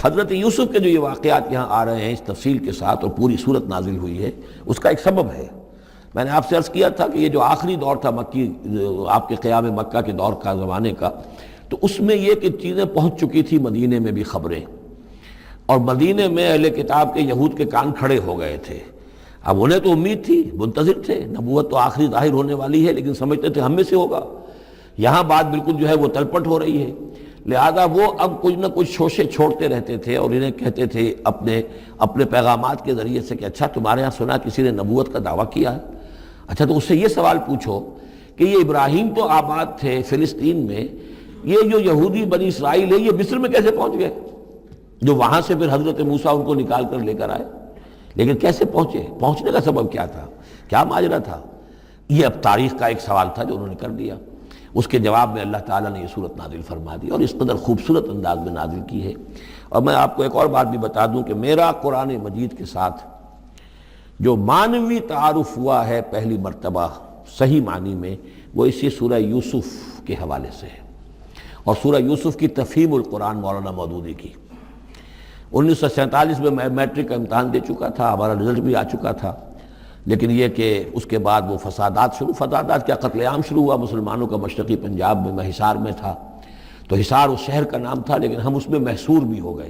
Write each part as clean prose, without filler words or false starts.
حضرت یوسف کے جو یہ واقعات یہاں آ رہے ہیں اس تفصیل کے ساتھ اور پوری صورت نازل ہوئی ہے، اس کا ایک سبب ہے۔ میں نے آپ سے عرض کیا تھا کہ یہ جو آخری دور تھا مکی، آپ کے قیام مکہ کے دور کا، زمانے کا، تو اس میں یہ کہ چیزیں پہنچ چکی تھی مدینے میں بھی خبریں، اور مدینے میں اہل کتاب کے یہود کے کان کھڑے ہو گئے تھے۔ اب انہیں تو امید تھی، منتظر تھے، نبوت تو آخری ظاہر ہونے والی ہے، لیکن سمجھتے تھے ہم میں سے ہوگا۔ یہاں بات بالکل جو ہے وہ تلپٹ ہو رہی ہے، لہذا وہ اب کچھ نہ کچھ شوشے چھوڑتے رہتے تھے اور انہیں کہتے تھے اپنے پیغامات کے ذریعے سے کہ اچھا تمہارے ہاں سنا کسی نے نبوت کا دعویٰ کیا ہے، اچھا تو اس سے یہ سوال پوچھو کہ یہ ابراہیم تو آباد تھے فلسطین میں، یہ جو یہودی بنی اسرائیل ہے یہ مصر میں کیسے پہنچ گئے، جو وہاں سے پھر حضرت موسیٰ ان کو نکال کر لے کر آئے، لیکن کیسے پہنچے، پہنچنے کا سبب کیا تھا، کیا ماجرا تھا؟ یہ اب تاریخ کا ایک سوال تھا جو انہوں نے کر دیا۔ اس کے جواب میں اللہ تعالیٰ نے یہ صورت نازل فرما دی اور اس قدر خوبصورت انداز میں نازل کی ہے۔ اور میں آپ کو ایک اور بات بھی بتا دوں کہ میرا قرآن مجید کے ساتھ جو معنوی تعارف ہوا ہے پہلی مرتبہ صحیح معنی میں، وہ اسی سورہ یوسف کے حوالے سے ہے، اور سورہ یوسف کی تفہیم القرآن مولانا مودودی کی۔ 1947 میں میں میٹرک کا امتحان دے چکا تھا، ہمارا رزلٹ بھی آ چکا تھا، لیکن یہ کہ اس کے بعد وہ فسادات کیا قتل عام شروع ہوا مسلمانوں کا مشرقی پنجاب میں۔ میں حصار میں تھا، تو حصار اس شہر کا نام تھا، لیکن ہم اس میں محصور بھی ہو گئے۔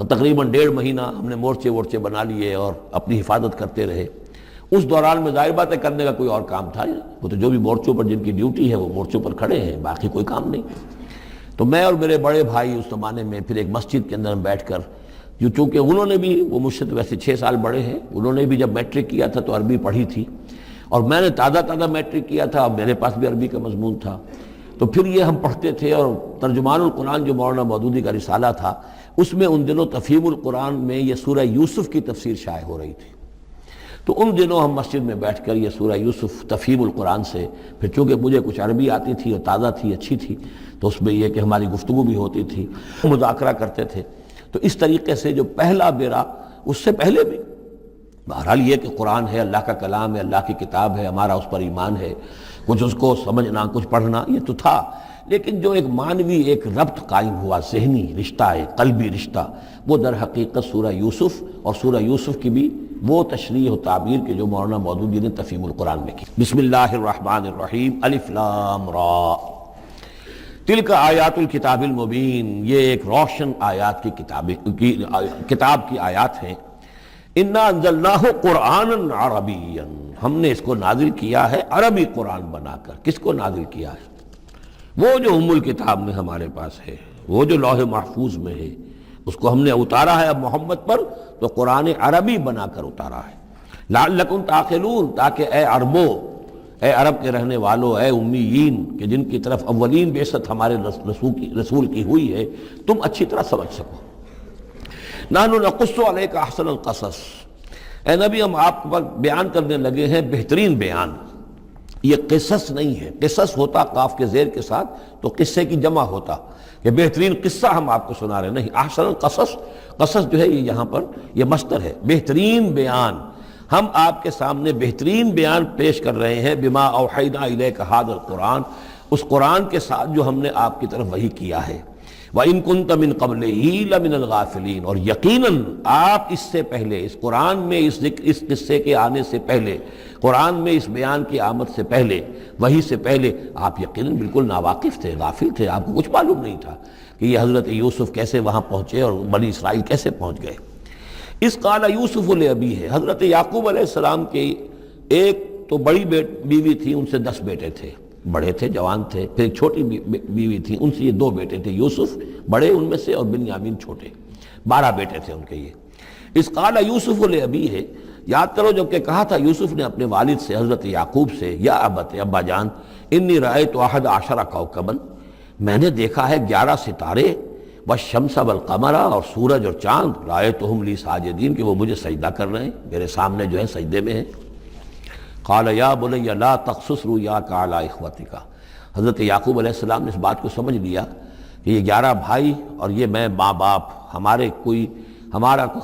تقریباً 1.5 مہینہ ہم نے مورچے بنا لیے اور اپنی حفاظت کرتے رہے۔ اس دوران میں ظاہر بات ہے کرنے کا کوئی اور کام تھا، وہ تو جو بھی مورچوں پر جن کی ڈیوٹی ہے وہ مورچوں پر کھڑے ہیں، باقی کوئی کام نہیں۔ تو میں اور میرے بڑے بھائی اس زمانے میں پھر ایک مسجد کے اندر بیٹھ کر، چونکہ انہوں نے بھی، وہ مجھ سے تو ویسے 6 سال بڑے ہیں، انہوں نے بھی جب میٹرک کیا تھا تو عربی پڑھی تھی، اور میں نے تازہ میٹرک کیا تھا، اور میرے پاس بھی عربی کا مضمون تھا، تو پھر یہ ہم پڑھتے تھے۔ اور ترجمان القرآن جو مولانا مودودی کا رسالہ تھا، اس میں ان دنوں تفہیم القرآن میں یہ سورہ یوسف کی تفسیر شائع ہو رہی تھی، تو ان دنوں ہم مسجد میں بیٹھ کر یہ سورہ یوسف تفہیم القرآن سے، پھر چونکہ مجھے کچھ عربی آتی تھی اور تازہ تھی، اچھی تھی، تو اس میں یہ کہ ہماری گفتگو بھی ہوتی تھی، مذاکرہ کرتے تھے۔ تو اس طریقے سے جو پہلا بیرا، اس سے پہلے بھی بہرحال یہ کہ قرآن ہے، اللہ کا کلام ہے، اللہ کی کتاب ہے، ہمارا اس پر ایمان ہے، کچھ اس کو سمجھنا، کچھ پڑھنا، یہ تو تھا، لیکن جو ایک معنوی ایک ربط قائم ہوا، ذہنی رشتہ، ایک قلبی رشتہ، وہ در حقیقت سورہ یوسف اور سورہ یوسف کی بھی وہ تشریح و تعبیر کے جو مولانا مودودی نے تفہیم القرآن میں کی۔ بسم اللہ الرحمن الرحیم، الف لام را، تلک آیات الکتاب المبین، یہ ایک روشن آیات کی کتاب کی آیات ہیں۔ انا انزلناہ قرآنا عربیا، ہم نے اس کو نازل کیا ہے عربی قرآن بنا کر۔ کس کو نازل کیا ہے؟ وہ جو ام الکتاب میں ہمارے پاس ہے، وہ جو لوح محفوظ میں ہے، اس کو ہم نے اتارا ہے اب محمد پر، تو قرآن عربی بنا کر اتارا ہے۔ لعلکم تعقلون، تاکہ اے عربو، اے عرب کے رہنے والوں، اے امیین کہ جن کی طرف اولین بعثت ہمارے رسول کی ہوئی ہے، تم اچھی طرح سمجھ سکو۔ نحن نقص علیک احسن القصص، اے نبی ہم آپ پر بیان کرنے لگے ہیں بہترین بیان۔ یہ قصص نہیں ہے، قصص ہوتا قاف کے زیر کے ساتھ تو قصے کی جمع ہوتا، کہ بہترین قصہ ہم آپ کو سنا رہے ہیں، نہیں، احسن القصص، قصص جو ہے یہ یہاں پر یہ مصدر ہے، بہترین بیان، ہم آپ کے سامنے بہترین بیان پیش کر رہے ہیں، بما اوحینا الیک ھذا القرآن، اس قرآن کے ساتھ جو ہم نے آپ کی طرف وحی کیا ہے۔ وَإِن كُنتَ مِن قَبْلِهِ لَمِنَ الْغَافِلِينَ، اور یقیناً آپ اس سے پہلے، اس قرآن میں اس قصے کے آنے سے پہلے، قرآن میں اس بیان کی آمد سے پہلے، وحی سے پہلے آپ یقیناً بالکل ناواقف تھے، غافل تھے، آپ کو کچھ معلوم نہیں تھا کہ یہ حضرت یوسف کیسے وہاں پہنچے اور بنی اسرائیل کیسے پہنچ گئے۔ اس قال یوسف لابیہ ہے، حضرت یعقوب علیہ السلام کی ایک تو بڑی بیوی تھی، ان سے 10 بیٹے تھے، بڑے تھے، جوان تھے، پھر ایک چھوٹی بیوی تھی، ان سے یہ 2 بیٹے تھے، یوسف بڑے ان میں سے اور بنیامین چھوٹے، 12 بیٹے تھے ان کے یہ۔ اس قال یوسف لابیہ ہے، یاد کرو جب کہ کہا تھا یوسف نے اپنے والد سے، حضرت یعقوب سے، یا ابت، ابا جان، انی رأیت 11 کوكبا، میں نے دیکھا ہے 11 ستارے، والشمس والقمر، اور سورج اور چاند، رأیتہم لی ساجدین، کہ وہ مجھے سجدہ کر رہے ہیں، میرے سامنے جو ہے سجدے میں ہیں۔ قال یا بنی لا تقصص رؤیاک علی اخوتک، حضرت یعقوب علیہ السلام نے اس بات کو سمجھ لیا کہ یہ 11 بھائی اور یہ میں ماں باپ، ہمارا کوئی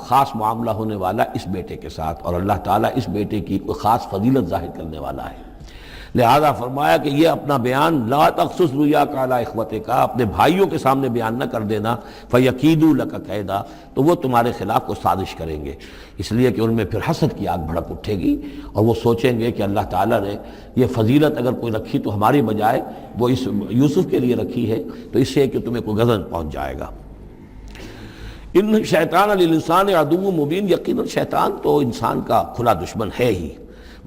خاص معاملہ ہونے والا اس بیٹے کے ساتھ، اور اللہ تعالیٰ اس بیٹے کی کوئی خاص فضیلت ظاہر کرنے والا ہے۔ لہذا فرمایا کہ یہ اپنا بیان لا تخصص رؤیاک علی اخوتک، اپنے بھائیوں کے سامنے بیان نہ کر دینا، فیکیدوا لک کیدا، تو وہ تمہارے خلاف کو سازش کریں گے، اس لیے کہ ان میں پھر حسد کی آگ بھڑک اٹھے گی اور وہ سوچیں گے کہ اللہ تعالیٰ نے یہ فضیلت اگر کوئی رکھی تو ہماری بجائے وہ اس یوسف کے لیے رکھی ہے، تو اس سے کہ تمہیں کوئی غضب پہنچ جائے گا۔ ان شیطان للانسان عدو مبین، یقیناً شیطان تو انسان کا کھلا دشمن ہے ہی۔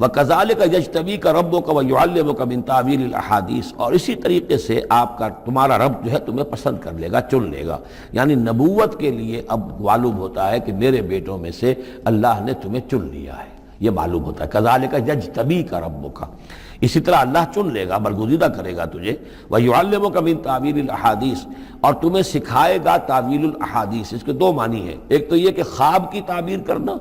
وَكَذَلِكَ يَجْتَبِيكَ رَبُّكَ وَيُعَلِّمُكَ مِن تَأْوِيلِ الْأَحَادِيثِ، اور اسی طریقے سے تمہارا رب جو ہے تمہیں پسند کر لے گا، چن لے گا، یعنی نبوت کے لیے اب معلوم ہوتا ہے کہ میرے بیٹوں میں سے اللہ نے تمہیں چن لیا ہے، یہ معلوم ہوتا ہے۔ كَذَلِكَ يَجْتَبِيكَ رَبُّكَ، اسی طرح اللہ چن لے گا، برگزیدہ کرے گا تجھے۔ وَيُعَلِّمُكَ مِن تَأْوِيلِ الْأَحَادِيثِ، اور تمہیں سکھائے گا تعویل الاحادیث۔ اس کے دو معنی ہیں، ایک تو یہ کہ خواب کی تعبیر کرنا،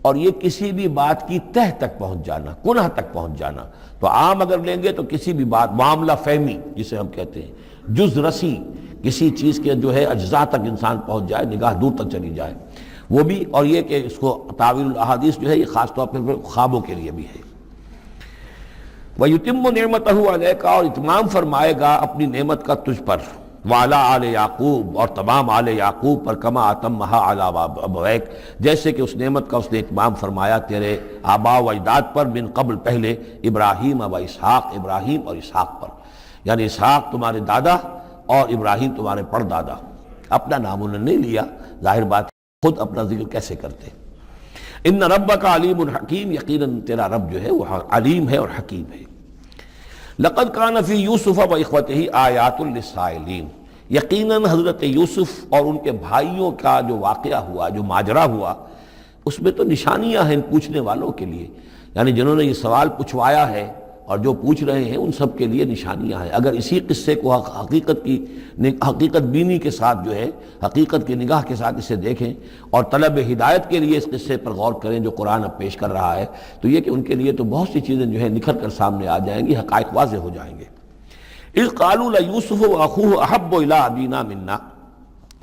اور یہ کسی بھی بات کی تہ تک پہنچ جانا، کنہ تک پہنچ جانا۔ تو عام اگر لیں گے تو کسی بھی بات، معاملہ فہمی جسے ہم کہتے ہیں، جز رسی، کسی چیز کے جو ہے اجزاء تک انسان پہنچ جائے، نگاہ دور تک چلی جائے، وہ بھی۔ اور یہ کہ اس کو تعویل الاحادیث جو ہے یہ خاص طور پر خوابوں کے لیے بھی ہے۔ وَيُتِمُّ نِعْمَتَهُ عَلَيْكَ، اور اتمام فرمائے گا اپنی نعمت کا تجھ پر، وعلی آل یعقوب، اور تمام آل یعقوب پر، کما اتمھا علی ابویک، جیسے کہ اس نعمت کا اس نے اتمام فرمایا تیرے آباء و اجداد پر، من قبل پہلے، ابراہیم و اسحاق، ابراہیم اور اسحاق پر، یعنی اسحاق تمہارے دادا اور ابراہیم تمہارے پردادا۔ اپنا نام انہوں نے نہیں لیا، ظاہر بات خود اپنا ذکر کیسے کرتے۔ ان ربک علیم حکیم، یقیناً تیرا رب جو ہے وہ علیم ہے اور حکیم ہے۔ لقد کان فی یوسف و اخوتہ آیات للسائلین، یقیناً حضرت یوسف اور ان کے بھائیوں کا جو واقعہ ہوا، جو ماجرا ہوا، اس میں تو نشانیاں ہیں پوچھنے والوں کے لیے، یعنی جنہوں نے یہ سوال پوچھوایا ہے اور جو پوچھ رہے ہیں ان سب کے لیے نشانیاں ہیں۔ اگر اسی قصے کو حقیقت بینی کے ساتھ جو ہے، حقیقت کی نگاہ کے ساتھ اسے دیکھیں اور طلب ہدایت کے لیے اس قصے پر غور کریں جو قرآن اب پیش کر رہا ہے، تو یہ کہ ان کے لیے تو بہت سی چیزیں جو ہے نکھر کر سامنے آ جائیں گی، حقائق واضح ہو جائیں گے۔ اذ قالوا لیوسف واخوہ احب الی ابینا منا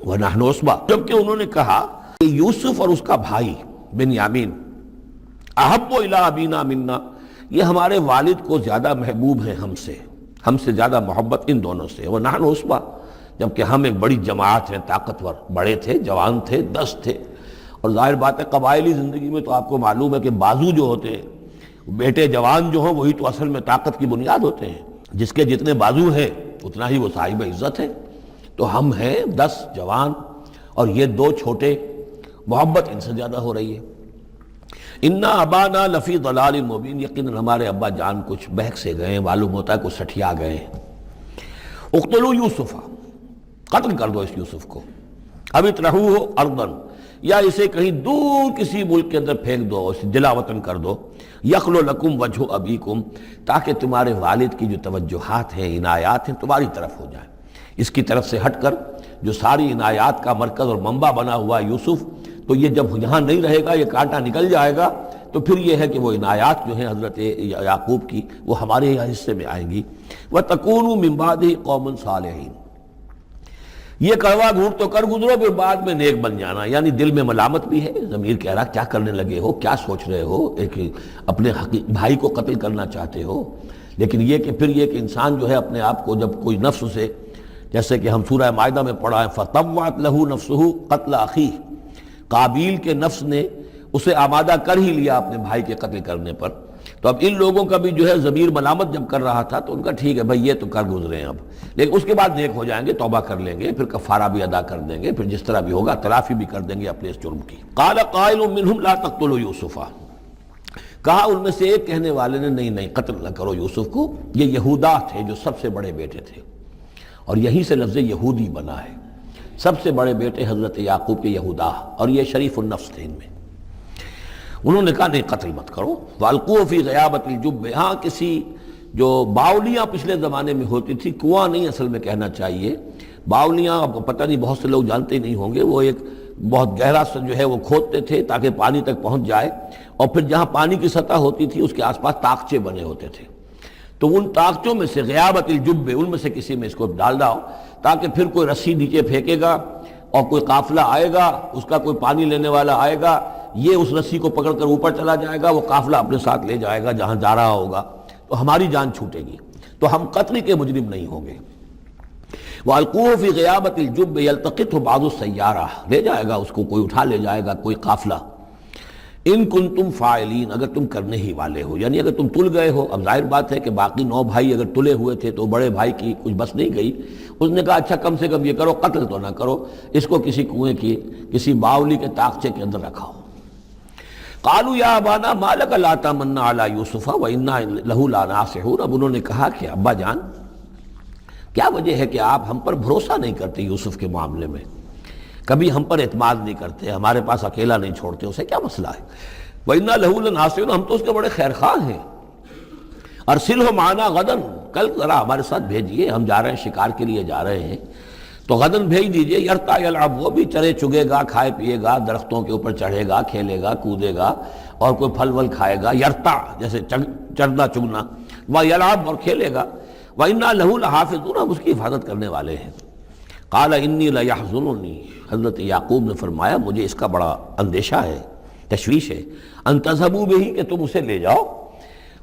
ونحن عصبہ، جبکہ انہوں نے کہا کہ یوسف اور اس کا بھائی بنیامین احب الی ابینا منا، یہ ہمارے والد کو زیادہ محبوب ہیں ہم سے زیادہ محبت ان دونوں سے، ونحن عصبہ، جبکہ ہم ایک بڑی جماعت ہیں، طاقتور، بڑے تھے، جوان تھے، دست تھے۔ اور ظاہر بات ہے قبائلی زندگی میں تو آپ کو معلوم ہے کہ بازو جو ہوتے ہیں، بیٹے جوان جو ہوں وہی تو اصل میں طاقت کی بنیاد ہوتے ہیں، جس کے جتنے بازو ہیں اتنا ہی وہ صاحب عزت ہے۔ تو ہم ہیں 10 جوان اور یہ 2 چھوٹے، محبت ان سے زیادہ ہو رہی ہے۔ انا ابانا لفی ضلال مبین، یقیناً ہمارے ابا جان کچھ بہک سے گئے ہیں، معلوم ہوتا ہے کچھ سٹھیا گئے ہیں۔ اقتلوا یوسف، قتل کر دو اس یوسف کو، اب اطرحوہ ارضا، یا اسے کہیں دور کسی ملک کے اندر پھینک دو، اسے جلا وطن کر دو، یخلو لکم وجہ ابیکم، تاکہ تمہارے والد کی جو توجہات ہیں، عنایات ہیں، تمہاری طرف ہو جائیں۔ اس کی طرف سے ہٹ کر جو ساری عنایات کا مرکز اور منبع بنا ہوا ہے یوسف، تو یہ جب یہاں نہیں رہے گا، یہ کانٹا نکل جائے گا، تو پھر یہ ہے کہ وہ عنایات جو ہیں حضرت یعقوب کی وہ ہمارے حصے میں آئیں گی۔ وَتَكُونُوا مِن بَعْدِهِ قَوْمٌ صَالِحِينَ، یہ کڑوا گھونٹ تو کر گزرو پھر بعد میں نیک بن جانا، یعنی دل میں ملامت بھی ہے، ضمیر کہہ رہا کیا کرنے لگے ہو، کیا سوچ رہے ہو، ایک اپنے بھائی کو قتل کرنا چاہتے ہو۔ لیکن یہ کہ پھر یہ کہ انسان جو ہے اپنے آپ کو جب کوئی نفس سے، جیسے کہ ہم سورہ مائدہ میں پڑھا ہے فَطَوَّعَتْ لَهُ نَفْسُهُ قَتْلَ أَخِيهِ، قابیل کے نفس نے اسے آمادہ کر ہی لیا اپنے بھائی کے قتل کرنے پر۔ تو اب ان لوگوں کا بھی جو ہے ضمیر ملامت جب کر رہا تھا تو ان کا ٹھیک ہے بھائی یہ تو کر گزرے ہیں اب، لیکن اس کے بعد نیک ہو جائیں گے، توبہ کر لیں گے، پھر کفارہ بھی ادا کر دیں گے، پھر جس طرح بھی ہوگا تلافی بھی کر دیں گے اپنے اس جرم کی۔ قال قائل منہم لا تقتلوا یوسف، کہا ان میں سے ایک کہنے والے نے نہیں قتل نہ کرو یوسف کو، یہ یہودا تھے جو سب سے بڑے بیٹے تھے، اور یہیں سے لفظ یہودی بنا ہے، سب سے بڑے بیٹے حضرت یعقوب کے یہودا، اور یہ شریف النفس تھے ان میں۔ انہوں نے کہا نہیں قتل مت کرو۔ وَأَلْقُوهُ فِي غَيَابَةِ الْجُبِّ، ہاں کسی جو باولیاں پچھلے زمانے میں ہوتی تھی، کنواں نہیں اصل میں کہنا چاہیے، باولیاں آپ کو پتہ نہیں، بہت سے لوگ جانتے نہیں ہوں گے، وہ ایک بہت گہرا سا جو ہے وہ کھودتے تھے تاکہ پانی تک پہنچ جائے، اور پھر جہاں پانی کی سطح ہوتی تھی اس کے آس پاس طاقچے بنے ہوتے تھے، تو ان طاقچوں میں سے غیابت الجب، ان میں سے کسی میں اس کو ڈال داؤ تاکہ پھر کوئی رسی نیچے پھینکے گا اور کوئی قافلہ آئے گا، اس کا کوئی پانی لینے والا آئے گا، یہ اس رسی کو پکڑ کر اوپر چلا جائے گا، وہ قافلہ اپنے ساتھ لے جائے گا جہاں جا رہا ہوگا۔ تو ہماری جان چھوٹے گی، تو ہم قتل کے مجرم نہیں ہوں گے۔ وَأَلْقُوهُ فِي غِيَابَةِ الْجُبِّ يَلْتَقِطْهُ بَعْضُ السَّيَّارَةِ، لے جائے گا اس کو، کوئی اٹھا لے جائے گا، کوئی قافلہ۔ ان کنتم فاعلین، اگر تم کرنے ہی والے ہو، یعنی اگر تم تل گئے ہو۔ اب ظاہر بات ہے کہ باقی 9 بھائی اگر تلے ہوئے تھے تو بڑے بھائی کی کچھ بس نہیں گئی، اس نے کہا اچھا کم سے کم یہ کرو، قتل تو نہ کرو، اس کو کسی کنویں کی کسی باولی کے طاقچے کے اندر رکھاؤ۔ قالوا یا ابانا ما لک لا تمنا علی یوسف وانا لہ لناصحون، اب انہوں نے کہا کہ ابا جان کیا وجہ ہے کہ آپ ہم پر بھروسہ نہیں کرتے یوسف کے معاملے میں، کبھی ہم پر اعتماد نہیں کرتے، ہمارے پاس اکیلا نہیں چھوڑتے، اسے کیا مسئلہ ہے؟ وَإِنَّا لَهُ لَنَاصِحُونَ، ہم تو اس کے بڑے خیرخواہ ہیں۔ أَرْسِلْهُ مَعَنَا غَدًا، کل ذرا ہمارے ساتھ بھیجیے، ہم جا رہے ہیں، شکار کے لیے جا رہے ہیں، تو غدن بھیج دیجئے۔ یرتع یلعب، وہ بھی چرے چگے گا، کھائے پیے گا، درختوں کے اوپر چڑھے گا، کھیلے گا، کودے گا، اور کوئی پھل ول کھائے گا، یرتع جیسے چرنا چگنا، ویلعب اور کھیلے گا، وَإِنَّا لَهُ لَحَافِظُونَ، ہم اس کی حفاظت کرنے والے ہیں۔ قَالَ إِنِّي لَيَحْزُنُنِي، حضرت یعقوب نے فرمایا مجھے اس کا بڑا اندیشہ ہے، تشویش ہے، ان تذهبوا به، کہ تم اسے لے جاؤ،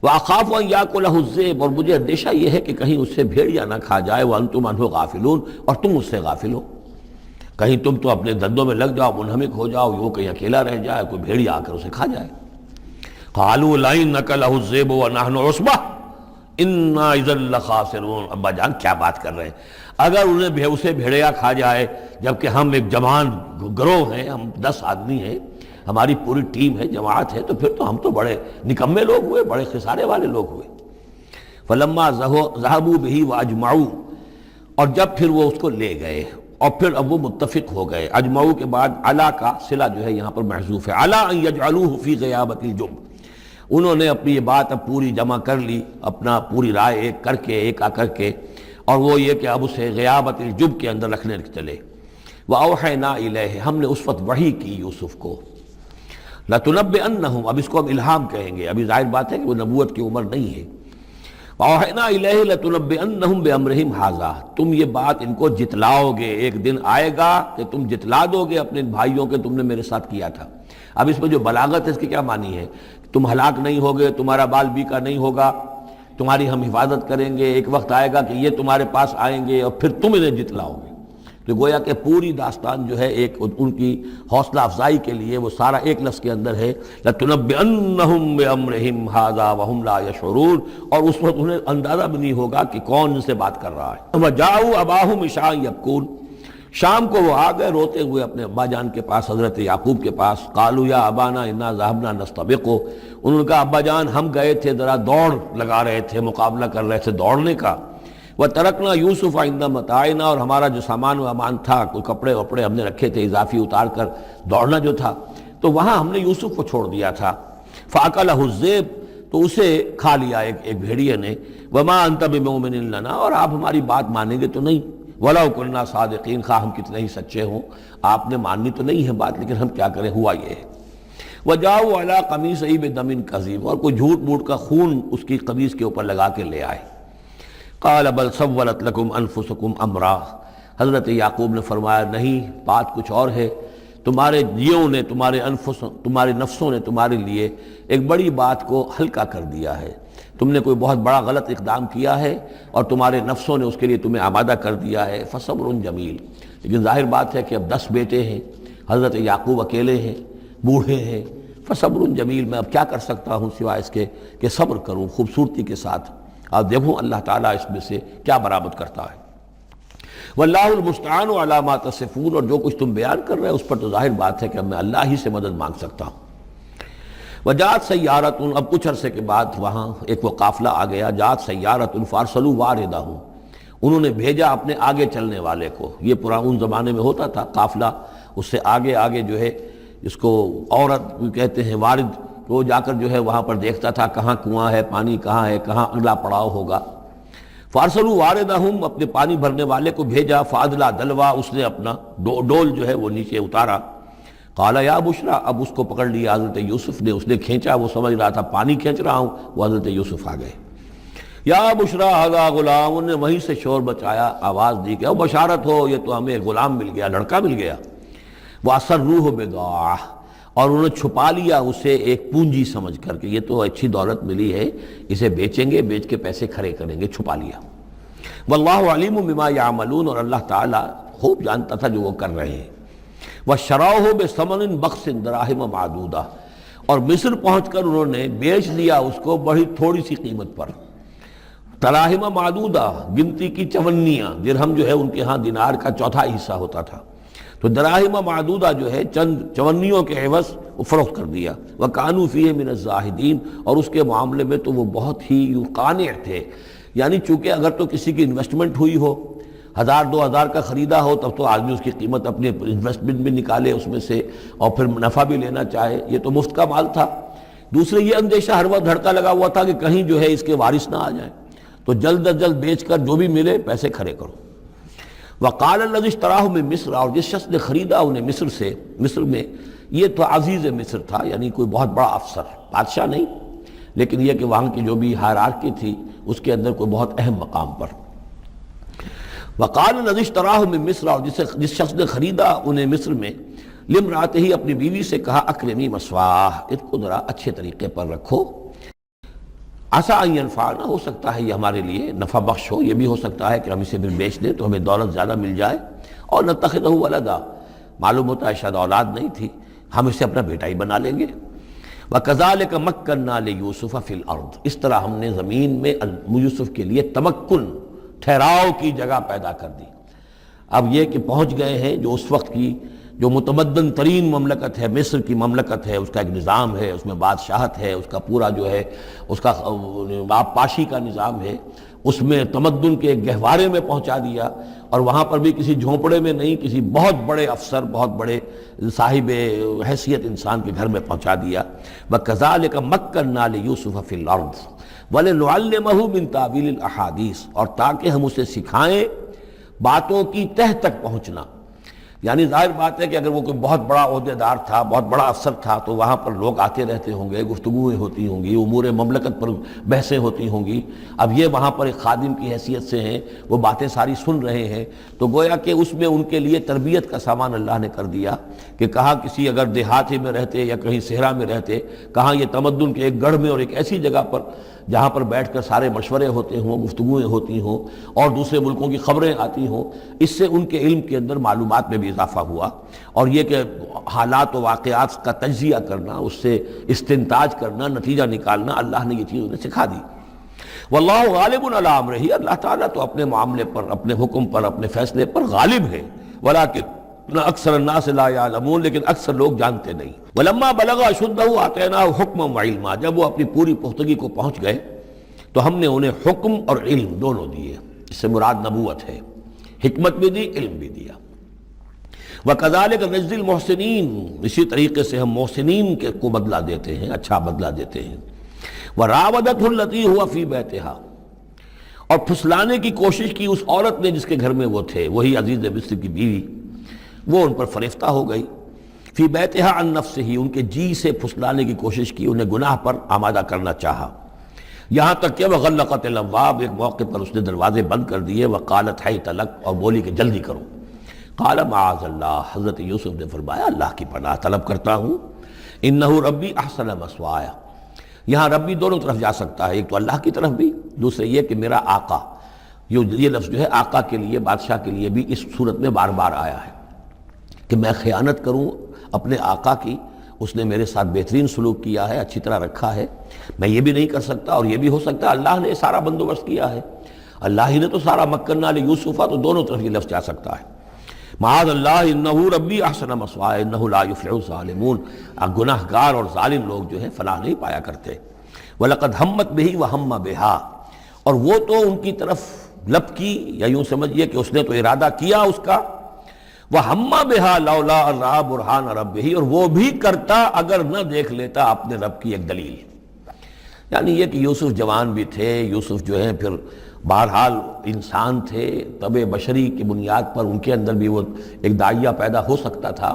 وَأَخَافُ أَن يَأْكُلَهُ الذِّئْبُ، اور مجھے اندیشہ یہ ہے کہ کہیں اس سے بھیڑیا نہ کھا جائے، وَأَنتُمْ عَنْهُ غَافِلُونَ، اور تم اس سے غافل ہو، کہیں تم تو اپنے دندوں میں لگ جاؤ، منہمک ہو جاؤ، وہ کہیں اکیلا رہ جائے، کوئی بھیڑیا آ کر اسے کھا جائے۔ قَالُوا لَئِن أَكَلَهُ الذِّئْبُ وَنَحْنُ عُصْبَةٌ اِنَّا إِذًا لَخَاسِرُونَ، ابا جان کیا بات کر رہے ہیں، اگر انہیں اسے بھیڑیا کھا جائے جبکہ ہم ایک جوان گروہ ہیں، ہم 10 آدمی ہیں، ہماری پوری ٹیم ہے، جماعت ہے، تو پھر تو ہم تو بڑے نکمے لوگ ہوئے، بڑے خسارے والے لوگ ہوئے۔ فَلَمَّا ذَهَبُوا بِهِ وَأَجْمَعُوا، اور جب پھر وہ اس کو لے گئے اور پھر اب وہ متفق ہو گئے، اجمعو کے بعد علا کا صلہ جو ہے یہاں پر محذوف ہے، علا ان یجعلوہ فی غیابۃ الجب، انہوں نے اپنی یہ بات اب پوری جمع کر لی، اپنا پوری رائے ایک کر کے، ایک آ کر کے، اور وہ یہ کہ اب اسے غیابۃ الجب کے اندر رکھنے چلے۔ وَأَوْحَيْنَا إِلَيْهِ، ہم نے اس وقت وحی کی یوسف کو، لَتُنَبِّئَنَّهُمْ، اب اس کو ہم الہام کہیں گے، ابھی ظاہر بات ہے کہ وہ نبوت کی عمر نہیں ہے۔ وَأَوْحَيْنَا إِلَيْهِ لَتُنَبِّئَنَّهُمْ بِأَمْرِهِمْ هَٰذَا، تم یہ بات ان کو جتلاؤ گے، ایک دن آئے گا کہ تم جتلا دو گے اپنے بھائیوں کے تم نے میرے ساتھ کیا تھا۔ اب اس میں جو بلاغت ہے اس کی کیا معنی ہے؟ تم ہلاک نہیں ہوگے، تمہارا بال بیکا نہیں ہوگا، تمہاری ہم حفاظت کریں گے، ایک وقت آئے گا کہ یہ تمہارے پاس آئیں گے اور پھر تم انہیں جتلاؤ گے۔ تو گویا کہ پوری داستان جو ہے ایک ان کی حوصلہ افزائی کے لیے وہ سارا ایک لفظ کے اندر ہے، لَتُنَبِّئَنَّهُمْ بِأَمْرِهِمْ هَٰذَا وَهُمْ لَا يَشْعُرُونَ، اور اس وقت انہیں اندازہ بھی نہیں ہوگا کہ کون ان سے بات کر رہا ہے۔ وَجَاءُوا أَبَاهُمْ عِشَاءً يَبْكُونَ، شام کو وہ آ گئے روتے ہوئے اپنے ابا جان کے پاس، حضرت یعقوب کے پاس۔ قالوا یا ابانا انا ذهبنا نستبق، انہوں نے کہا ابا جان ہم گئے تھے ذرا دوڑ لگا رہے تھے، مقابلہ کر رہے تھے دوڑنے کا۔ وترکنا یوسف عند متاعنا، اور ہمارا جو سامان و امان تھا، کوئی کپڑے وپڑے ہم نے رکھے تھے اضافی اتار کر، دوڑنا جو تھا تو وہاں ہم نے یوسف کو چھوڑ دیا تھا۔ فاکلہ الذئب، تو اسے کھا لیا ایک بھیڑیے نے۔ وما انت بمؤمن لنا، اور آپ ہماری بات مانیں گے تو نہیں۔ وَلَوْ كُنَّا صَادِقِينَ، خواہ ہم کتنے ہی سچے ہوں، آپ نے ماننی تو نہیں ہے بات، لیکن ہم کیا کریں، ہوا یہ ہے۔ وَجَاءُوا عَلَىٰ قَمِيصِهِ بِدَمٍ كَذِيبٍ، اور کوئی جھوٹ موٹ کا خون اس کی قمیص کے اوپر لگا کے لے آئے۔ قَالَ بَلْ سَوَّلَتْ لَكُمْ أَنفُسُكُمْ أَمْرًا، حضرت یعقوب نے فرمایا نہیں، بات کچھ اور ہے، تمہارے جیوں نے، تمہارے نفسوں نے تمہارے لیے ایک بڑی بات کو ہلکا کر دیا ہے، تم نے کوئی بہت بڑا غلط اقدام کیا ہے اور تمہارے نفسوں نے اس کے لیے تمہیں آمادہ کر دیا ہے۔ فصبر جمیل، لیکن ظاہر بات ہے کہ اب 10 بیٹے ہیں، حضرت یعقوب اکیلے ہیں، بوڑھے ہیں، فصبر جمیل، میں اب کیا کر سکتا ہوں سوائے اس کے کہ صبر کروں خوبصورتی کے ساتھ، اور دیکھوں اللہ تعالیٰ اس میں سے کیا برآمد کرتا ہے۔ واللہ المستعان علی ما تصفون، اور جو کچھ تم بیان کر رہے ہیں اس پر تو ظاہر بات ہے کہ اب میں اللہ ہی سے مدد مانگ سکتا ہوں۔ وجات سیارت، اب کچھ عرصے کے بعد وہاں ایک وہ قافلہ آ گیا، جات سیارت فارسلوا واردہم، انہوں نے بھیجا اپنے آگے چلنے والے کو۔ یہ ان زمانے میں ہوتا تھا قافلہ، اس سے آگے آگے جو ہے اس کو عورت کہتے ہیں وارد، وہ جا کر جو ہے وہاں پر دیکھتا تھا کہاں کنواں ہے، پانی کہاں ہے، کہاں اگلا پڑاؤ ہوگا۔ فارسلوا واردہم، اپنے پانی بھرنے والے کو بھیجا، فادلا دلوا، اس نے اپنا ڈول جو ہے وہ نیچے اتارا۔ قال یا بشرا، اب اس کو پکڑ لیا حضرت یوسف نے، اس نے کھینچا، وہ سمجھ رہا تھا پانی کھینچ رہا ہوں، وہ حضرت یوسف آ گئے۔ یا بشرا ھذا غلام، انہوں نے وہیں سے شور بچایا، آواز دی کہ او بشارت ہو، یہ تو ہمیں غلام مل گیا، لڑکا مل گیا۔ واسروہ بضاعہ، اور انہوں نے چھپا لیا اسے ایک پونجی سمجھ کر کے یہ تو اچھی دولت ملی ہے، اسے بیچیں گے، بیچ کے پیسے کھڑے کریں گے، چھپا لیا۔ واللہ علیم بما یعملون، اور اللہ تعالیٰ خوب جانتا تھا جو وہ کر رہے ہیں۔ وَشَرَوْهُ بِثَمَنٍ بَخْسٍ دَرَاهِمَ مَعْدُودَةٍ، اور مصر پہنچ کر انہوں نے بیچ دیا اس کو بڑی تھوڑی سی قیمت پر، دراہم معدودہ، گنتی کی چونیاں، درہم جو ہے ان کے ہاں دینار کا چوتھا حصہ ہوتا تھا، تو دراہم معدودہ جو ہے چند چونیوں کے عوض وہ فروخت کر دیا۔ وَكَانُوا فِيهِ مِنَ الزَّاهِدِينَ، اور اس کے معاملے میں تو وہ بہت ہی قانع تھے، یعنی چونکہ اگر تو کسی کی انویسٹمنٹ ہوئی ہو، 1000-2000 کا خریدا ہو، تب تو آدمی اس کی قیمت اپنے انویسٹمنٹ بھی نکالے اس میں سے اور پھر نفع بھی لینا چاہے، یہ تو مفت کا مال تھا۔ دوسرے یہ اندیشہ ہر وقت دھڑکا لگا ہوا تھا کہ کہیں جو ہے اس کے وارث نہ آ جائیں، تو جلد از جلد بیچ کر جو بھی ملے پیسے کھڑے کرو۔ وقال الذی اشتراہ من مصر، اور جس شخص نے خریدا انہیں مصر سے، مصر میں یہ تو عزیز مصر تھا، یعنی کوئی بہت بڑا افسر، بادشاہ نہیں، لیکن یہ کہ وہاں کی جو بھی ہائرارکی تھی اس کے اندر کوئی بہت اہم مقام پر۔ وقال الذی اشتراہ من مصر، اور جس شخص نے خریدا انہیں مصر میں، لامرأتہ، اپنی بیوی سے کہا اکرمی مثواہ، اس کو ذرا اچھے طریقے پر رکھو، عسیٰ ان ینفعنا، ہو سکتا ہے یہ ہمارے لیے نفع بخش ہو، یہ بھی ہو سکتا ہے کہ ہم اسے پھر بیچ دیں تو ہمیں دولت زیادہ مل جائے، اور نتخذہ ولدا، معلوم ہوتا ہے شاید اولاد نہیں تھی، ہم اسے اپنا بیٹا ہی بنا لیں گے۔ وَكَذَلِكَ مَكَّنَّا لِيُوسُفَ فِي الْأَرْضِ، اس طرح ہم نے زمین میں یوسف کے لیے تمکن، ٹھہراؤ کی جگہ پیدا کر دی۔ اب یہ کہ پہنچ گئے ہیں جو اس وقت کی جو متمدن ترین مملکت ہے، مصر کی مملکت ہے، اس کا ایک نظام ہے، اس میں بادشاہت ہے، اس کا پورا جو ہے اس کا آبپاشی کا نظام ہے، اس میں تمدن کے ایک گہوارے میں پہنچا دیا، اور وہاں پر بھی کسی جھونپڑے میں نہیں، کسی بہت بڑے افسر، بہت بڑے صاحب حیثیت انسان کے گھر میں پہنچا دیا۔ وَكَذَلِكَ مَكَّنَّا لِيُوسُفَ فِي الْأَرْضِ وَلِنُعَلِّمَهُ مِن تَأْوِيلِ الْأَحَادِيثِ، اور تاکہ ہم اسے سکھائیں باتوں کی تہ تک پہنچنا۔ یعنی ظاہر بات ہے کہ اگر وہ کوئی بہت بڑا عہدیدار تھا، بہت بڑا افسر تھا، تو وہاں پر لوگ آتے رہتے ہوں گے، گفتگویں ہوتی ہوں گی، امور مملکت پر بحثیں ہوتی ہوں گی۔ اب یہ وہاں پر ایک خادم کی حیثیت سے ہیں، وہ باتیں ساری سن رہے ہیں، تو گویا کہ اس میں ان کے لیے تربیت کا سامان اللہ نے کر دیا کہ کہاں کسی اگر دیہاتی میں رہتے یا کہیں صحرا میں رہتے، کہاں یہ تمدن کے ایک گڑھ میں اور ایک ایسی جگہ پر جہاں پر بیٹھ کر سارے مشورے ہوتے ہوں، گفتگویں ہوتی ہوں، اور دوسرے ملکوں کی خبریں آتی ہوں، اس سے ان کے علم کے اندر معلومات میں بھی اضافہ ہوا، اور یہ کہ حالات و واقعات کا تجزیہ کرنا، اس سے استنتاج کرنا، نتیجہ نکالنا، اللہ نے یہ چیز انہیں سکھا دی۔ واللہ غالب علی امرہ، اللہ تعالیٰ تو اپنے معاملے پر، اپنے حکم پر، اپنے فیصلے پر غالب ہے، ولیکن اکثر الناس لا یعلمون، لیکن اکثر لوگ جانتے نہیں۔ ولما بلغ اشدہ آتیناہ حکما وعلما، جب وہ اپنی پوری پختگی کو پہنچ گئے تو ہم نے انہیں حکم اور علم دونوں دیے، اس سے مراد نبوت ہے، حکمت بھی دی، علم بھی دیا۔ وَكَذَلِكَ نَجْزِي الْمُحْسِنِينَ، اسی طریقے سے ہم محسنین کو بدلہ دیتے ہیں، اچھا بدلہ دیتے ہیں۔ وَرَاوَدَتْهُ الَّتِي هُوَ فِي بَيْتِهَا، اور پھسلانے کی کوشش کی اس عورت نے جس کے گھر میں وہ تھے، وہی عزیز مصر کی بیوی، وہ ان پر فریفتہ ہو گئی۔ فی بیتہا عن نفسہ، ان کے جی سے پھسلانے کی کوشش کی، انہیں گناہ پر آمادہ کرنا چاہا، یہاں تک کہ وغلقت الابواب، ایک موقع پر اس نے دروازے بند کر دیے، وقالت حیت لک، اور بولی کہ جلدی کرو۔ قال معاذ اللہ، حضرت یوسف نے فرمایا اللہ کی پناہ طلب کرتا ہوں، انہ ربی احسن مثوایا، یہاں ربی دونوں طرف جا سکتا ہے، ایک تو اللہ کی طرف بھی، دوسرے یہ کہ میرا آقا، یہ لفظ جو ہے آقا کے لیے، بادشاہ کے لیے بھی اس صورت میں بار بار آیا ہے کہ میں خیانت کروں اپنے آقا کی، اس نے میرے ساتھ بہترین سلوک کیا ہے، اچھی طرح رکھا ہے، میں یہ بھی نہیں کر سکتا، اور یہ بھی ہو سکتا ہے اللہ نے سارا بندوبست کیا ہے، اللہ ہی نے تو سارا مکننا لیوسف، تو دونوں طرف یہ لفظ جا سکتا ہے۔ معاذ اللہ انہ ربی احسن مثوایا انہ لا یفلح الظالمون، گناہ گار اور ظالم لوگ جو ہیں فلاح نہیں پایا کرتے۔ وَلَقَدْ هَمَّتْ بِهِ وَهَمَّ بِهَا، اور وہ تو ان کی طرف لب کی، یا یوں سمجھیے کہ اس نے تو ارادہ کیا اس کا، وَهَمَّ بِهَا لَوْلَا أَن رَأَىٰ بُرْهَانَ رَبِّهِ، اور وہ بھی کرتا اگر نہ دیکھ لیتا اپنے رب کی ایک دلیل۔ یعنی یہ کہ یوسف جوان بھی تھے، یوسف جو ہیں پھر بہرحال انسان تھے، طبع بشری کی بنیاد پر ان کے اندر بھی وہ ایک داعیہ پیدا ہو سکتا تھا،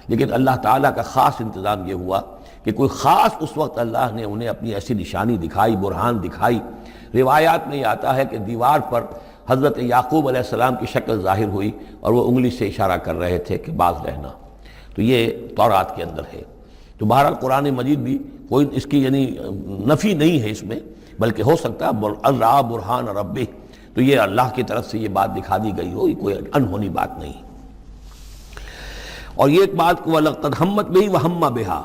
لیکن اللہ تعالیٰ کا خاص انتظام یہ ہوا کہ کوئی خاص اس وقت اللہ نے انہیں اپنی ایسی نشانی دکھائی، برہان دکھائی۔ روایات میں یہ آتا ہے کہ دیوار پر حضرت یعقوب علیہ السلام کی شکل ظاہر ہوئی اور وہ انگلی سے اشارہ کر رہے تھے کہ باز رہنا، تو یہ تورات کے اندر ہے۔ تو بہرحال قرآن مجید بھی کوئی اس کی یعنی نفی نہیں ہے اس میں، بلکہ ہو سکتا ہے الرا برہان ربہ، تو یہ اللہ کی طرف سے یہ بات دکھا دی گئی ہو، یہ کوئی انہونی بات نہیں۔ اور یہ ایک بات کو وَلَقَدْ ہَمَّتْ بِهِ وَهَمَّ بِهَا،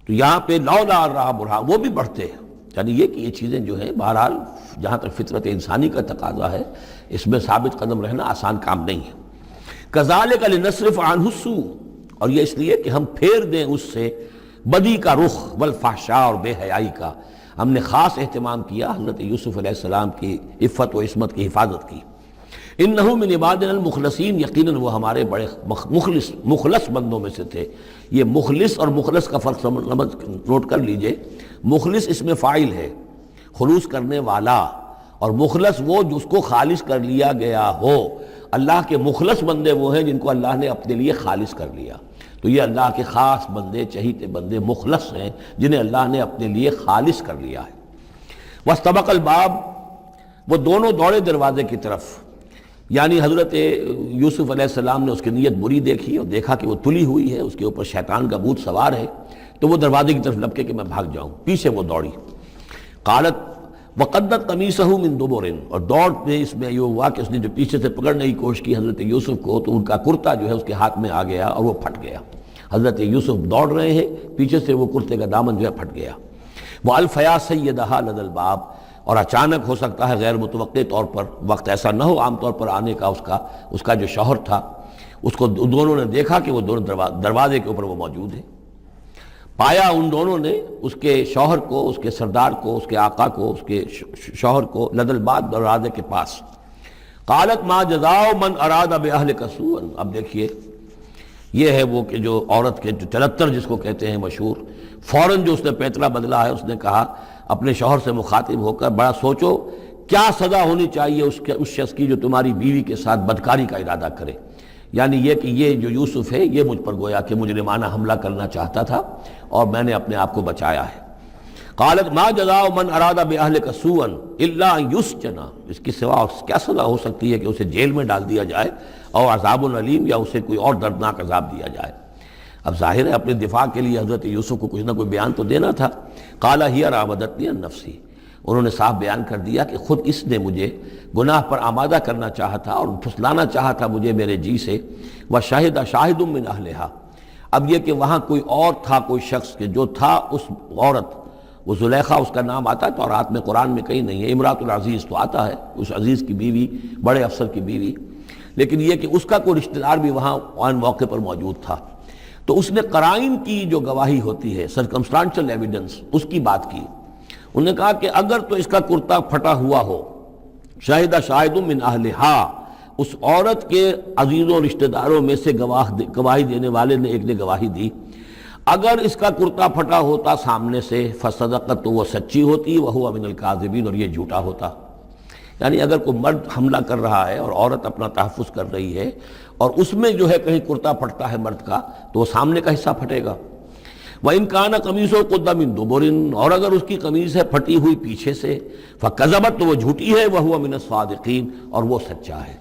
تو یہاں پہ لولا الرا برہان، وہ بھی بڑھتے ہیں، یعنی یہ کہ یہ چیزیں جو ہیں بہرحال جہاں تک فطرت انسانی کا تقاضا ہے اس میں ثابت قدم رہنا آسان کام نہیں ہے۔ كَذَلِكَ لِنَصْرِفَ عَنْهُ السُّوءَ، اور یہ اس لیے کہ ہم پھیر دیں اس سے بدی کا رخ والفحشاء، اور بے حیائی کا۔ ہم نے خاص اہتمام کیا حضرت یوسف علیہ السلام کی عفت و عصمت کی حفاظت کی۔ انہو من عبادنا المخلصین، یقیناً وہ ہمارے بڑے مخلص بندوں میں سے تھے۔ یہ مخلص اور مخلص کا فرق نوٹ کر لیجئے۔ مخلص اس میں فاعل ہے، خلوص کرنے والا، اور مخلص وہ جس کو خالص کر لیا گیا ہو۔ اللہ کے مخلص بندے وہ ہیں جن کو اللہ نے اپنے لیے خالص کر لیا، تو یہ اللہ کے خاص بندے، چہیتے بندے مخلص ہیں جنہیں اللہ نے اپنے لیے خالص کر لیا ہے۔ واستبق الباب، وہ دونوں دوڑے دروازے کی طرف، یعنی حضرت یوسف علیہ السلام نے اس کی نیت بری دیکھی اور دیکھا کہ وہ تلی ہوئی ہے، اس کے اوپر شیطان کا بھوت سوار ہے، تو وہ دروازے کی طرف لپکے کہ میں بھاگ جاؤں، پیچھے وہ دوڑی۔ قالت وقدت قمیصہ من دبر، اور دوڑ میں اس میں یہ ہوا کہ اس نے جو پیچھے سے پکڑنے کی کوشش کی حضرت یوسف کو، تو ان کا کرتا جو ہے اس کے ہاتھ میں آ گیا اور وہ پھٹ گیا۔ حضرت یوسف دوڑ رہے ہیں، پیچھے سے وہ کرتے کا دامن جو ہے پھٹ گیا۔ وَأَلْفَيَا سَيِّدَهَا لَدَى الْبَابِ، اور اچانک ہو سکتا ہے غیر متوقع طور پر، وقت ایسا نہ ہو عام طور پر آنے کا، اس کا جو شوہر تھا، اس کو دونوں نے دیکھا کہ وہ دونوں دروازے کے اوپر وہ موجود ہے۔ پایا ان دونوں نے اس کے شوہر کو، اس کے سردار کو، اس کے آقا کو، اس کے شوہر کو لدى الباب، دروازے کے پاس۔ قالت ما جزاء من اراد باہلک سوءا، اب دیکھیے یہ ہے وہ کہ جو عورت کے جو چلتر جس کو کہتے ہیں مشہور، فوراً جو اس نے پیتلا بدلا ہے، اس نے کہا اپنے شوہر سے مخاطب ہو کر، بڑا سوچو کیا سزا ہونی چاہیے اس شخص کی جو تمہاری بیوی کے ساتھ بدکاری کا ارادہ کرے، یعنی یہ کہ یہ جو یوسف ہے یہ مجھ پر گویا کہ مجرمانہ حملہ کرنا چاہتا تھا اور میں نے اپنے آپ کو بچایا ہے۔ قالت ما جزاء من اراد باہلک سوءا الا ان یسجن، اس کی سوا کیا سزا ہو سکتی ہے کہ اسے جیل میں ڈال دیا جائے، اور عذاب علیم، یا اسے کوئی اور دردناک عذاب دیا جائے۔ اب ظاہر ہے اپنے دفاع کے لیے حضرت یوسف کو کچھ نہ کوئی بیان تو دینا تھا۔ قال ہی راودتنی عن نفسی، انہوں نے صاف بیان کر دیا کہ خود اس نے مجھے گناہ پر آمادہ کرنا چاہا تھا اور پھسلانا چاہا تھا مجھے میرے جی سے۔ وشہد شاہد من اہلہا، اب یہ کہ وہاں کوئی اور تھا، کوئی شخص کہ جو تھا اس عورت، وہ زلیخا اس کا نام آتا ہے تورات میں، قرآن میں کہیں نہیں ہے، امراۃ العزیز تو آتا ہے، اس عزیز کی بیوی، بڑے افسر کی بیوی، لیکن یہ کہ اس کا کوئی رشتہ دار بھی وہاں آن موقع پر موجود تھا، تو اس نے قرائن کی جو گواہی ہوتی ہے، سرکمسٹانشل ایویڈنس، اس کی بات کی۔ انہوں نے کہا کہ اگر تو اس کا کرتا پھٹا ہوا ہو، شاہدہ شاہد من اہلہا، اس عورت کے عزیزوں رشتہ داروں میں سے گواہی دینے والے نے ایک نے گواہی دی، اگر اس کا کرتا پھٹا ہوتا سامنے سے، فصدقت، تو وہ سچی ہوتی، وہو من الکاذبین، اور یہ جھوٹا ہوتا۔ یعنی اگر کوئی مرد حملہ کر رہا ہے اور عورت اپنا تحفظ کر رہی ہے اور اس میں جو ہے کہیں کرتا پھٹتا ہے مرد کا، تو وہ سامنے کا حصہ پھٹے گا۔ وَإِن كَانَ قَمِيصُهُ قُدَّ مِن دُبُرٍ، اور اگر اس کی قمیص ہے پھٹی ہوئی پیچھے سے، فَكَذَبَتْ، تو وہ جھوٹی ہے، وَهُوَ مِنَ الصَّادِقِينَ، اور وہ سچا ہے۔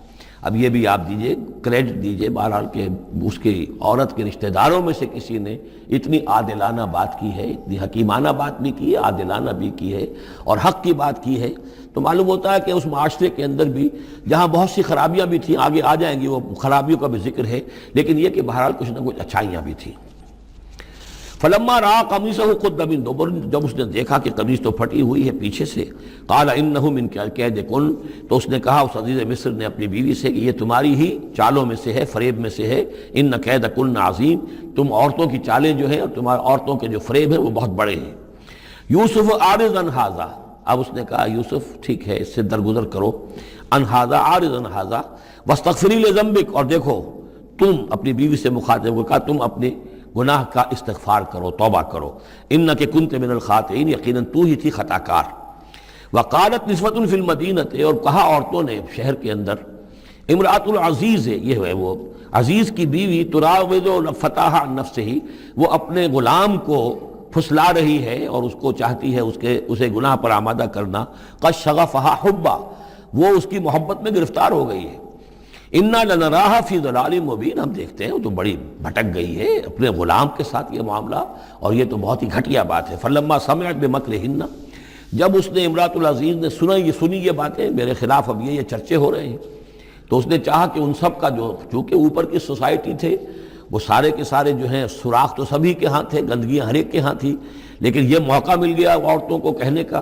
اب یہ بھی آپ دیجئے، کریڈٹ دیجئے بہرحال کہ اس کی عورت کے رشتہ داروں میں سے کسی نے اتنی عادلانہ بات کی ہے، اتنی حکیمانہ بات بھی کی ہے، عادلانہ بھی کی ہے اور حق کی بات کی ہے، تو معلوم ہوتا ہے کہ اس معاشرے کے اندر بھی جہاں بہت سی خرابیاں بھی تھیں، آگے آ جائیں گی وہ خرابیوں کا بھی ذکر ہے، لیکن یہ کہ بہرحال کچھ نہ کچھ اچھائیاں بھی تھیں۔ فلما رأى قمیصه قد من دبر، جب اس نے دیکھا کہ قمیص تو پھٹی ہوئی ہے پیچھے سے، قال انه من کید کن، تو اس نے کہا اس عزیز مصر نے اپنی بیوی سے کہ یہ تمہاری ہی چالوں میں سے ہے، فریب میں سے ہے، ان کید کن عظیم، تم عورتوں کی چالیں جو ہیں اور تمہارے عورتوں کے جو فریب ہیں وہ بہت بڑے ہیں۔ یوسف اعرض عن ھذا، اب اس نے کہا یوسف ٹھیک ہے اس سے درگزر کرو، عن ھذا، اعرض عن ھذا، واستغفری لذنبک، اور دیکھو تم اپنی بیوی سے مخاطب ہو کہا تم اپنے گناہ کا استغفار کرو، توبہ کرو، انک کنت من الخاطئین، یقیناً تو ہی تھی خطا کار۔ وقالت نسوۃ فی المدینہ، اور کہا عورتوں نے شہر کے اندر، امرأۃ العزیز ہے، یہ ہے وہ عزیز کی بیوی، تراود فتاہ عن نفسہ، وہ اپنے غلام کو پھسلا رہی ہے اور اس کو چاہتی ہے اسے گناہ پر آمادہ کرنا، قد شغفہا حبا، وہ اس کی محبت میں گرفتار ہو گئی ہے۔ انا لنراہا فی ضلال مبین، ہم دیکھتے ہیں وہ تو بڑی بھٹک گئی ہے اپنے غلام کے ساتھ یہ معاملہ، اور یہ تو بہت ہی گھٹیا بات ہے۔ فلما سمعت بمکرہن، جب اس نے امراۃ العزیز نے سنی یہ باتیں میرے خلاف، اب یہ چرچے ہو رہے ہیں، تو اس نے چاہا کہ ان سب کا جو چونکہ اوپر کی سوسائٹی تھے وہ سارے کے سارے جو ہیں سوراخ تو سبھی کے ہاں تھے، گندگیاں ہر ایک کے ہاں تھی، لیکن یہ موقع مل گیا عورتوں کو کہنے کا۔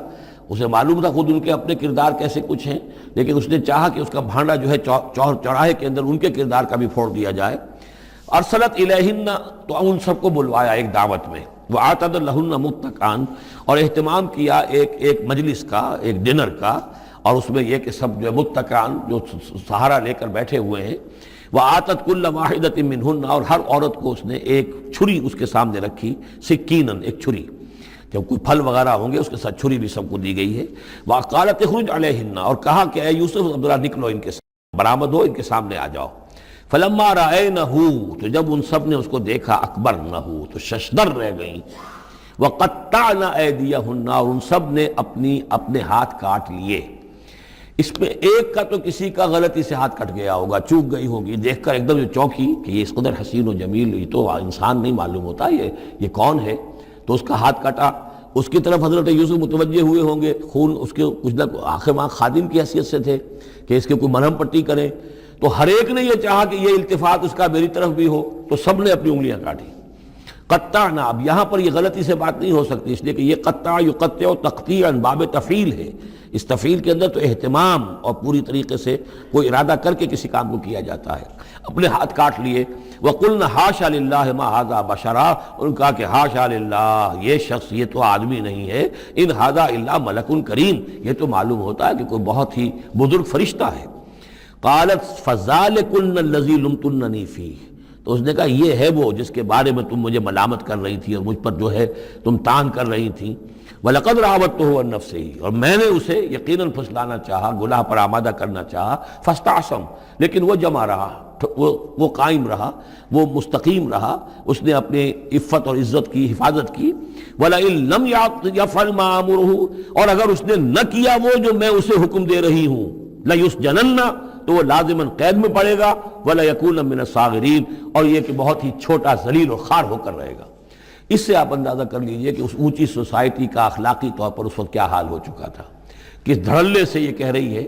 اسے معلوم تھا خود ان کے اپنے کردار کیسے کچھ ہیں، لیکن اس نے چاہا کہ اس کا بھانڈا جو ہے چوراہے کے اندر ان کے کردار کا بھی پھوڑ دیا جائے۔ ارسلت الیہن، تو ان سب کو بلوایا ایک دعوت میں، وَأَعْتَدَ لَهُنَّ مُتَّكَئًا، اور اہتمام کیا ایک مجلس کا، ایک ڈنر کا، اور اس میں یہ کہ سب جو متکئان جو سہارا لے کر بیٹھے ہوئے ہیں، وَآتَتْ كُلَّ وَاحِدَةٍ مِّنْهُنَّ، اور ہر عورت کو اس نے ایک چھری اس کے سامنے رکھی، سکیناً، ایک چھری، جب کوئی پھل وغیرہ ہوں گے اس کے ساتھ چھری بھی سب کو دی گئی ہے۔ وَقَالَتِ اخْرُجْ عَلَيْهِنَّ، اور کہا کہ اے یوسف ذرا نکلو ان کے سامنے، برآمد ہو، ان کے سامنے آ جاؤ۔ فَلَمَّا رَأَيْنَهُ، تو جب ان سب نے اس کو دیکھا، اکبرنہ، تو ششدر رہ گئیں، وَقَطَّعْنَ أَيْدِيَهُنَّ، اور ان سب نے اپنے ہاتھ کاٹ لیے۔ اس میں ایک کا تو کسی کا غلطی سے ہاتھ کٹ گیا ہوگا، چوک گئی ہوگی، دیکھ کر ایک دم جو چونکی کہ یہ اس قدر حسین و جمیل، یہ تو انسان نہیں معلوم ہوتا، یہ کون ہے، تو اس کا ہاتھ کٹا۔ اس کی طرف حضرت یوسف متوجہ ہوئے ہوں گے، خون اس کے کچھ نہ آخر وہاں خادم کی حیثیت سے تھے کہ اس کے کوئی مرہم پٹی کریں، تو ہر ایک نے یہ چاہا کہ یہ التفات اس کا میری طرف بھی ہو، تو سب نے اپنی انگلیاں کاٹی۔ قطعنا، اب یہاں پر یہ غلطی سے بات نہیں ہو سکتی، اس لیے کہ یہ قطع یقطع تقطیعا باب تفعیل ہے، اس تفعیل کے اندر تو اہتمام اور پوری طریقے سے کوئی ارادہ کر کے کسی کام کو کیا جاتا ہے۔ اپنے ہاتھ کاٹ لیے۔ وَقُلْنَا حَاشَا لِلَّهِ مَا هَذَا بَشَرًا، ان کہا کہ حاشا للہ، یہ شخص یہ تو آدمی نہیں ہے، ان هَذَا إِلَّا مَلَكٌ کریم، یہ تو معلوم ہوتا ہے کہ کوئی بہت ہی بزرگ فرشتہ ہے۔ قالت فَذَلِكُنَّ الَّذِي لُمْتُنَّنِي فِيهِ، تو اس نے کہا یہ ہے وہ جس کے بارے میں تم مجھے ملامت کر رہی تھی اور مجھ پر جو ہے تم تان کر رہی تھی۔ وَلَقَدْ رَاوَدتُّهُ عَن نَّفْسِهِ، اور میں نے اسے یقیناً پھسلانا چاہا، گناہ پر آمادہ کرنا چاہا، فَاسْتَعْصَمَ، لیکن وہ جمع رہا، وہ قائم رہا، وہ مستقیم رہا، اس نے اپنے عفت اور عزت کی حفاظت کی۔ وَلَئِن لَّمْ يَفْعَلْ مَا آمُرُهُ، اور اگر اس نے نہ کیا وہ جو میں اسے حکم دے رہی ہوں، لَيُسْجَنَنَّ، تو وہ لازماً قید میں پڑے گا، وَلَيَكُونَ مِنَ الصَّاغِرِينَ، اور یہ کہ بہت ہی چھوٹا ذلیل اور خوار ہو کر رہے گا۔ اس سے آپ اندازہ کر لیجئے کہ اس اونچی سوسائٹی کا اخلاقی طور پر اس وقت کیا حال ہو چکا تھا، کس دھڑلے سے یہ کہہ رہی ہے،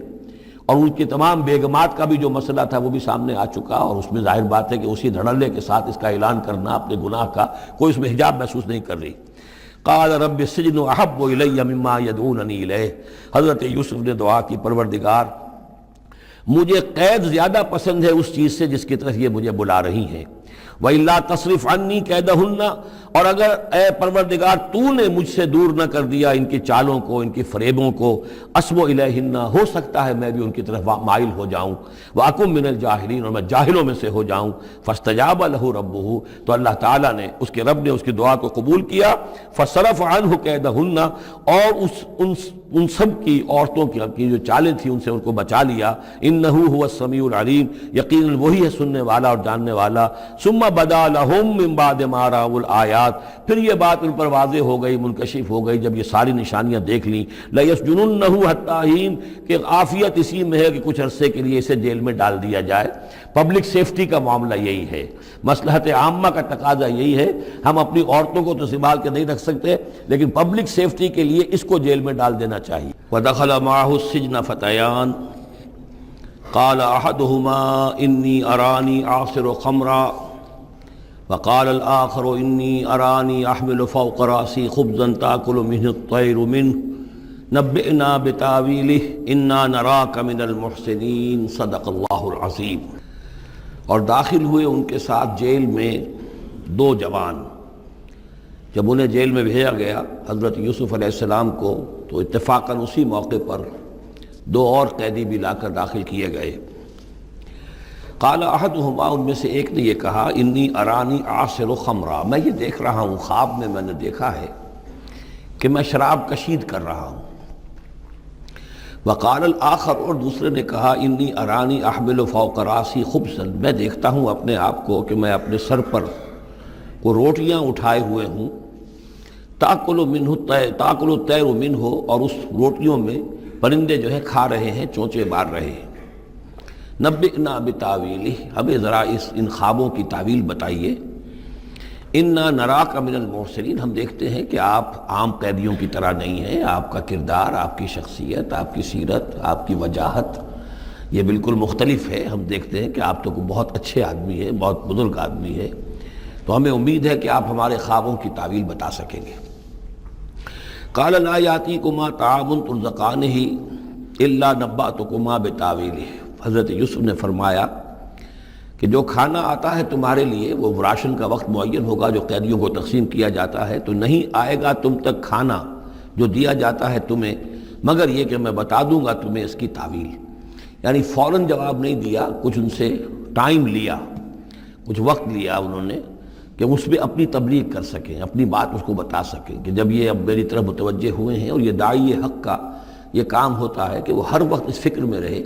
اور ان کی تمام بیگمات کا بھی جو مسئلہ تھا وہ بھی سامنے آ چکا، اور اس میں ظاہر بات ہے کہ اسی دھڑلے کے ساتھ اس کا اعلان کرنا اپنے گناہ کا، کوئی اس میں حجاب محسوس نہیں کر رہی۔ قال رب السجن احب الی مما یدعوننی الیہ، حضرت یوسف نے دعا کی، پروردگار مجھے قید زیادہ پسند ہے اس چیز سے جس کی طرف یہ مجھے بلا رہی ہیں۔ وَإِلَّا تَصْرِفْ عَنِّي كَيْدَهُنَّ، اور اگر اے پروردگار تو نے مجھ سے دور نہ کر دیا ان کی چالوں کو، ان کی فریبوں کو، أَصْبُ إِلَيْهِنَّ، ہو سکتا ہے میں بھی ان کی طرف مائل ہو جاؤں، وَأَكُن مِّنَ الْجَاهِلِينَ، اور میں جاہلوں میں سے ہو جاؤں۔ فَاسْتَجَابَ لَهُ رَبُّهُ، تو اللہ تعالیٰ نے، اس کے رب نے اس کی دعا کو قبول کیا۔ فَصَرَفَ عَنْهُ كَيْدَهُنَّ، اور ان سب کی عورتوں کی جو چالیں تھیں ان سے ان کو بچا لیا۔ انہو هو السمیع العلیم، یقیناً وہی ہے سننے والا اور جاننے والا۔ ثم بدا لهم من بعد ما رأوا الآیات، پھر یہ بات ان پر واضح ہو گئی، منکشف ہو گئی جب یہ ساری نشانیاں دیکھ لیں۔ لَيَسْجُنُنَّهُ حَتَّىٰ حِينٍ، کہ عافیت اسی میں ہے کہ کچھ عرصے کے لیے اسے جیل میں ڈال دیا جائے۔ پبلک سیفٹی کا معاملہ یہی ہے، مصلحت عامہ کا تقاضا یہی ہے۔ ہم اپنی عورتوں کو تو سنبھال کے نہیں رکھ سکتے، لیکن پبلک سیفٹی کے لیے اس کو جیل میں ڈال دینا چاہیے۔ وَدَخَلَ مَعَهُ السِّجْنَ فَتَيَانِ قَالَ أَحَدُهُمَا إِنِّي أَرَانِي أَعْصِرُ خَمْرًا وَقَالَ الْآخَرُ إِنِّي أَرَانِي أَحْمِلُ فَوْقَ رَأْسِي خُبْزًا تَأْكُلُ مِنْهُ الطَّيْرُ مِنْهُ نَبِّئْنَا بِتَأْوِيلِهِ إِنَّا نَرَاكَ مِنَ الْمُحْسِنِينَ صدق اللہ العظیم۔ اور داخل ہوئے ان کے ساتھ جیل میں دو جوان۔ جب انہیں جیل میں بھیجا گیا حضرت یوسف علیہ السلام کو، تو اتفاقاً اسی موقع پر دو اور قیدی بھی لا کر داخل کیے گئے۔ قال احدہما، ان میں سے ایک نے یہ کہا، انی ارانی اعصر خمرا، میں یہ دیکھ رہا ہوں، خواب میں نے دیکھا ہے کہ میں شراب کشید کر رہا ہوں۔ وقال الآخر، اور دوسرے نے کہا، انی ارانی احمل فوق راسی خبزا، میں دیکھتا ہوں اپنے آپ کو کہ میں اپنے سر پر وہ روٹیاں اٹھائے ہوئے ہوں، تاکل الطیر منہ، اور اس روٹیوں میں پرندے جو ہے کھا رہے ہیں، چونچے مار رہے ہیں۔ نبئنا بتاویلہ، ہمیں ذرا ان خوابوں کی تعویل بتائیے۔ انا نراک من المحسنین، ہم دیکھتے ہیں کہ آپ عام قیدیوں کی طرح نہیں ہیں، آپ کا کردار، آپ کی شخصیت، آپ کی سیرت، آپ کی وجاہت یہ بالکل مختلف ہے۔ ہم دیکھتے ہیں کہ آپ تو بہت اچھے آدمی ہیں، بہت بزرگ آدمی ہے، تو ہمیں امید ہے کہ آپ ہمارے خوابوں کی تعویل بتا سکیں گے۔ قال لا یاتیکما طعام ترزقانہ الا نبأتکما بتاویلہ، حضرت یوسف نے فرمایا کہ جو کھانا آتا ہے تمہارے لیے وہ راشن کا وقت معین ہوگا جو قیدیوں کو تقسیم کیا جاتا ہے، تو نہیں آئے گا تم تک کھانا جو دیا جاتا ہے تمہیں مگر یہ کہ میں بتا دوں گا تمہیں اس کی تعویل۔ یعنی فوراً جواب نہیں دیا، کچھ ان سے ٹائم لیا، کچھ وقت لیا انہوں نے کہ اس پہ اپنی تبلیغ کر سکیں، اپنی بات اس کو بتا سکیں کہ جب یہ اب میری طرف متوجہ ہوئے ہیں، اور یہ داعی حق کا یہ کام ہوتا ہے کہ وہ ہر وقت اس فکر میں رہے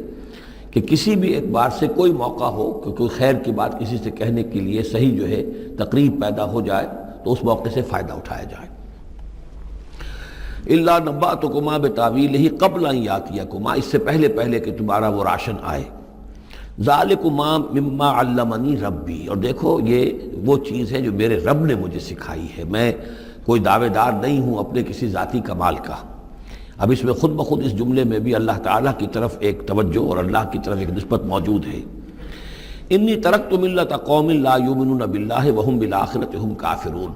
کہ کسی بھی اعتبار سے کوئی موقع ہو کہ کوئی خیر کی بات کسی سے کہنے کے لیے صحیح جو ہے تقریب پیدا ہو جائے تو اس موقع سے فائدہ اٹھایا جائے۔ الا نبأتکما بتاویلہ قبل ان یاتیکما، اس سے پہلے کہ تمہارا وہ راشن آئے۔ ذالکما مما علمنی ربی، اور دیکھو یہ وہ چیز ہے جو میرے رب نے مجھے سکھائی ہے، میں کوئی دعوے دار نہیں ہوں اپنے کسی ذاتی کمال کا۔ اب اس میں خود بخود اس جملے میں بھی اللہ تعالیٰ کی طرف ایک توجہ اور اللہ کی طرف ایک نسبت موجود ہے۔ انی ترکت ملت قوم لا یؤمنون باللہ وہم بالآخرۃ ہم کافرون،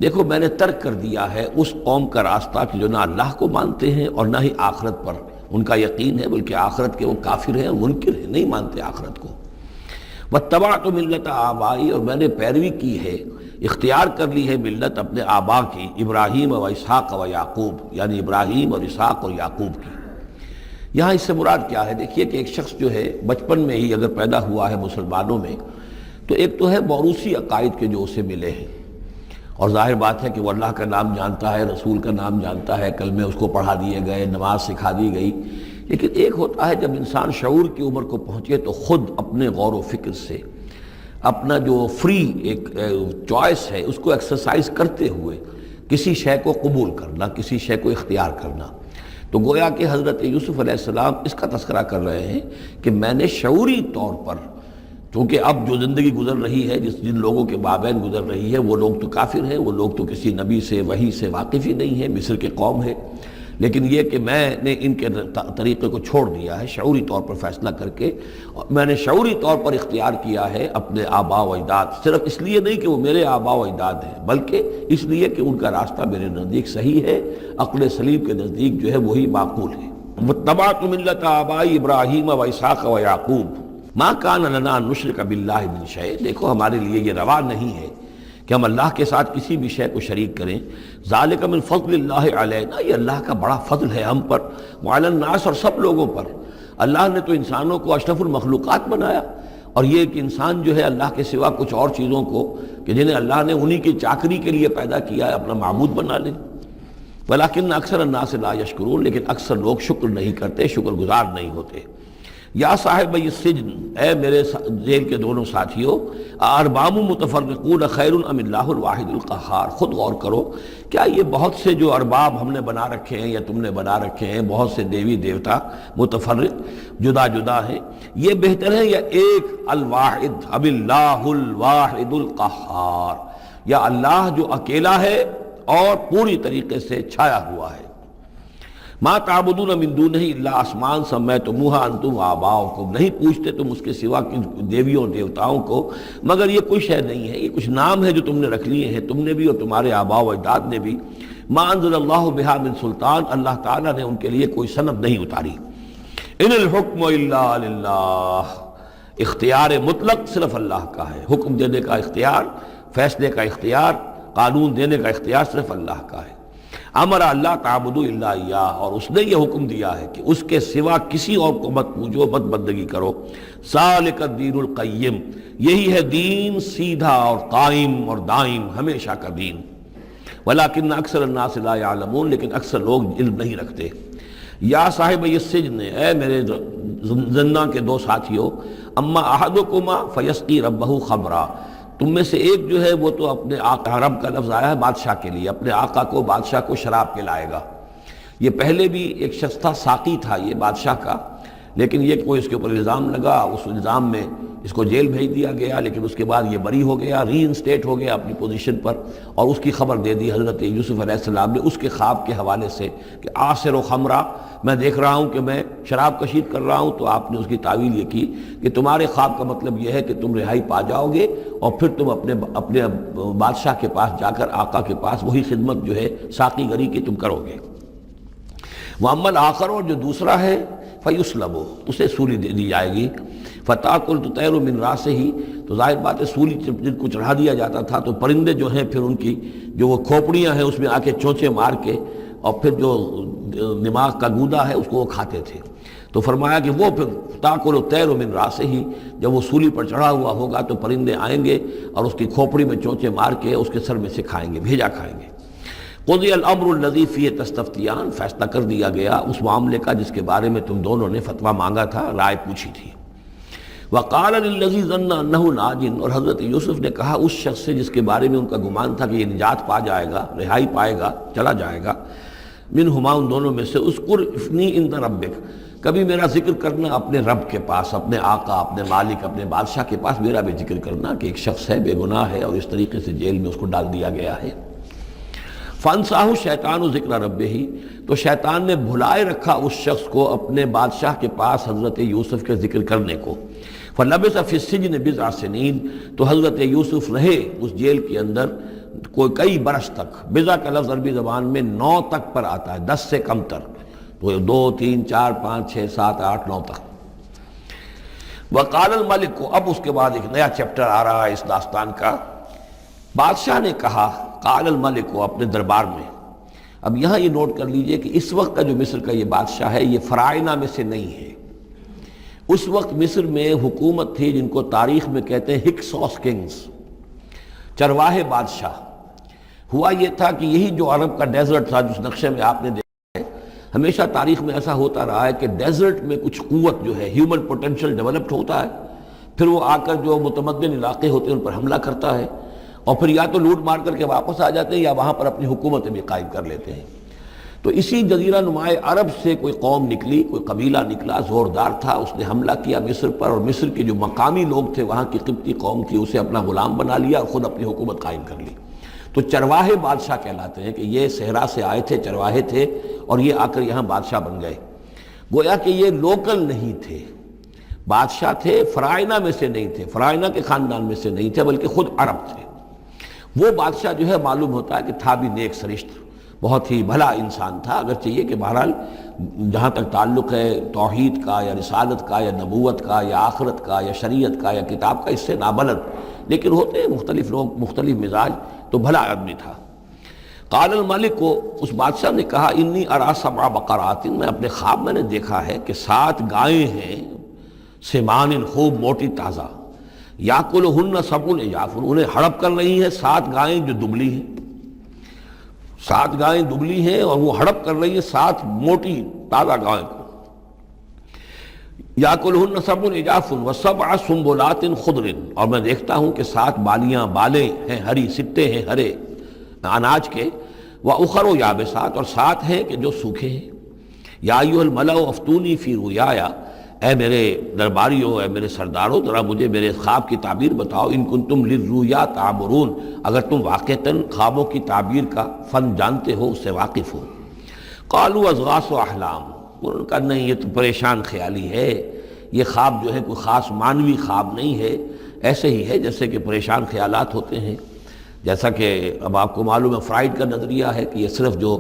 دیکھو میں نے ترک کر دیا ہے اس قوم کا راستہ کہ جو نہ اللہ کو مانتے ہیں اور نہ ہی آخرت پر ان کا یقین ہے، بلکہ آخرت کے وہ کافر ہیں، منکر ہیں، نہیں مانتے آخرت کو۔ واتبعت ملت آبائی، اور میں نے پیروی کی ہے، اختیار کر لی ہے ملت اپنے آبا کی، ابراہیم و اسحاق و یعقوب، یعنی ابراہیم اور اسحاق اور یعقوب کی۔ یہاں اس سے مراد کیا ہے؟ دیکھیے کہ ایک شخص جو ہے بچپن میں ہی اگر پیدا ہوا ہے مسلمانوں میں، تو ایک تو ہے موروثی عقائد کے جو اسے ملے ہیں، اور ظاہر بات ہے کہ وہ اللہ کا نام جانتا ہے، رسول کا نام جانتا ہے، کلمے اس کو پڑھا دیے گئے، نماز سکھا دی گئی۔ لیکن ایک ہوتا ہے جب انسان شعور کی عمر کو پہنچے تو خود اپنے غور و فکر سے اپنا جو فری ایک چوائس ہے اس کو ایکسرسائز کرتے ہوئے کسی شے کو قبول کرنا، کسی شے کو اختیار کرنا۔ تو گویا کہ حضرت یوسف علیہ السلام اس کا تذکرہ کر رہے ہیں کہ میں نے شعوری طور پر، چونکہ اب جو زندگی گزر رہی ہے، جن لوگوں کے مابین گزر رہی ہے، وہ لوگ تو کافر ہیں، وہ لوگ تو کسی نبی سے وحی سے واقف ہی نہیں ہیں، مصر کے قوم ہے، لیکن یہ کہ میں نے ان کے طریقے کو چھوڑ دیا ہے شعوری طور پر فیصلہ کر کے، اور میں نے شعوری طور پر اختیار کیا ہے اپنے آبا و اجداد، صرف اس لیے نہیں کہ وہ میرے آبا و اجداد ہیں، بلکہ اس لیے کہ ان کا راستہ میرے نزدیک صحیح ہے، عقل سلیم کے نزدیک جو ہے وہی معقول ہے۔ واتبعت ملت آبائی ابراہیم و اسحاق و یعقوب ما کان لنا ان نشرک باللہ من شیء، دیکھو ہمارے لیے یہ روا نہیں ہے کہ ہم اللہ کے ساتھ کسی بھی شے کو شریک کریں۔ ذالک من فضل اللہ علینا، یہ اللہ کا بڑا فضل ہے ہم پر، وعلی الناس، اور سب لوگوں پر۔ اللہ نے تو انسانوں کو اشرف المخلوقات بنایا، اور یہ کہ انسان جو ہے اللہ کے سوا کچھ اور چیزوں کو کہ جنہیں اللہ نے انہی کی چاکری کے لیے پیدا کیا ہے اپنا معبود بنا لے۔ ولیکن اکثر الناس لا یشکرون، لیکن اکثر لوگ شکر نہیں کرتے، شکر گزار نہیں ہوتے۔ یا صاحب السجن، اے میرے جیل کے دونوں ساتھیوں، ارباب متفرقون خیر ام اللہ الواحد القہار، خود غور کرو، کیا یہ بہت سے جو ارباب ہم نے بنا رکھے ہیں یا تم نے بنا رکھے ہیں، بہت سے دیوی دیوتا متفرق جدا جدا ہیں، یہ بہتر ہے یا ایک الواحد ام اللہ الواحد القہار، یا اللہ جو اکیلا ہے اور پوری طریقے سے چھایا ہوا ہے۔ ما تعبدون من دونہ الا اسماء سمیتموہا انتم وآباؤکم، نہیں پوچھتے تم اس کے سوا دیویوں اور دیوتاؤں کو مگر یہ کوئی شے نہیں ہے، یہ کچھ نام ہے جو تم نے رکھ لیے ہیں، تم نے بھی اور تمہارے آباء و اجداد نے بھی۔ ما انزل اللہ بہا من سلطان، اللہ تعالیٰ نے ان کے لیے کوئی سند نہیں اتاری۔ ان الحکم الا للہ، اختیار مطلق صرف اللہ کا ہے، حکم دینے کا اختیار، فیصلے کا اختیار، قانون دینے کا اختیار صرف اللہ کا ہے۔ امر اللہ تعبدوا الا اياه، اور اس نے یہ حکم دیا ہے کہ اس کے سوا کسی اور کو مت پوجو، مت بندگی کرو۔ ذالک الدین القیم، یہی ہے دین سیدھا اور قائم اور دائم، ہمیشہ کا دین۔ ولیکن اکثر الناس لا يعلمون، لیکن اکثر لوگ علم نہیں رکھتے۔ یا صاحب السجن، اے میرے زندان کے دو ساتھیوں، اما احدکما فیسقی ربہ خمرا، تم میں سے ایک جو ہے وہ تو اپنے آقا، رب کا لفظ آیا ہے بادشاہ کے لیے، اپنے آقا کو، بادشاہ کو شراب پلائے گا۔ یہ پہلے بھی ایک شخص تھا، ساقی تھا یہ بادشاہ کا، لیکن یہ کوئی اس کے اوپر الزام لگا، اس الزام میں اس کو جیل بھیج دیا گیا، لیکن اس کے بعد یہ بری ہو گیا، ری انسٹیٹ ہو گیا اپنی پوزیشن پر، اور اس کی خبر دے دی حضرت یوسف علیہ السلام نے اس کے خواب کے حوالے سے کہ آصر و خمرہ، میں دیکھ رہا ہوں کہ میں شراب کشید کر رہا ہوں۔ تو آپ نے اس کی تعویل یہ کی کہ تمہارے خواب کا مطلب یہ ہے کہ تم رہائی پا جاؤ گے، اور پھر تم اپنے بادشاہ کے پاس جا کر، آقا کے پاس وہی خدمت جو ہے ساقی گری کی تم کرو گے۔ وَأَمَّا الْآخَرُ، اور جو دوسرا ہے، فَيُسْلَبُ، اسے سولی دے دی جائے گی، فَتَأْكُلُ الطَّيْرُ مِنْ رَأْسِهِ، تو ظاہر بات ہے سولی جن کو چڑھا دیا جاتا تھا تو پرندے جو ہیں پھر ان کی جو وہ کھوپڑیاں ہیں اس میں آ کے چونچے مار کے، اور پھر جو دماغ کا گودا ہے اس کو وہ کھاتے تھے۔ تو فرمایا کہ وہ پھر تاکل الطیر من راسه، جب وہ سولی پر چڑھا ہوا ہوگا تو پرندے آئیں گے اور اس کی کھوپڑی میں چونچے مار کے اس کے سر میں سے کھائیں گے، بھیجا کھائیں گے۔ قضی الامر الذی فیہ تستفتیان، فیصلہ کر دیا گیا اس معاملے کا جس کے بارے میں تم دونوں نے فتویٰ مانگا تھا، رائے پوچھی تھی۔ وقال للذی ظن انہ ناج، اور حضرت یوسف نے کہا اس شخص سے جس کے بارے میں ان کا گمان تھا کہ یہ نجات پا جائے گا، رہائی پائے گا، چلا جائے گا، منہما، ان دونوں میں سے، اذکر افنی عند ربک، کبھی میرا ذکر کرنا اپنے رب کے پاس، اپنے آقا، اپنے مالک، اپنے بادشاہ کے پاس میرا بھی ذکر کرنا کہ ایک شخص ہے بے گناہ ہے اور اس طریقے سے جیل میں اس کو ڈال دیا گیا ہے۔ فانساہ الشیطان ذکر ربہ، تو شیطان نے بھلائے رکھا اس شخص کو اپنے بادشاہ کے پاس حضرت یوسف کے ذکر کرنے کو۔ فلبث فی السجن بضع سنین، تو حضرت یوسف رہے اس جیل کے اندر کئی برس تک۔ بضع کا لفظ عربی زبان میں 9 تک پر آتا ہے، 10 سے کم تر، تو 2 3 4 5 6 7 8 9 تک۔ وقال الملک کو، اب اس کے بعد ایک نیا چیپٹر آ رہا ہے اس داستان کا۔ بادشاہ نے کہا، قال الملک کو، اپنے دربار میں۔ اب یہاں یہ نوٹ کر لیجئے کہ اس وقت کا جو مصر کا یہ بادشاہ ہے یہ فرائنہ میں سے نہیں ہے۔ اس وقت مصر میں حکومت تھی جن کو تاریخ میں کہتے ہیں ہکسوس کنگز، چرواہے بادشاہ۔ ہوا یہ تھا کہ یہی جو عرب کا ڈیزرٹ تھا جس نقشے میں آپ نے دیکھا ہے، ہمیشہ تاریخ میں ایسا ہوتا رہا ہے کہ ڈیزرٹ میں کچھ قوت جو ہے، ہیومن پوٹینشل ڈیولپڈ ہوتا ہے، پھر وہ آ کر جو متمدن علاقے ہوتے ہیں ان پر حملہ کرتا ہے، اور پھر یا تو لوٹ مار کر کے واپس آ جاتے ہیں یا وہاں پر اپنی حکومتیں بھی قائم کر لیتے ہیں۔ تو اسی جزیرہ نمائے عرب سے کوئی قوم نکلی، کوئی قبیلہ نکلا، زوردار تھا، اس نے حملہ کیا مصر پر، اور مصر کے جو مقامی لوگ تھے، وہاں کی قبطی قوم تھی، اسے اپنا غلام بنا لیا اور خود اپنی حکومت قائم کر لی۔ تو چرواہے بادشاہ کہلاتے ہیں کہ یہ صحرا سے آئے تھے، چرواہے تھے، اور یہ آ کر یہاں بادشاہ بن گئے۔ گویا کہ یہ لوکل نہیں تھے، بادشاہ تھے، فرائنہ میں سے نہیں تھے، فرائنہ کے خاندان میں سے نہیں تھے، بلکہ خود عرب تھے۔ وہ بادشاہ جو ہے معلوم ہوتا ہے کہ تھا بھی نیک سرشت، بہت ہی بھلا انسان تھا، اگرچہ یہ کہ بہرحال جہاں تک تعلق ہے توحید کا یا رسالت کا یا نبوت کا یا آخرت کا یا شریعت کا یا کتاب کا، اس سے نابلد، لیکن ہوتے ہیں مختلف لوگ، مختلف مزاج، تو بھلا آدمی تھا۔ قال الملک کو، اس بادشاہ نے کہا، انی ارا 7 بقرات، میں اپنے خواب میں نے دیکھا ہے کہ 7 گائیں ہیں، سمان، خوب موٹی تازہ، یاکلہن 7 عجاف، انہیں ہڑپ کر رہی ہیں 7 گائیں جو دبلی ہیں، 7 گائیں دبلی ہیں اور وہ ہڑپ کر رہی ہیں 7 موٹی تازہ گائیں کو۔ یاکلہن 7 عجاف و7 سنبلات خضر، اور میں دیکھتا ہوں کہ 7 بالیاں، بالیں ہیں ہری، سٹے ہیں ہرے اناج کے، وَأُخَرُ یابسات، اور 7 ہیں کہ جو سوکھے ہیں۔ یا ایھا الملأ افتونی فی رؤیایا، اے میرے درباریوں، اے میرے سرداروں، ذرا مجھے میرے خواب کی تعبیر بتاؤ، ان کنتم للرؤیا تعبرون، اگر تم واقعتاً خوابوں کی تعبیر کا فن جانتے ہو، اس سے واقف ہو۔ قالوا اضغاث احلام، انہوں نے کہا نہیں، یہ تو پریشان خیالی ہے، یہ خواب جو ہے کوئی خاص معنوی خواب نہیں ہے، ایسے ہی ہے جیسے کہ پریشان خیالات ہوتے ہیں۔ جیسا کہ اب آپ کو معلوم ہے فرائڈ کا نظریہ ہے کہ یہ صرف جو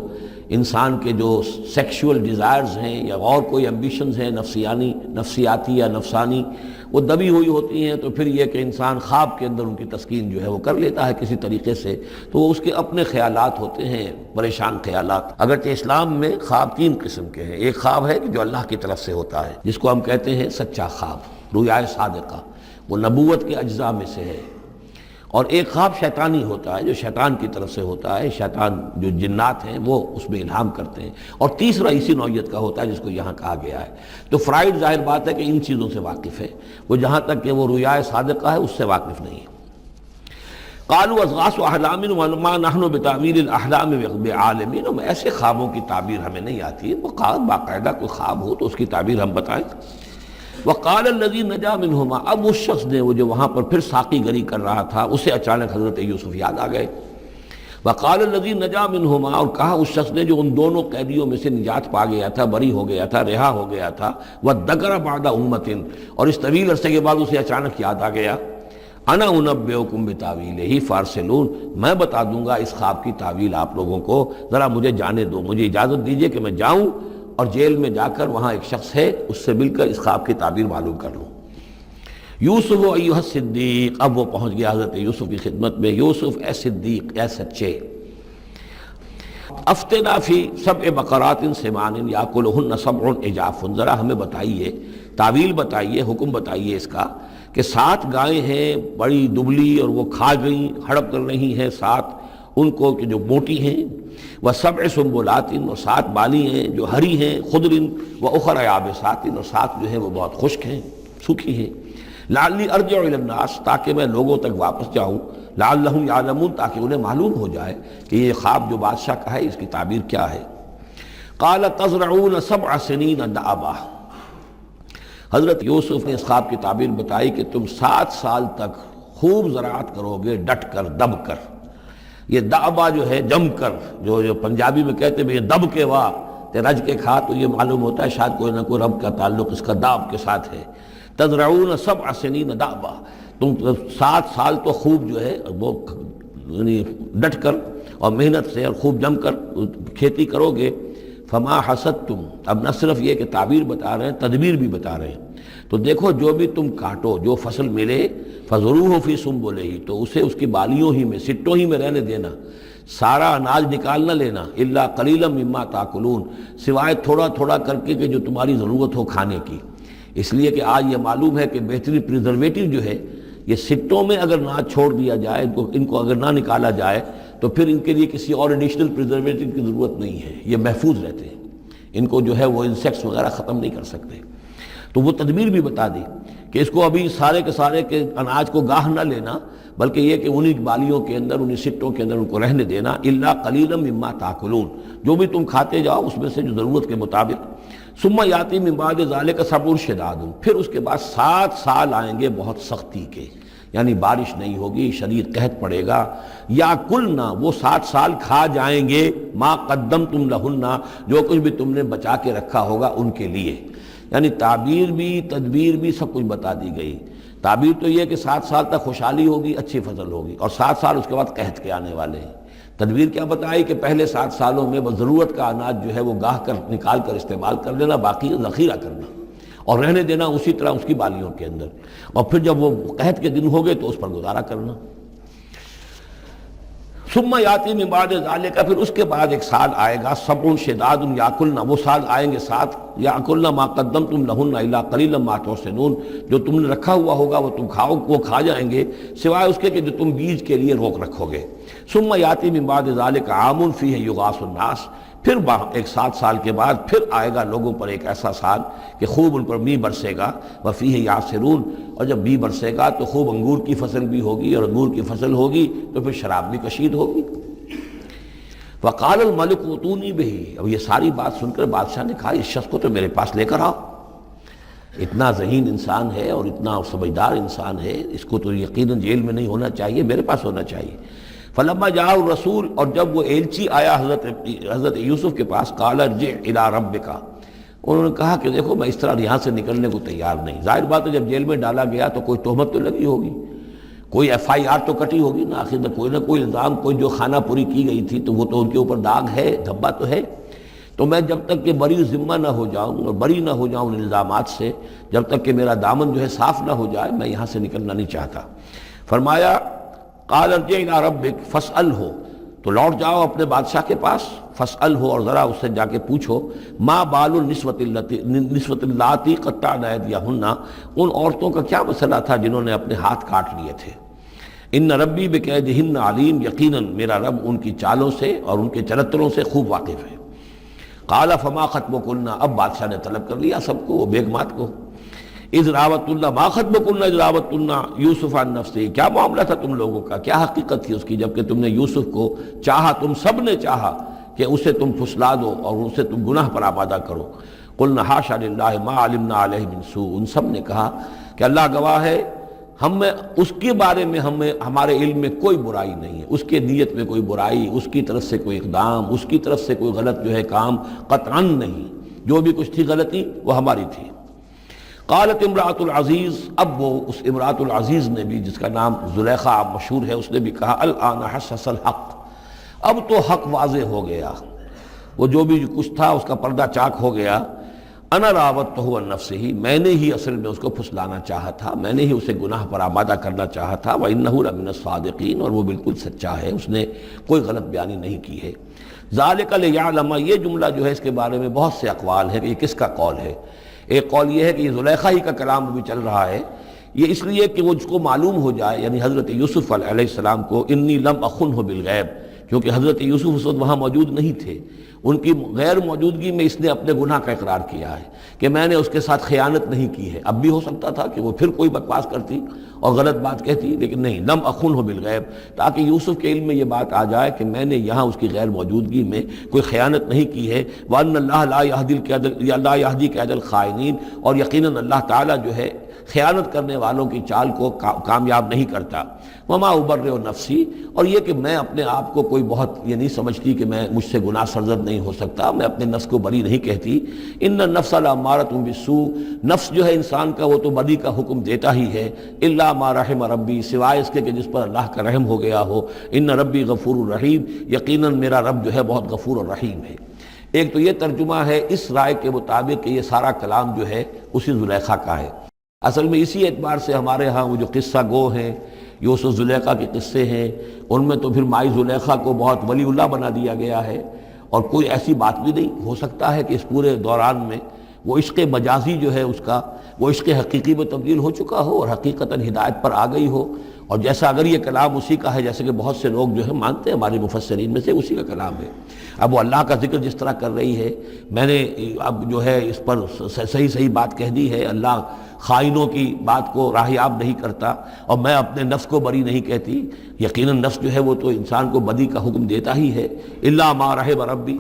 انسان کے جو سیکشول ڈیزائرز ہیں یا اور کوئی ایمبیشنز ہیں نفسیاتی یا نفسانی، وہ دبی ہوئی ہوتی ہیں، تو پھر یہ کہ انسان خواب کے اندر ان کی تسکین جو ہے وہ کر لیتا ہے کسی طریقے سے، تو وہ اس کے اپنے خیالات ہوتے ہیں، پریشان خیالات۔ اگرچہ اسلام میں خواب 3 قسم کے ہیں، ایک خواب ہے کہ جو اللہ کی طرف سے ہوتا ہے، جس کو ہم کہتے ہیں سچا خواب، رؤیا صادقہ، وہ نبوت کے اجزاء میں سے ہے، اور ایک خواب شیطانی ہوتا ہے جو شیطان کی طرف سے ہوتا ہے، شیطان جو جنات ہیں وہ اس میں الہام کرتے ہیں، اور تیسرا اسی نوعیت کا ہوتا ہے جس کو یہاں کہا گیا ہے۔ تو فرائڈ ظاہر بات ہے کہ ان چیزوں سے واقف ہے، وہ جہاں تک کہ وہ رؤیا صادقہ ہے اس سے واقف نہیں ہے۔ قالوا اضغاث احلام وما نحن بتاویل الاحلام بعالمین، ہم ایسے خوابوں کی تعبیر ہمیں نہیں آتی ہے، وہ باقاعدہ کوئی خواب ہو تو اس کی تعبیر ہم بتائیں۔ وقال الذی نجا منہما، اب اس شخص نے، وہ جو وہاں پر پھر ساقی گری کر رہا تھا، اسے اچانک حضرت یوسف یاد آ گئے۔ وقال الذی نجا منہما، اور کہا اس شخص نے جو ان دونوں قیدیوں میں سے نجات پا گیا تھا، بری ہو گیا تھا، رہا ہو گیا تھا، وذکر بعد امۃ، اور اس طویل عرصے کے بعد اسے اچانک یاد آ گیا، انا انبئکم بتاویلہ فارسلون، میں بتا دوں گا اس خواب کی تعویل آپ لوگوں کو، ذرا مجھے جانے دو، مجھے اجازت دیجئے کہ میں جاؤں اور جیل میں جا کر وہاں ایک شخص ہے اس سے مل کر اس خواب کی تعبیر معلوم کر لوں۔ یوسف ایھا الصدیق، اب وہ پہنچ گیا حضرت یوسف کی خدمت میں، یوسف اے صدیق، اے سچے، افتنا فی سبع بقرات سمان یاکلہن سبع عجاف، ذرا ہمیں بتائیے، تعویل بتائیے، حکم بتائیے اس کا کہ 7 گائیں ہیں بڑی دبلی اور وہ کھا گئیں، ہڑپ کر رہی ہیں، 7 ان کو کہ جو موٹی ہیں، وسبع سنبلات، اور 7 بالی ہیں جو ہری ہیں، خضر واخر یابسات، اور 7 جو ہیں وہ بہت خشک ہیں، سوکھی ہیں، لعلی ارجع الی الناس، تاکہ میں لوگوں تک واپس جاؤں، لعلہم یعلمون، تاکہ انہیں معلوم ہو جائے کہ یہ خواب جو بادشاہ کا ہے اس کی تعبیر کیا ہے۔ قال تزرعون 7 سنین دأبا، حضرت یوسف نے اس خواب کی تعبیر بتائی کہ تم 7 سال تک خوب زراعت کرو گے، ڈٹ کر، دب کر۔ یہ دأبا جو ہے جم کر، جو پنجابی میں کہتے ہیں یہ دب کے واہ تے رج کے کھا، تو یہ معلوم ہوتا ہے شاید کوئی نہ کوئی رب کا تعلق اس کا داب کے ساتھ ہے۔ تزرعون 7 سنین دأبا، تم 7 سال تو خوب جو ہے وہ یعنی ڈٹ کر اور محنت سے اور خوب جم کر کھیتی کرو گے۔ فما حصدتم، اب نہ صرف یہ کہ تعبیر بتا رہے ہیں، تدبیر بھی بتا رہے ہیں، تو دیکھو جو بھی تم کاٹو، جو فصل ملے، فضروہ فی سنبلہ، تو اسے اس کی بالیوں ہی میں، سٹوں ہی میں رہنے دینا، سارا اناج نکال نہ لینا، الا قلیلا مما تاکلون، سوائے تھوڑا تھوڑا کر کے کہ جو تمہاری ضرورت ہو کھانے کی۔ اس لیے کہ آج یہ معلوم ہے کہ بہترین پریزرویٹو جو ہے یہ سٹوں میں اگر نہ چھوڑ دیا جائے، ان کو اگر نہ نکالا جائے تو پھر ان کے لیے کسی اور ایڈیشنل پریزرویٹو کی ضرورت نہیں ہے، یہ محفوظ رہتے ہیں، ان کو جو ہے وہ انسیکٹس وغیرہ ختم نہیں کر سکتے۔ تو وہ تدبیر بھی بتا دی کہ اس کو ابھی سارے کے سارے کے اناج کو گاہ نہ لینا، بلکہ یہ کہ انہی بالیوں کے اندر، انہی سٹوں کے اندر ان کو رہنے دینا، الا قلیلا مما تاکلون، جو بھی تم کھاتے جاؤ اس میں سے جو ضرورت کے مطابق۔ ثم یاتی من بعد ذلک صبر شداد، پھر اس کے بعد 7 سال آئیں گے بہت سختی کے، یعنی بارش نہیں ہوگی، شدید قحط پڑے گا، یا کلنا، وہ 7 سال کھا جائیں گے، ما قدمتم لہن، جو کچھ بھی تم نے بچا کے رکھا ہوگا ان کے لیے۔ یعنی تعبیر بھی، تدبیر بھی، سب کچھ بتا دی گئی۔ تعبیر تو یہ کہ 7 سال تک خوشحالی ہوگی، اچھی فصل ہوگی، اور 7 سال اس کے بعد قحط کے آنے والے ہیں۔ تدبیر کیا بتائی کہ پہلے 7 سالوں میں بس ضرورت کا اناج جو ہے وہ گاہ کر نکال کر استعمال کر لینا، باقی ذخیرہ کرنا اور رہنے دینا اسی طرح اس کی بالیوں کے اندر، اور پھر جب وہ قحط کے دن ہو گئے تو اس پر گزارا کرنا۔ ثم یاتی من بعد ذلک، پھر اس کے بعد 1 سال آئے گا، سبع شداد یاکلن، وہ سال آئیں گے 7، یاکلن ما قدمتم لہن الا قلیلا ما تحسنون، جو تم نے رکھا ہوا ہوگا وہ تم کھاؤ، وہ کھا جائیں گے، سوائے اس کے کہ جو تم بیج کے لیے روک رکھو گے۔ ثم یاتی من بعد ذلک عام فیہ یغاث الناس، پھر 7 سال کے بعد پھر آئے گا لوگوں پر ایک ایسا سال کہ خوب ان پر می برسے گا، وفیہ یعصرون، اور جب می برسے گا تو خوب انگور کی فصل بھی ہوگی، اور انگور کی فصل ہوگی تو پھر شراب بھی کشید ہوگی۔ وقال الملک اوتونی بہ، اب یہ ساری بات سن کر بادشاہ نے کہا اس شخص کو تو میرے پاس لے کر آؤ، اتنا ذہین انسان ہے اور اتنا سمجھدار انسان ہے، اس کو تو یقیناً جیل میں نہیں ہونا چاہیے، میرے پاس ہونا چاہیے۔ فلما جاء الرسول، اور جب وہ ایلچی آیا حضرت یوسف کے پاس، قال ارجع الی ربک، انہوں نے کہا کہ دیکھو میں اس طرح یہاں سے نکلنے کو تیار نہیں۔ ظاہر بات ہے جب جیل میں ڈالا گیا تو کوئی تہمت تو لگی ہوگی، کوئی FIR تو کٹی ہوگی نا، آخر میں کوئی نہ کوئی الزام، کوئی جو خانہ پوری کی گئی تھی تو وہ تو ان کے اوپر داغ ہے، دھبا تو ہے۔ تو میں جب تک کہ بری ذمہ نہ ہو جاؤں اور بری نہ ہو جاؤں ان الزامات سے، جب تک کہ میرا دامن جو ہے صاف نہ ہو جائے، میں یہاں سے نکلنا نہیں چاہتا۔ فرمایا قال ارجع الی ربک فاسألہ، تو لوٹ جاؤ اپنے بادشاہ کے پاس، فاسألہ، اور ذرا اس سے جا کے پوچھو، ما بال النسوۃ اللاتی قطعن ایدیہن، ان عورتوں کا کیا مسئلہ تھا جنہوں نے اپنے ہاتھ کاٹ لیے تھے۔ ان ربی بکیدہن علیم، یقیناً میرا رب ان کی چالوں سے اور ان کے چرتروں سے خوب واقف ہے۔ قال فما خطبکن، اب بادشاہ نے طلب کر لیا سب کو، وہ بیگمات کو۔ اذ راوت اللہ ما خطبکن اذ راوت اللہ یوسف عن نفسہ، کیا معاملہ تھا تم لوگوں کا، کیا حقیقت تھی اس کی جبکہ تم نے یوسف کو چاہا، تم سب نے چاہا کہ اسے تم پھسلا دو اور اسے تم گناہ پر آمادہ کرو۔ قلنا حاشا للہ ما علمنا علیہ من سوء، ان سب نے کہا کہ اللہ گواہ ہے ہمیں اس کے بارے میں ہمارے علم میں کوئی برائی نہیں ہے، اس کے نیت میں کوئی برائی، اس کی طرف سے کوئی اقدام، اس کی طرف سے کوئی غلط جو ہے کام قطعاً نہیں، جو بھی کچھ تھی غلطی وہ ہماری تھی۔ قالت امرأۃ العزیز، اب وہ اس امرأۃ العزیز نے بھی، جس کا نام زلیخا مشہور ہے، اس نے بھی کہا الآن حسس الحق، اب تو حق واضح ہو گیا، وہ جو بھی کچھ تھا اس کا پردہ چاک ہو گیا۔ انا راوتہ عن نفسہ، میں نے ہی اصل میں اس کو پھسلانا چاہا تھا، میں نے ہی اسے گناہ پر آمادہ کرنا چاہا تھا، وانہ لمن الصادقین، اور وہ بالکل سچا ہے، اس نے کوئی غلط بیانی نہیں کی ہے۔ ذالک لیعلم، یہ جملہ جو ہے اس کے بارے میں بہت سے اقوال ہیں کہ یہ کس کا قول ہے۔ ایک قول یہ ہے کہ یہ زلیخا ہی کا کلام بھی چل رہا ہے، یہ اس لیے کہ وہ اس کو معلوم ہو جائے، یعنی حضرت یوسف علیہ السلام کو، انی لم اخنہ بالغیب، کیونکہ حضرت یوسف اس وقت وہاں موجود نہیں تھے، ان کی غیر موجودگی میں اس نے اپنے گناہ کا اقرار کیا ہے کہ میں نے اس کے ساتھ خیانت نہیں کی ہے۔ اب بھی ہو سکتا تھا کہ وہ پھر کوئی بکواس کرتی اور غلط بات کہتی، لیکن نہیں، لم اخنہ بالغیب، تاکہ یوسف کے علم میں یہ بات آ جائے کہ میں نے یہاں اس کی غیر موجودگی میں کوئی خیانت نہیں کی ہے۔ وَأَنَّ اللَّهَ لَا يَهْدِي كَيْدَ الْخَائِنِينَ، اور یقیناً اللہ تعالیٰ جو ہے خیانت کرنے والوں کی چال کو کامیاب نہیں کرتا۔ وما ابرئ نفسی، اور یہ کہ میں اپنے آپ کو کوئی بہت یہ نہیں سمجھتی کہ میں مجھ سے گناہ سرزد نہیں ہو سکتا، میں اپنے نفس کو بری نہیں کہتی۔ ان النفس لامارۃ بالسوء، نفس جو ہے انسان کا وہ تو بدی کا حکم دیتا ہی ہے، الا ما رحم ربی، سوائے اس کے کہ جس پر اللہ کا رحم ہو گیا ہو۔ ان ربی غفور الرحیم، یقیناً میرا رب جو ہے بہت غفور اور رحیم ہے۔ ایک تو یہ ترجمہ ہے اس رائے کے مطابق کہ یہ سارا کلام جو ہے اسی زلیخا کا ہے۔ اصل میں اسی اعتبار سے ہمارے ہاں وہ جو قصہ گو ہیں، یوسف زلیخا کے قصے ہیں، ان میں تو پھر مائی زلیخا کو بہت ولی اللہ بنا دیا گیا ہے، اور کوئی ایسی بات بھی نہیں ہو سکتا ہے کہ اس پورے دوران میں وہ عشق مجازی جو ہے اس کا وہ عشق حقیقی میں تبدیل ہو چکا ہو اور حقیقتاً ہدایت پر آ گئی ہو، اور جیسا اگر یہ کلام اسی کا ہے جیسے کہ بہت سے لوگ جو ہے مانتے ہیں ہمارے مفسرین میں سے، اسی کا کلام ہے۔ اب وہ اللہ کا ذکر جس طرح کر رہی ہے، میں نے اب جو ہے اس پر صحیح بات کہہ دی ہے، اللہ خائنوں کی بات کو راہیاب نہیں کرتا، اور میں اپنے نفس کو بری نہیں کہتی، یقیناً نفس جو ہے وہ تو انسان کو بدی کا حکم دیتا ہی ہے، الا ما رحم ربی۔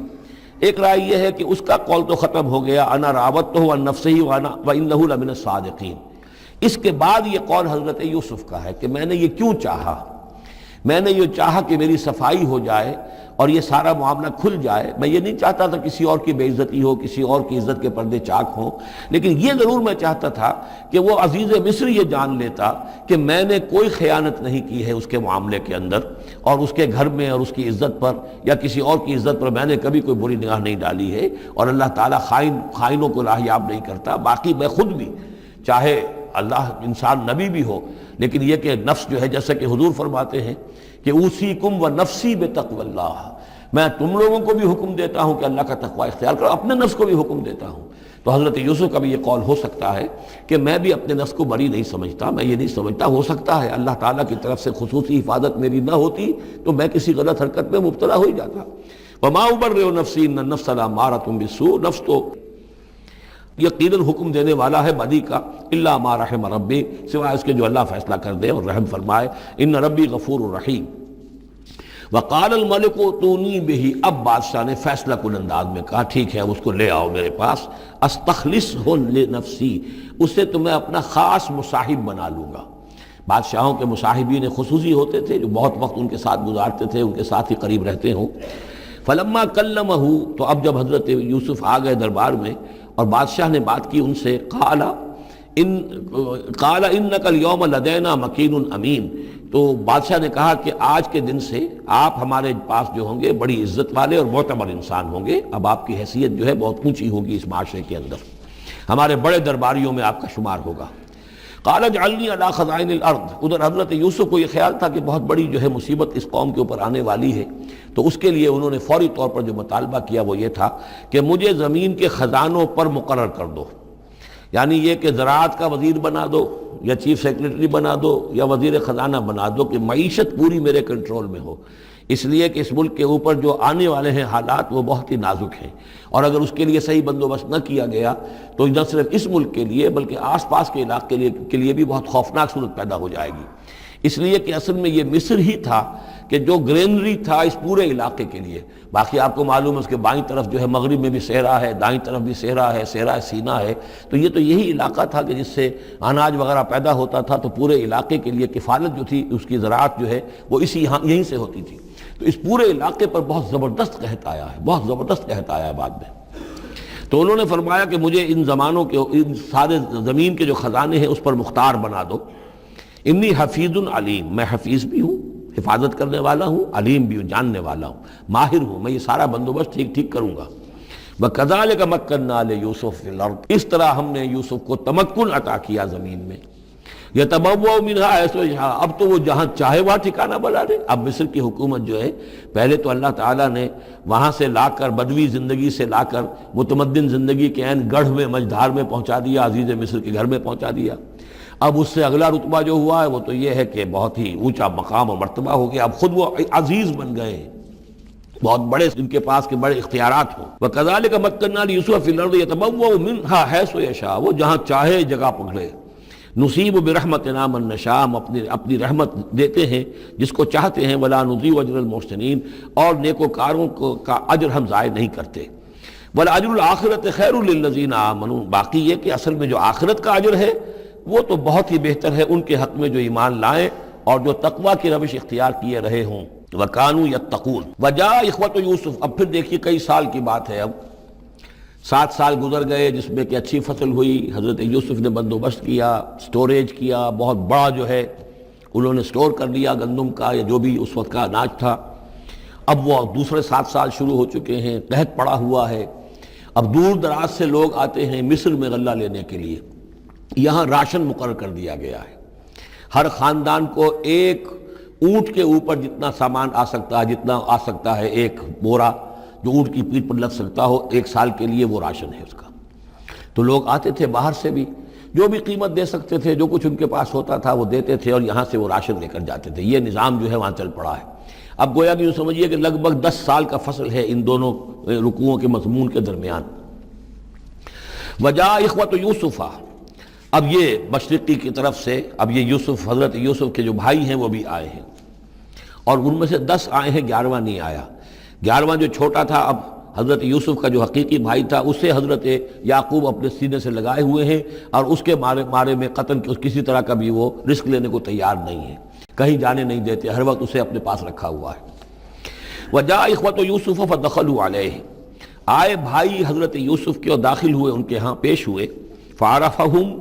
ایک رائے یہ ہے کہ اس کا قول تو ختم ہو گیا، انا راوتہ عن نفسہ وانہ لمن الصادقین۔ اس کے بعد یہ قول حضرت یوسف کا ہے کہ میں نے یہ کیوں چاہا، میں نے یہ چاہا کہ میری صفائی ہو جائے اور یہ سارا معاملہ کھل جائے۔ میں یہ نہیں چاہتا تھا کسی اور کی بے عزتی ہو، کسی اور کی عزت کے پردے چاک ہوں، لیکن یہ ضرور میں چاہتا تھا کہ وہ عزیز مصر یہ جان لیتا کہ میں نے کوئی خیانت نہیں کی ہے اس کے معاملے کے اندر، اور اس کے گھر میں اور اس کی عزت پر یا کسی اور کی عزت پر میں نے کبھی کوئی بری نگاہ نہیں ڈالی ہے، اور اللہ تعالیٰ خائنوں کو راہیاب نہیں کرتا۔ باقی میں خود بھی، چاہے اللہ انسان نبی بھی ہو، لیکن یہ کہ نفس جو ہے جیسا کہ حضور فرماتے ہیں کہ اوصیکم و نفسی بتقوی اللہ، میں تم لوگوں کو بھی حکم دیتا ہوں کہ اللہ کا تقوی اختیار کرو، اپنے نفس کو بھی حکم دیتا ہوں۔ تو حضرت یوسف کا بھی یہ قول ہو سکتا ہے کہ میں بھی اپنے نفس کو بری نہیں سمجھتا، میں یہ نہیں سمجھتا، ہو سکتا ہے اللہ تعالیٰ کی طرف سے خصوصی حفاظت میری نہ ہوتی تو میں کسی غلط حرکت میں مبتلا ہو ہی جاتا۔ وما ابرئ نفسی ان النفس لامارۃ بالسوء، نفس تو یقیناً حکم دینے والا ہے بدی کا، الا ما رحم ربی، سوائے اس کے جو اللہ فیصلہ کر دے اور رحم فرمائے۔ ان ربی غفور الرحیم۔ وقال الملک اتونی بہ، اب بادشاہ نے فیصلہ کن انداز میں کہا ٹھیک ہے اب اس کو لے آؤ میرے پاس، استخلصہ لنفسی، اسے تو میں اپنا خاص مصاحب بنا لوں گا۔ بادشاہوں کے مصاحبین خصوصی ہوتے تھے جو بہت وقت ان کے ساتھ گزارتے تھے، ان کے ساتھ ہی قریب رہتے ہوں۔ فلما کلمہ، تو اب جب حضرت یوسف آ گئے دربار میں اور بادشاہ نے بات کی ان سے، قال انک اليوم لدینا مکین امین، تو بادشاہ نے کہا کہ آج کے دن سے آپ ہمارے پاس جو ہوں گے بڑی عزت والے اور معتبر انسان ہوں گے، اب آپ کی حیثیت جو ہے بہت اونچی ہوگی اس معاشرے کے اندر، ہمارے بڑے درباریوں میں آپ کا شمار ہوگا۔ قال اجعلنی علی خزائن الارض، ادھر حضرت یوسف کو یہ خیال تھا کہ بہت بڑی جو ہے مصیبت اس قوم کے اوپر آنے والی ہے، تو اس کے لیے انہوں نے فوری طور پر جو مطالبہ کیا وہ یہ تھا کہ مجھے زمین کے خزانوں پر مقرر کر دو، یعنی یہ کہ زراعت کا وزیر بنا دو یا چیف سیکریٹری بنا دو یا وزیر خزانہ بنا دو، کہ معیشت پوری میرے کنٹرول میں ہو۔ اس لیے کہ اس ملک کے اوپر جو آنے والے ہیں حالات وہ بہت ہی نازک ہیں، اور اگر اس کے لیے صحیح بندوبست نہ کیا گیا تو نہ صرف اس ملک کے لیے بلکہ آس پاس کے علاقے کے لیے بھی بہت خوفناک صورت پیدا ہو جائے گی۔ اس لیے کہ اصل میں یہ مصر ہی تھا کہ جو گرینری تھا اس پورے علاقے کے لیے۔ باقی آپ کو معلوم ہے اس کے بائیں طرف جو ہے مغرب میں بھی صحرا ہے، دائیں طرف بھی صحرا ہے، صحرا سینا ہے، تو یہ تو یہی علاقہ تھا کہ جس سے اناج وغیرہ پیدا ہوتا تھا، تو پورے علاقے کے لیے کفالت جو تھی اس کی زراعت جو ہے وہ یہیں سے ہوتی تھی۔ تو اس پورے علاقے پر بہت زبردست قحط آیا ہے، بہت زبردست قحط آیا ہے بعد میں۔ تو انہوں نے فرمایا کہ مجھے ان زمانوں کے، ان سارے زمین کے جو خزانے ہیں اس پر مختار بنا دو۔ انی حفیظ علیم، میں حفیظ بھی ہوں، حفاظت کرنے والا ہوں، علیم بھی ہوں، جاننے والا ہوں، ماہر ہوں، میں یہ سارا بندوبست ٹھیک کروں گا۔ وَكَذَلِكَ مَكَّنَّا لِيُوسُفَ فِي الْأَرْضِ، اس طرح ہم نے یوسف کو تمکن عطا کیا زمین میں۔ يَتَبَوَّأُ مِنْهَا حَيْثُ يَشَاءُ، اب تو وہ جہاں چاہے وہاں ٹھکانہ بنا دے۔ اب مصر کی حکومت جو ہے، پہلے تو اللہ تعالیٰ نے وہاں سے لا کر بدوی زندگی سے لا کر متمدن زندگی کے عین گڑھ میں، مجدھار میں پہنچا دیا، عزیز مصر کے گھر میں پہنچا دیا۔ اب اس سے اگلا رتبہ جو ہوا ہے وہ تو یہ ہے کہ بہت ہی اونچا مقام اور مرتبہ ہو گیا، اب خود وہ عزیز بن گئے ہیں، بہت بڑے ان کے پاس کے بڑے اختیارات ہوں۔ وَكَذَلِكَ مَكَّنَّا لِيُوسُفَ فِي الْأَرْضِ يَتَبَوَّأُ مِنْهَا حَيْثُ يَشَاءُ، وہ جہاں چاہے جگہ پکڑے۔ نصیب برحمتنا من نشاء، ہم اپنی رحمت دیتے ہیں جس کو چاہتے ہیں، ولا نضيع اجر المحسنین، اور نیکوکاروں کا اجر ہم ضائع نہیں کرتے۔ وَلَأَجْرُ الْآخِرَةِ خَيْرٌ لِلَّذِينَ آمَنُوا، باقی یہ کہ اصل میں جو آخرت کا اجر ہے وہ تو بہت ہی بہتر ہے ان کے حق میں جو ایمان لائیں اور جو تقوی کی روش اختیار کیے رہے ہوں۔ وَكَانُوا يَتَّقُونَ۔ وَجَاءَ إِخْوَةُ يُوسُف، اب پھر دیکھیے کئی سال کی بات ہے، اب 7 سال گزر گئے جس میں کہ اچھی فصل ہوئی، حضرت یوسف نے بندوبست کیا، سٹوریج کیا، بہت بڑا جو ہے انہوں نے سٹور کر لیا گندم کا یا جو بھی اس وقت کا اناج تھا۔ اب وہ دوسرے 7 سال شروع ہو چکے ہیں، قحط پڑا ہوا ہے، اب دور دراز سے لوگ آتے ہیں مصر میں غلہ لینے کے لیے۔ یہاں راشن مقرر کر دیا گیا ہے، ہر خاندان کو ایک اونٹ کے اوپر جتنا سامان آ سکتا ہے، جتنا آ سکتا ہے ایک بورا جو اونٹ کی پیٹھ پر لگ سکتا ہو، 1 سال کے لیے وہ راشن ہے اس کا۔ تو لوگ آتے تھے باہر سے بھی، جو بھی قیمت دے سکتے تھے، جو کچھ ان کے پاس ہوتا تھا وہ دیتے تھے اور یہاں سے وہ راشن لے کر جاتے تھے۔ یہ نظام جو ہے وہاں چل پڑا ہے۔ اب گویا کہ یوں سمجھیے کہ لگ بھگ 10 سال کا فصل ہے ان دونوں رکوعوں کے مضمون کے درمیان۔ وجاء اخوۃ یوسف، اب یہ مشرقی کی طرف سے اب یہ یوسف، حضرت یوسف کے جو بھائی ہیں وہ بھی آئے ہیں، اور ان میں سے 10 آئے ہیں، 11واں نہیں آیا۔ 11واں جو چھوٹا تھا، اب حضرت یوسف کا جو حقیقی بھائی تھا اسے حضرت یعقوب اپنے سینے سے لگائے ہوئے ہیں، اور اس کے مارے میں قتل کسی طرح کا بھی وہ رسک لینے کو تیار نہیں ہے، کہیں جانے نہیں دیتے، ہر وقت اسے اپنے پاس رکھا ہوا ہے۔ وجاء اخوۃ یوسف فدخلوا علیہ، آئے بھائی حضرت یوسف کے اور داخل ہوئے ان کے ہاں، پیش ہوئے۔ فعرفہم،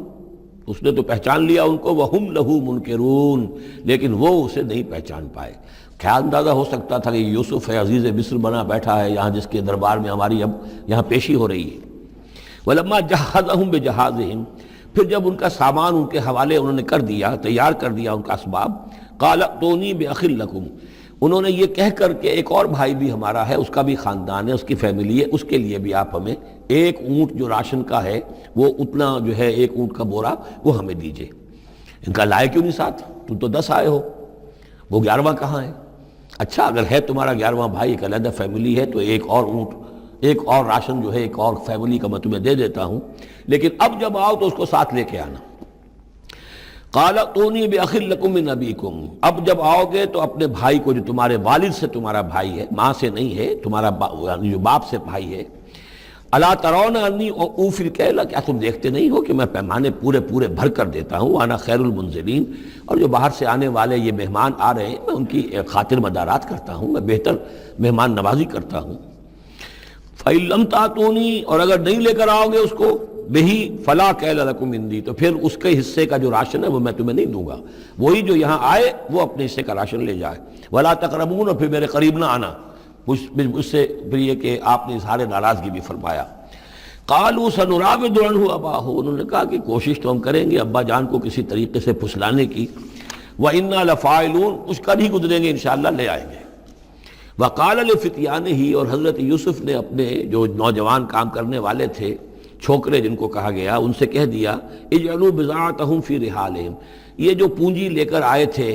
اس نے تو پہچان لیا ان کو، وہم لہ منکرون، لیکن وہ اسے نہیں پہچان پائے۔ کیا اندازہ ہو سکتا تھا کہ یوسف ہے، عزیز مصر بنا بیٹھا ہے یہاں، جس کے دربار میں ہماری اب یہاں پیشی ہو رہی ہے۔ وَلَمَّا جَهَّزَهُم بِجَهَازِهِمْ، پھر جب ان کا سامان ان کے حوالے انہوں نے کر دیا، تیار کر دیا ان کا اسباب، قَالَ ائْتُونِي بِأَخٍ لَكُمْ، انہوں نے یہ کہہ کر کہ ایک اور بھائی بھی ہمارا ہے، اس کا بھی خاندان ہے، اس کی فیملی ہے، اس کے لیے بھی آپ ہمیں ایک اونٹ جو راشن کا ہے وہ اتنا جو ہے ایک اونٹ کا بورا وہ ہمیں دیجئے۔ ان کا لائے کیوں نہیں ساتھ؟ تم تو 10 آئے ہو، وہ 11واں کہاں ہے؟ اچھا اگر ہے تمہارا 11واں بھائی، ایک علیحدہ فیملی ہے، تو ایک اور اونٹ، ایک اور راشن جو ہے ایک اور فیملی کا میں تمہیں دے دیتا ہوں، لیکن اب جب آؤ تو اس کو ساتھ لے کے آنا۔ قال ائتونی بأخ لکم من ابیکم، اب جب آؤ گے تو اپنے بھائی کو جو تمہارے والد سے تمہارا بھائی ہے، ماں سے نہیں ہے، تمہارا جو باپ سے بھائی ہے، الا ترون انی اوفی الکیل، کیا تم دیکھتے نہیں ہو کہ میں پیمانے پورے بھر کر دیتا ہوں، وانا خیر المنزلین، اور جو باہر سے آنے والے یہ مہمان آ رہے ہیں میں ان کی خاطر مدارات کرتا ہوں، میں بہتر مہمان نوازی کرتا ہوں۔ فَإِن لَمْ تَأْتُونِي، اور اگر نہیں لے کر آؤ گے اس کو، بہی فلا کیل لکم عندی، تو پھر اس کے حصے کا جو راشن ہے وہ میں تمہیں نہیں دوں گا، وہی جو یہاں آئے وہ اپنے حصے کا راشن لے جائے۔ ولا تقربون، اور پھر میرے قریب نہ آنا، اس سے پھر یہ کہ آپ نے اظہار ناراضگی بھی فرمایا۔ قالوا سنراود عنہ اباہ، انہوں نے کہا کہ کوشش تو ہم کریں گے ابا جان کو کسی طریقے سے پھسلانے کی، وَإِنَّا لَفَاعِلُونَ، کچھ کر ہی گزریں گے انشاءاللہ، لے آئیں گے۔ وَقَالَ لِفِتْيَانِهِ، اور حضرت یوسف نے اپنے جو نوجوان کام کرنے والے تھے، چھوکرے جن کو کہا گیا، ان سے کہہ دیا اجعلوا بضاعتهم فی رحالہم، یہ جو پونجی لے کر آئے تھے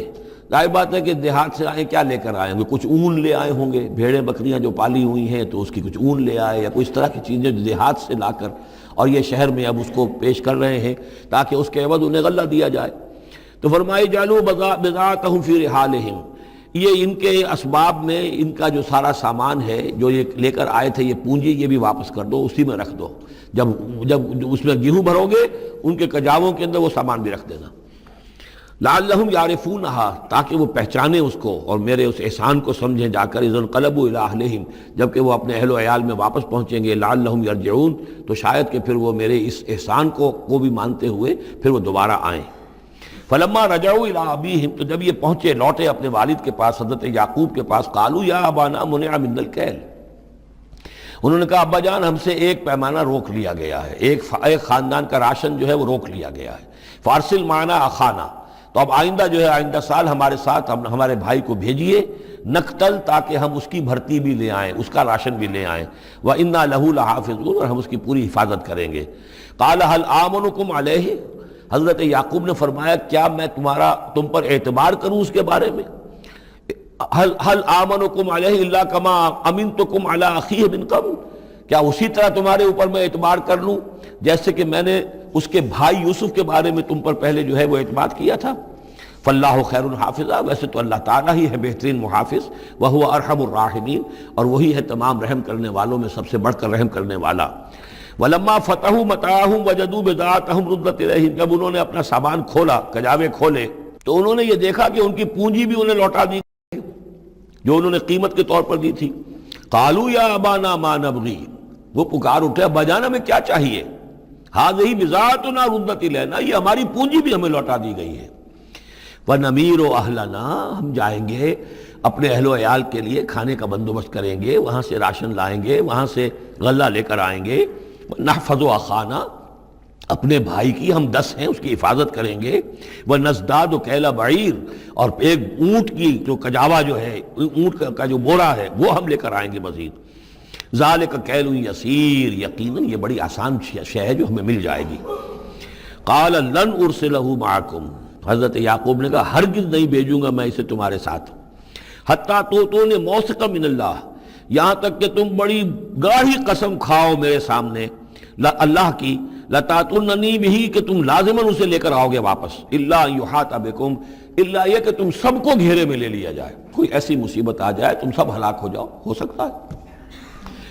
ظاہر بات ہے کہ دیہات سے آئے کیا لے کر آئے ہوں گے؟ کچھ اون لے آئے ہوں گے، بھیڑیں بکریاں جو پالی ہوئی ہیں تو اس کی کچھ اون لے آئے، یا کوئی اس طرح کی چیزیں جو دیہات سے لا کر اور یہ شہر میں اب اس کو پیش کر رہے ہیں تاکہ اس کے عوض انہیں غلہ دیا جائے۔ تو فرمائے جعلوا بضاعتهم فی رحالہم، یہ ان کے اسباب میں ان کا جو سارا سامان ہے جو یہ لے کر آئے تھے، یہ پونجی، یہ بھی واپس کر دو، اسی میں رکھ دو۔ جب اس میں گیہوں بھرو گے ان کے کجاووں کے اندر وہ سامان بھی رکھ دینا۔ لعلہم یعرفونہا، تاکہ وہ پہچانیں اس کو اور میرے اس احسان کو سمجھیں جا کر، اذا انقلبوا الی اہلہم، جبکہ وہ اپنے اہل و عیال میں واپس پہنچیں گے، لعلہم یرجعون، تو شاید کہ پھر وہ میرے اس احسان کو بھی مانتے ہوئے پھر وہ دوبارہ آئیں۔ فلما رجعوا الی ابیہم، تو جب یہ پہنچے لوٹے اپنے والد کے پاس، حضرت یعقوب کے پاس، قالوا یا ابانا منع منا الکیل، انہوں نے کہا ابا جان ہم سے ایک پیمانہ روک لیا گیا ہے، ایک خاندان کا راشن جو ہے وہ روک لیا گیا ہے، فارسل معنا اخانا، تو اب آئندہ جو ہے آئندہ سال ہمارے ساتھ ہمارے بھائی کو بھیجیے، نقتل، تاکہ ہم اس کی بھرتی بھی لے آئیں، اس کا راشن بھی لے آئیں، وَإِنَّا لَهُ لَحَافِظُونَ، اور ہم اس کی پوری حفاظت کریں گے۔ قَالَ هَلْ آمَنُكُمْ عَلَيْهِ، حضرت یعقوب نے فرمایا کیا میں تم پر اعتبار کروں اس کے بارے میں؟ هَلْ آمَنُكُمْ عَلَيْهِ إِلَّا كَمَا أَمِنْتُكُمْ عَلَىٰ أَخِيهِ مِنْ قَبْلُ، کیا اسی طرح تمہارے اوپر میں اعتبار کر لوں جیسے کہ میں نے اس کے بھائی یوسف کے بارے میں تم پر پہلے جو ہے وہ اعتماد کیا تھا؟ فاللہ خیر حافظہ، ویسے تو اللہ تعالیٰ ہی ہے بہترین محافظ، وہو ارحم الراحمین، اور وہی ہے تمام رحم کرنے والوں میں سب سے بڑھ کر رحم کرنے والا۔ ولما فتحوا متاعهم وجدوا بضاعتهم ردت الیہم، جب انہوں نے اپنا سامان کھولا، کجاوے کھولے، تو انہوں نے یہ دیکھا کہ ان کی پونجی بھی انہیں لوٹا دی گئی جو انہوں نے قیمت کے طور پر دی تھی۔ قالوا یا ابانا ما نبغی، وہ پکار اٹھے ابا جان ہمیں کیا چاہیے؟ ہذہ بضاعتنا ردت الینا، یہ ہماری پونجی بھی ہمیں لوٹا دی گئی ہے۔ وَنَمِيرُ أَهْلَنَا، ہم جائیں گے اپنے اہل و عیال کے لیے کھانے کا بندوبست کریں گے، وہاں سے راشن لائیں گے، وہاں سے غلہ لے کر آئیں گے۔ نَحْفَظُ أَخَانَا، اپنے بھائی کی ہم 10 ہیں اس کی حفاظت کریں گے۔ وَنَزْدَادُ كَيْلَ بَعِيرٍ، اور ایک اونٹ کی جو کجاوا جو ہے، اونٹ کا جو بورا ہے وہ ہم لے کر آئیں گے مزید۔ ذَلِكَ كَيْلٌ يَسِيرٌ، یقیناً یہ بڑی آسان شے ہے جو ہمیں مل جائے گی۔ قَالَ لَنْ أُرْسِلَهُ مَعَكُمْ، حضرت یعقوب نے کہا ہرگز نہیں بھیجوں گا میں اسے تمہارے ساتھ، حتیٰ تؤتونی موثقا من اللہ، یہاں تک کہ تم بڑی گاڑی قسم کھاؤ میرے سامنے اللہ کی، لتاتوننی بہ، کہ تم لازماً اسے لے کر آؤ گے واپس، الا ان یحاط بکم، الا یہ کہ تم سب کو گھیرے میں لے لیا جائے، کوئی ایسی مصیبت آ جائے تم سب ہلاک ہو جاؤ، ہو سکتا ہے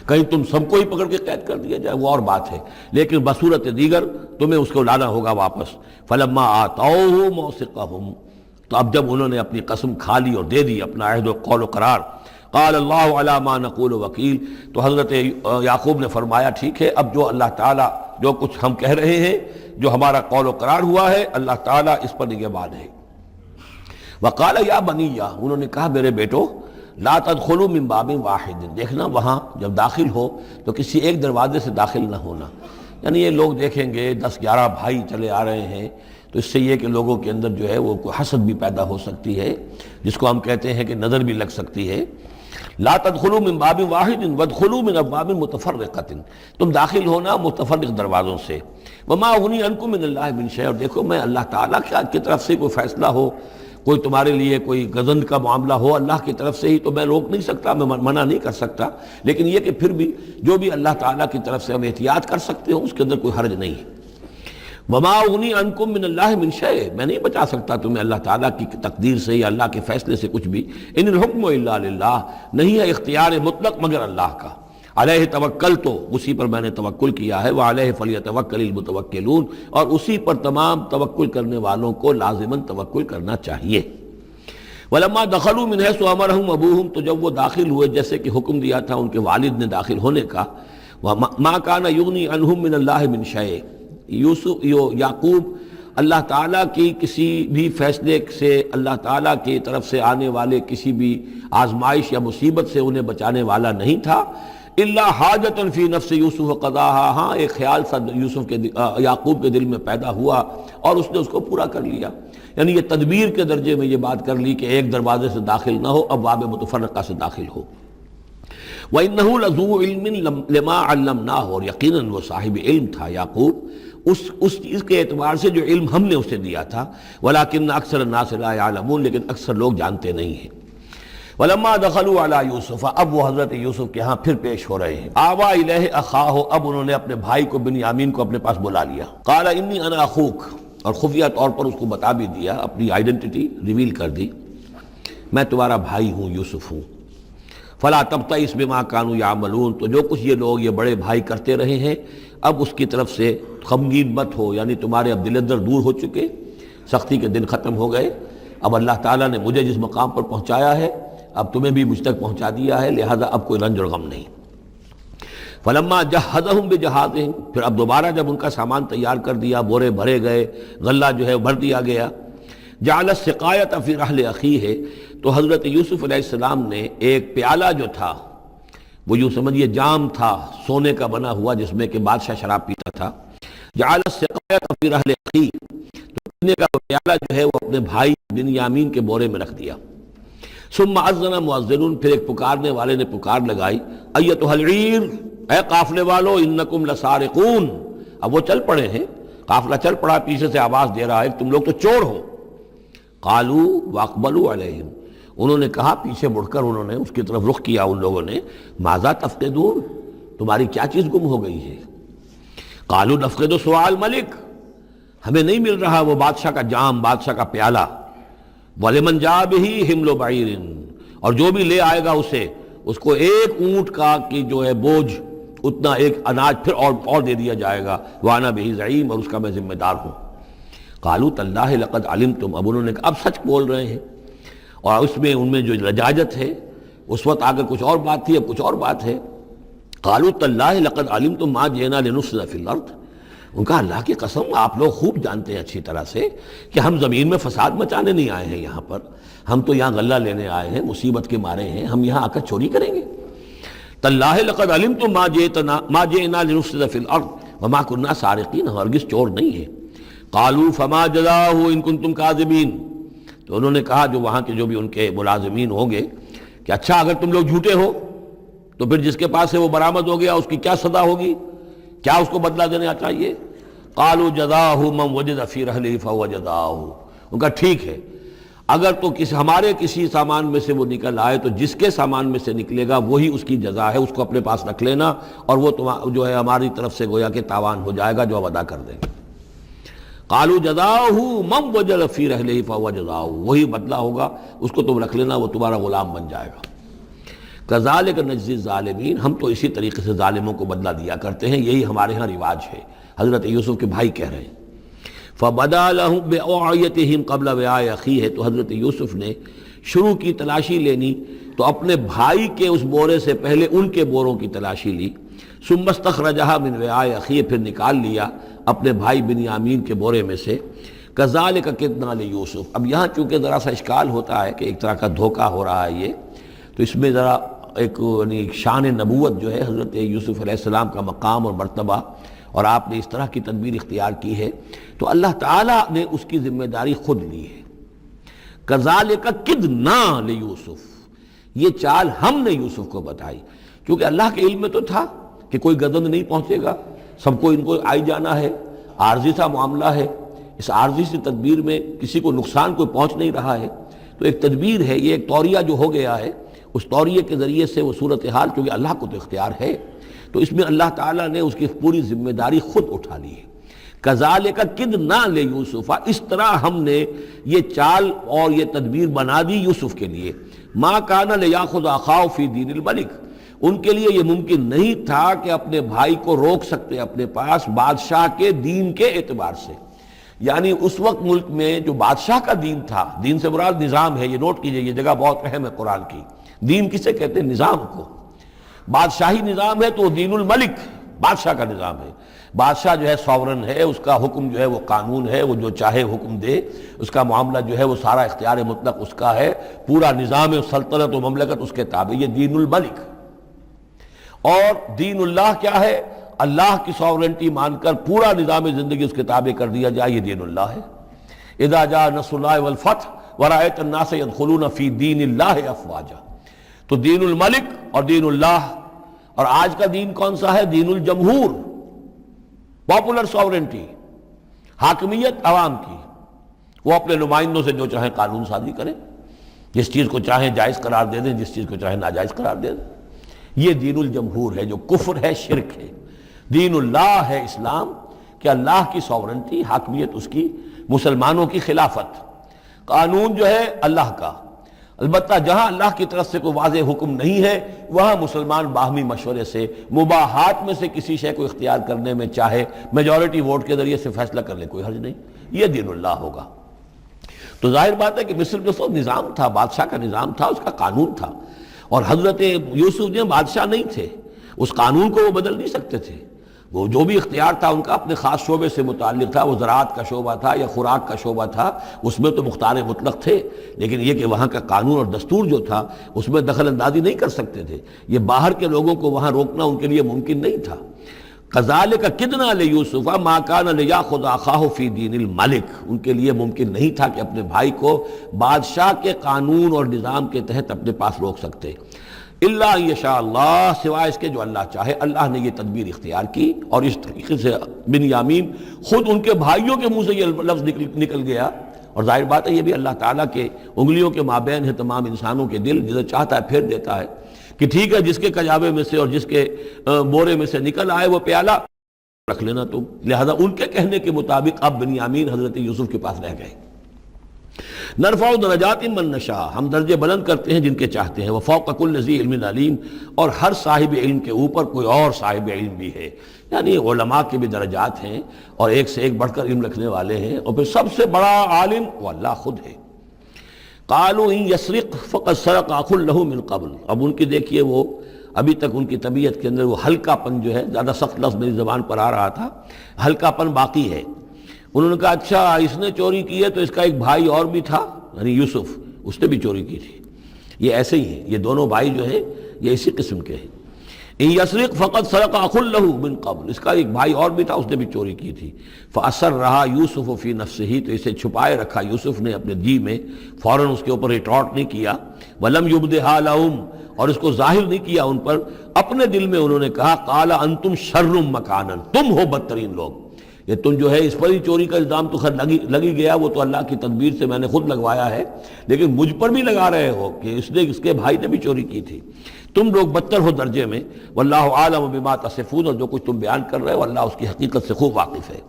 کہیں تم سب کو ہی پکڑ کے قید کر دیا جائے، وہ اور بات ہے، لیکن بصورت دیگر تمہیں اس کو لانا ہوگا واپس۔ فلما آتوہ موثقہم، تو اب جب انہوں نے اپنی قسم کھا لی اور دے دی اپنا عہد و قول و قرار، قال اللہ علی ما نقول وکیل، تو حضرت یعقوب نے فرمایا ٹھیک ہے، اب جو اللہ تعالیٰ جو کچھ ہم کہہ رہے ہیں، جو ہمارا قول و قرار ہوا ہے، اللہ تعالیٰ اس پر نگہبان ہے۔ وقال یا بنی، انہوں نے کہا میرے بیٹو، لا تدخلوا من باب واحد، دیکھنا وہاں جب داخل ہو تو کسی ایک دروازے سے داخل نہ ہونا، یعنی یہ لوگ دیکھیں گے 10-11 بھائی چلے آ رہے ہیں تو اس سے یہ کہ لوگوں کے اندر جو ہے وہ کوئی حسد بھی پیدا ہو سکتی ہے، جس کو ہم کہتے ہیں کہ نظر بھی لگ سکتی ہے۔ لا تدخلوا من باب واحد وادخلوا من ابواب متفرقۃ، تم داخل ہونا متفرق دروازوں سے۔ وما اغنی عنکم من اللہ من شیء، اور دیکھو میں اللہ تعالیٰ کی طرف سے کوئی فیصلہ ہو، کوئی تمہارے لیے کوئی غضب کا معاملہ ہو اللہ کی طرف سے ہی، تو میں روک نہیں سکتا، میں منع نہیں کر سکتا، لیکن یہ کہ پھر بھی جو بھی اللہ تعالیٰ کی طرف سے ہم احتیاط کر سکتے ہوں اس کے اندر کوئی حرج نہیں ہے۔ وما اغنی عنکم من اللہ من شیء، میں نہیں بچا سکتا تمہیں اللہ تعالیٰ کی تقدیر سے یا اللہ کے فیصلے سے کچھ بھی۔ ان الحکم الا للہ، نہیں ہے اختیار مطلق مگر اللہ کا۔ علیہ توکلت، اسی پر میں نے توکل کیا ہے، وعلیہ فلیتوکل المتوکلون، اور اسی پر تمام توکل کرنے والوں کو لازماً توکل کرنا چاہیے۔ ولما دخلوا من حیث امرهم ابوہم، تو جب وہ داخل ہوئے جیسے کہ حکم دیا تھا ان کے والد نے داخل ہونے کا، ما کان یغنی عنہم من اللہ من شیء، یعقوب اللہ تعالیٰ کی کسی بھی فیصلے سے، اللہ تعالیٰ کی طرف سے آنے والے کسی بھی آزمائش یا مصیبت سے انہیں بچانے والا نہیں تھا، الا حاجۃ فی نفس یوسف قضاها، ہاں ایک خیال سا یوسف کے یعقوب کے دل میں پیدا ہوا اور اس نے اس کو پورا کر لیا، یعنی یہ تدبیر کے درجے میں یہ بات کر لی کہ ایک دروازے سے داخل نہ ہو، ابواب متفرقہ سے داخل ہو۔ وَإِنَّهُ لَذُو عِلْمٍ لِمَا عَلَّمْنَاهُ، اور یقیناً وہ صاحب علم تھا یعقوب اس چیز کے اعتبار سے جو علم ہم نے اسے دیا تھا، ولیکن اکثر الناس لا یعلمون، لیکن اکثر لوگ جانتے نہیں ہیں۔ ولما دخلوا علی یوسف، اب وہ حضرت یوسف کے ہاں پھر پیش ہو رہے ہیں۔ آوا الیہ اخاہ، اب انہوں نے اپنے بھائی کو بنیامین کو اپنے پاس بلا لیا۔ قال انی انا اخوک، اور خفیہ طور پر اس کو بتا بھی دیا، اپنی آئیڈینٹی ریویل کر دی، میں تمہارا بھائی ہوں، یوسف ہوں۔ فلا تبتئس بما كانوا يعملون، تو جو کچھ یہ لوگ یہ بڑے بھائی کرتے رہے ہیں اب اس کی طرف سے غمگین مت ہو، یعنی تمہارے اب دل اندر دور ہو چکے، سختی کے دن ختم ہو گئے، اب اللہ تعالیٰ نے مجھے جس مقام پر پہنچایا ہے اب تمہیں بھی مجھ تک پہنچا دیا ہے، لہذا اب کوئی رنج اور غم نہیں۔ فلما جہزہم بجہازہم، پھر اب دوبارہ جب ان کا سامان تیار کر دیا، بورے بھرے گئے، غلہ جو ہے بھر دیا گیا، جعل السقایۃ فی رحل اخیہ، تو حضرت یوسف علیہ السلام نے ایک پیالہ جو تھا، وہ یوں سمجھیے جام تھا سونے کا بنا ہوا جس میں کہ بادشاہ شراب پیتا تھا، جعل السقایۃ فی رحل اخیہ، تو پینے کا وہ پیالہ جو ہے وہ اپنے بھائی بنیامین کے بورے میں رکھ دیا۔ ثم اذن مؤذن، پھر ایک پکارنے والے نے پکار لگائی، ایتھا العیر، اے قافلے والو، انکم لسارقون، اب وہ چل پڑے ہیں، قافلہ چل پڑا، پیچھے سے آواز دے رہا ہے تم لوگ تو چور ہو۔ قالوا واقبلوا علیہم، انہوں نے کہا، پیچھے مڑ کر انہوں نے اس کی طرف رخ کیا ان لوگوں نے، ماذا تفقدون، تمہاری کیا چیز گم ہو گئی ہے؟ قالوا نفقد سؤال ملک، ہمیں نہیں مل رہا وہ بادشاہ کا جام، بادشاہ کا پیالہ، وَلِمَنْ جَاءَ بِهِ حِمْلُ بَعِيرٍ، اور جو بھی لے آئے گا اسے، اس کو ایک اونٹ کا کی جو ہے بوجھ، اتنا ایک اناج پھر اور دے دیا جائے گا، وَأَنَا بِهِ زَعِيمٌ، اور اس کا میں ذمہ دار ہوں۔ قَالُوا تَاللَّهِ لَقَدْ عَلِمْتُمْ، اب انہوں نے کہا اب سچ بول رہے ہیں، اور اس میں ان میں جو لجاجت ہے، اس وقت آگے کچھ اور بات تھی، اب کچھ اور بات ہے۔ قَالُوا تَاللَّهِ لَقَدْ عَلِمْتُمْ مَا جِئْنَا لِنُفْسِدَ فِي الْأَرْضِ، ان کا اللہ کی قسم آپ لوگ خوب جانتے ہیں اچھی طرح سے کہ ہم زمین میں فساد مچانے نہیں آئے ہیں، یہاں پر ہم تو یہاں غلہ لینے آئے ہیں، مصیبت کے مارے ہیں، ہم یہاں آ کر چوری کریں گے؟ تاللہ لقد علمتم ما جئنا لنفسد فی الارض وما كنا سارقین، ہرگز چور نہیں ہے۔ قالوا فما جزاؤہ ان کنتم کاذبین، تو انہوں نے کہا جو وہاں کے جو بھی ان کے ملازمین ہوں گے کہ اچھا اگر تم لوگ جھوٹے ہو تو پھر جس کے پاس سے وہ برآمد ہو گیا اس کی کیا سزا ہوگی، کیا اس کو بدلہ دینا چاہیے؟ قالوا جزاؤہ من وجد فی رحلہ فہو جزاؤہ، ان کا ٹھیک ہے اگر تو ہمارے کسی سامان میں سے وہ نکل آئے تو جس کے سامان میں سے نکلے گا وہی اس کی جزا ہے، اس کو اپنے پاس رکھ لینا، اور وہ جو ہے ہماری طرف سے گویا کہ تاوان ہو جائے گا جو اب ادا کر دیں گے۔ قالوا جزاؤہ من وجد فی رحلہ فہو جزاؤہ، وہی بدلہ ہوگا، اس کو تم رکھ لینا، وہ تمہارا غلام بن جائے گا۔ کذالک نجزی الظالمین، ہم تو اسی طریقے سے ظالموں کو بدلہ دیا کرتے ہیں، یہی ہمارے ہاں رواج ہے۔ حضرت یوسف کے بھائی کہہ رہے ہیں فَبَدَا لَهُمْ بِأَوْعِيَتِهِمْ قَبْلَ وِعَاءِ أَخِيهِ، تو حضرت یوسف نے شروع کی تلاشی لینی تو اپنے بھائی کے اس بورے سے پہلے ان کے بوروں کی تلاشی لی، ثُمَّ اسْتَخْرَجَهَا مِنْ وِعَاءِ أَخِيهِ، پھر نکال لیا اپنے بھائی بنیامین کے بورے میں سے۔ كَذَلِكَ كِدْنَا لِيُوسُف، اب یہاں چونکہ ذرا سا اشکال ہوتا ہے کہ ایک طرح کا دھوکہ ہو رہا ہے یہ، تو اس میں ذرا ایک شان نبوت جو ہے حضرت یوسف علیہ السلام کا مقام اور مرتبہ، اور آپ نے اس طرح کی تدبیر اختیار کی ہے تو اللہ تعالیٰ نے اس کی ذمہ داری خود لی ہے۔ کذالک کدنا لیوسف، یہ چال ہم نے یوسف کو بتائی، کیونکہ اللہ کے علم میں تو تھا کہ کوئی گزند نہیں پہنچے گا، سب کو ان کو آئی جانا ہے، عارضی سا معاملہ ہے، اس عارضی سی تدبیر میں کسی کو نقصان کوئی پہنچ نہیں رہا ہے، تو ایک تدبیر ہے، یہ ایک توریہ جو ہو گیا ہے، اس توریے کے ذریعے سے وہ صورتحال، کیونکہ اللہ کو تو اختیار ہے، تو اس میں اللہ تعالیٰ نے اس کی پوری ذمہ داری خود اٹھا لی ہے۔ کذالک کدنا لیوسف، اس طرح ہم نے یہ چال اور یہ تدبیر بنا دی یوسف کے لیے۔ ما کان لیاخذ اخاہ فی دین الملک، ان کے لیے یہ ممکن نہیں تھا کہ اپنے بھائی کو روک سکتے اپنے پاس بادشاہ کے دین کے اعتبار سے، یعنی اس وقت ملک میں جو بادشاہ کا دین تھا، دین سے مراد نظام ہے، یہ نوٹ کیجئے، یہ جگہ بہت اہم ہے قرآن کی۔ دین کسے کہتے ہیں؟ نظام کو۔ بادشاہی نظام ہے تو دین الملک، بادشاہ کا نظام ہے، بادشاہ جو ہے ساورن ہے، اس کا حکم جو ہے وہ قانون ہے، وہ جو چاہے حکم دے، اس کا معاملہ جو ہے وہ سارا اختیار مطلق اس کا ہے، پورا نظام سلطنت و مملکت اس کے تابع، یہ دین الملک۔ اور دین اللہ کیا ہے؟ اللہ کی ساورنٹی مان کر پورا نظام زندگی اس کے تابع کر دیا جائے، یہ دین اللہ ہے۔ اذا جاء نصر اللہ والفتح ورأیت الناس يدخلون فی دین اللہ افواجا، تو دین الملک اور دین اللہ، اور آج کا دین کون سا ہے؟ دین الجمہور، پاپولر ساورنٹی، حاکمیت عوام کی، وہ اپنے نمائندوں سے جو چاہیں قانون سازی کریں، جس چیز کو چاہیں جائز قرار دے دیں، جس چیز کو چاہیں ناجائز قرار دے دیں۔ یہ دین الجمہور ہے جو کفر ہے، شرک ہے۔ دین اللہ ہے اسلام، کہ اللہ کی ساورنٹی، حاکمیت اس کی، مسلمانوں کی خلافت، قانون جو ہے اللہ کا۔ البتہ جہاں اللہ کی طرف سے کوئی واضح حکم نہیں ہے وہاں مسلمان باہمی مشورے سے مباحات میں سے کسی شے کو اختیار کرنے میں چاہے میجورٹی ووٹ کے ذریعے سے فیصلہ کر لے، کوئی حرج نہیں۔ یہ دین اللہ ہوگا۔ تو ظاہر بات ہے کہ مصر میں تو نظام تھا، بادشاہ کا نظام تھا، اس کا قانون تھا، اور حضرت یوسف جو بادشاہ نہیں تھے، اس قانون کو وہ بدل نہیں سکتے تھے۔ وہ جو بھی اختیار تھا ان کا اپنے خاص شعبے سے متعلق تھا، وہ زراعت کا شعبہ تھا یا خوراک کا شعبہ تھا، اس میں تو مختار مطلق تھے، لیکن یہ کہ وہاں کا قانون اور دستور جو تھا اس میں دخل اندازی نہیں کر سکتے تھے۔ یہ باہر کے لوگوں کو وہاں روکنا ان کے لیے ممکن نہیں تھا۔ کذالک کدنا لیوسف ما کان لیاخذ اخاہ فی دین الملک، ان کے لیے ممکن نہیں تھا کہ اپنے بھائی کو بادشاہ کے قانون اور نظام کے تحت اپنے پاس روک سکتے، الا ان یشاء اللہ، سوائے اس کے جو اللہ چاہے۔ اللہ نے یہ تدبیر اختیار کی، اور اس طریقے سے بنیامین خود ان کے بھائیوں کے منہ سے یہ لفظ نکل گیا، اور ظاہر بات ہے یہ بھی اللہ تعالیٰ کے انگلیوں کے مابین ہے تمام انسانوں کے دل، جسے چاہتا ہے پھیر دیتا ہے کہ ٹھیک ہے جس کے کجاوے میں سے اور جس کے بورے میں سے نکل آئے وہ پیالہ رکھ لینا تم۔ لہذا ان کے کہنے کے مطابق اب بنیامین حضرت یوسف کے پاس رہ گئے۔ نرفع درجات من نشاء، ہم درجے بلند کرتے ہیں جن کے چاہتے ہیں، وفوق کل ذی علم علیم، اور ہر صاحب علم کے اوپر کوئی اور صاحب علم بھی ہے، یعنی علماء کے بھی درجات ہیں اور ایک سے ایک بڑھ کر علم رکھنے والے ہیں، اور پھر سب سے بڑا عالم وہ اللہ خود ہے۔ قالوا ان یسرق فقد سرق اخ له من قبل، اب ان کی دیکھیے وہ ابھی تک ان کی طبیعت کے اندر وہ ہلکا پن جو ہے، زیادہ سخت لفظ میری زبان پر آ رہا تھا، ہلکا پن باقی ہے۔ انہوں نے کہا اچھا اس نے چوری کی ہے تو اس کا ایک بھائی اور بھی تھا، یعنی یوسف، اس نے بھی چوری کی تھی۔ یہ ایسے ہی ہیں، یہ دونوں بھائی جو ہیں یہ اسی قسم کے ہیں۔ ان یسرق فقد سرق اخ له من قبل، اس کا ایک بھائی اور بھی تھا، اس نے بھی چوری کی تھی۔ فاسرها یوسف فی نفسہ، تو اسے چھپائے رکھا یوسف نے اپنے جی میں، فوراً اس کے اوپر ریٹارٹ نہیں کیا۔ ولم یبدھا لهم، اور اس کو ظاہر نہیں کیا ان پر، اپنے دل میں انہوں نے کہا قال انتم شر مکانا، تم ہو بدترین لوگ۔ یہ تم جو ہے اس پر ہی چوری کا الزام تو خیر لگی گیا، وہ تو اللہ کی تدبیر سے میں نے خود لگوایا ہے، لیکن مجھ پر بھی لگا رہے ہو کہ اس کے بھائی نے بھی چوری کی تھی۔ تم لوگ بدتر ہو درجے میں، واللہ عالم بما تصفون، اور جو کچھ تم بیان کر رہے ہو اللہ اس کی حقیقت سے خوب واقف ہے۔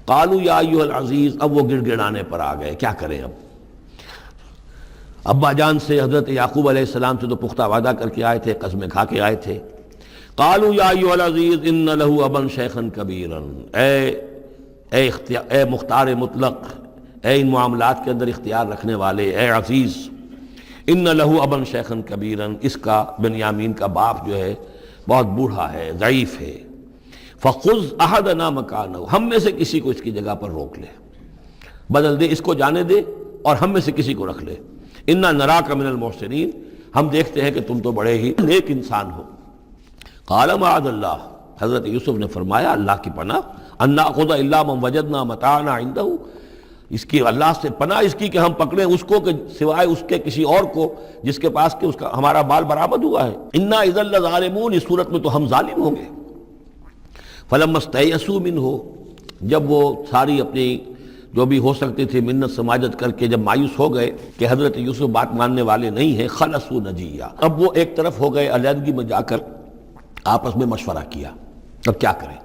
قالوا یا ایھا العزیز، اب وہ گڑ گڑانے پر آ گئے، کیا کریں اب؟ ابا جان سے حضرت یعقوب علیہ السلام سے تو پختہ وعدہ کر کے آئے تھے، قسمیں کھا کے آئے تھے۔ قالوا یا ایھا العزیز ان له ابا شیخا کبیرا، اے مختار مطلق، اے ان معاملات کے اندر اختیار رکھنے والے، اے عزیز، ان له ابا شیخا کبیرا، اس کا بنیامین کا باپ جو ہے بہت بوڑھا ہے، ضعیف ہے۔ فخذ احدنا مکانہ، ہم میں سے کسی کو اس کی جگہ پر روک لے، بدل دے، اس کو جانے دے اور ہم میں سے کسی کو رکھ لے۔ انا نراک من المحسنین، ہم دیکھتے ہیں کہ تم تو بڑے ہی نیک انسان ہو۔ قال معاذ اللہ، حضرت یوسف نے فرمایا اللہ کی پناہ، ان ناخذ الا من وجدنا متاعنا عنده، اس کی اللہ سے پناہ اس کی کہ ہم پکڑیں اس کو کہ سوائے اس کے کسی اور کو جس کے پاس کہ اس کا ہمارا مال برآمد ہوا ہے۔ انا اذا لظالمون، اس صورت میں تو ہم ظالم ہوں گے۔ فلما استيئسوا منه، جب وہ ساری اپنی جو بھی ہو سکتی تھی منت سماجت کر کے جب مایوس ہو گئے کہ حضرت یوسف بات ماننے والے نہیں ہیں، خلصوا نجیہ، اب وہ ایک طرف ہو گئے، علیحدگی میں جا کر آپس میں مشورہ کیا اب کیا کریں۔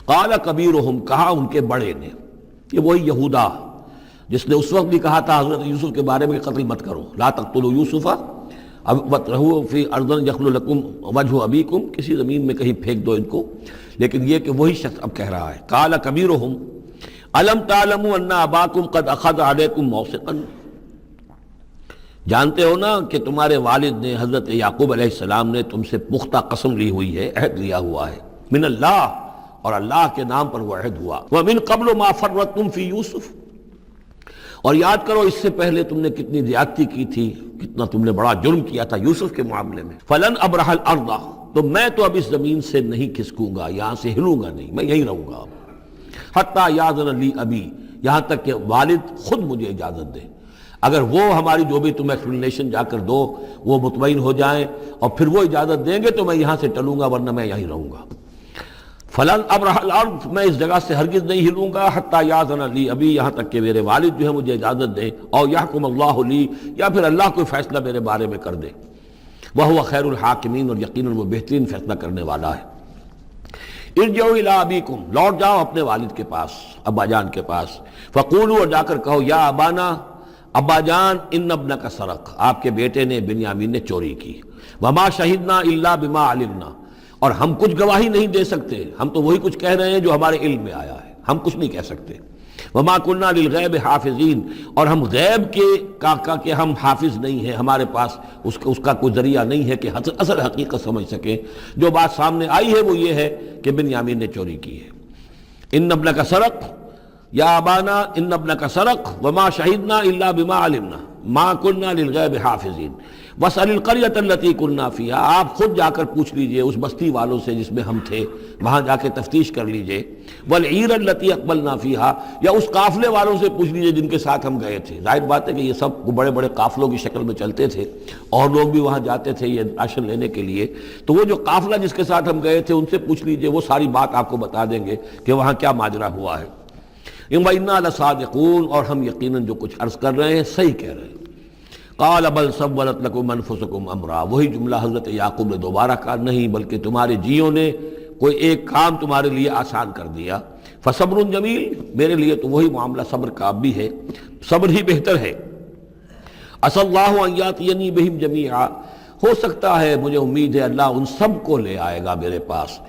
قال کبیرہم، کہا ان کے بڑے نے، یہ وہی یہودا جس نے اس وقت بھی کہا تھا حضرت یوسف کے بارے میں کہ قتل مت کرو، لا تقتلوا یوسف وَاطْرَحُوهُ فِي أَرْضٍ يَخْلُ لَكُمْ وَجْهُ أَبِيكُمْ، کسی زمین میں کہیں پھینک دو ان کو، لیکن یہ کہ وہی شخص اب کہہ رہا ہے۔ قال کبیرہم أَلَمْ تَعْلَمُوا أَنَّ أَبَاكُمْ قَدْ أَخَذَ عَلَيْكُمْ مَوْثِقًا، جانتے ہو نا کہ تمہارے والد نے حضرت یعقوب علیہ السلام نے تم سے پختہ قسم لی ہوئی ہے، عہد لیا ہوا ہے، من اللہ، اور اللہ کے نام پر وہ عہد ہوا، وَمِن قَبْلُ مَا فَرَّطْتُمْ فِي يُوسُف، اور یاد کرو اس سے پہلے تم نے کتنی زیادتی کی تھی، کتنا تم نے بڑا جرم کیا تھا یوسف کے معاملے میں۔ فَلَنْ أَبْرَحَ الْأَرْضَ، تو میں تو اب اس زمین سے نہیں کھسکوں گا، یہاں سے ہلوں گا نہیں، میں یہیں رہوں گا حتیٰ یأذن لی ابی، یہاں تک کہ والد خود مجھے اجازت دے، اگر وہ ہماری جو بھی تم ایکسپلینیشن جا کر دو وہ مطمئن ہو جائیں اور پھر وہ اجازت دیں گے تو میں یہاں سے ٹلوں گا، ورنہ میں یہیں رہوں گا۔ فلن ابرح الارض، میں اس جگہ سے ہرگز نہیں ہلوں گا، حتی یاذن لی، ابھی یہاں تک کہ میرے والد جو ہے مجھے اجازت دیں، اور یحکم اللہ لی، یا پھر اللہ کوئی فیصلہ میرے بارے میں کر دے، وہو خیر الحاکمین، اور یقیناً وہ بہترین فیصلہ کرنے والا ہے۔ ارجعوا الی ابیکم، لوٹ جاؤ اپنے والد کے پاس، ابا جان کے پاس، فقولوا، اور جا کر کہو، یا ابانا، ابا جان، ان ابنک سرق، آپ کے بیٹے نے بنیامین نے چوری کی، وما شہدنا الا بما علمنا، اور ہم کچھ گواہی نہیں دے سکتے، ہم تو وہی کچھ کہہ رہے ہیں جو ہمارے علم میں آیا ہے، ہم کچھ نہیں کہہ سکتے، وما كنا للغیب حافظین، اور ہم غیب کے ہم حافظ نہیں ہیں، ہمارے پاس اس کا کوئی ذریعہ نہیں ہے کہ اصل حقیقت سمجھ سکیں، جو بات سامنے آئی ہے وہ یہ ہے کہ بنیامین نے چوری کی ہے۔ ان ابنک سرق، یا ابانا ان ابنک سرق وما شہدنا الا بما علمنا ما كنا للغیب حافظین واسأل القریۃ التی كنا فیہا، آپ خود جا کر پوچھ لیجئے اس بستی والوں سے جس میں ہم تھے، وہاں جا کے تفتیش کر لیجئے، والعیر التی اقبلنا فیہا، یا اس قافلے والوں سے پوچھ لیجئے جن کے ساتھ ہم گئے تھے۔ ظاہر بات ہے کہ یہ سب بڑے بڑے قافلوں کی شکل میں چلتے تھے، اور لوگ بھی وہاں جاتے تھے یہ راشن لینے کے لیے، تو وہ جو قافلہ جس کے ساتھ ہم گئے تھے ان سے پوچھ لیجئے، وہ ساری بات آپ کو بتا دیں گے کہ وہاں کیا ماجرا ہوا ہے۔ وَإِنَّا لَصَادِقُونَ، اور ہم یقیناً جو کچھ عرض کر رہے ہیں صحیح کہہ رہے ہیں۔ قال بل سولت لكم انفسكم امرا، وہی جملہ حضرت یعقوب نے دوبارہ کہا، نہیں بلکہ تمہارے جیوں نے کوئی ایک کام تمہارے لیے آسان کر دیا، فصبر جمیل، میرے لیے تو وہی معاملہ صبر کا بھی ہے، صبر ہی بہتر ہے۔ عسى الله ان ياتيني بهم جميعا، ہو سکتا ہے، مجھے امید ہے اللہ ان سب کو لے آئے گا میرے پاس،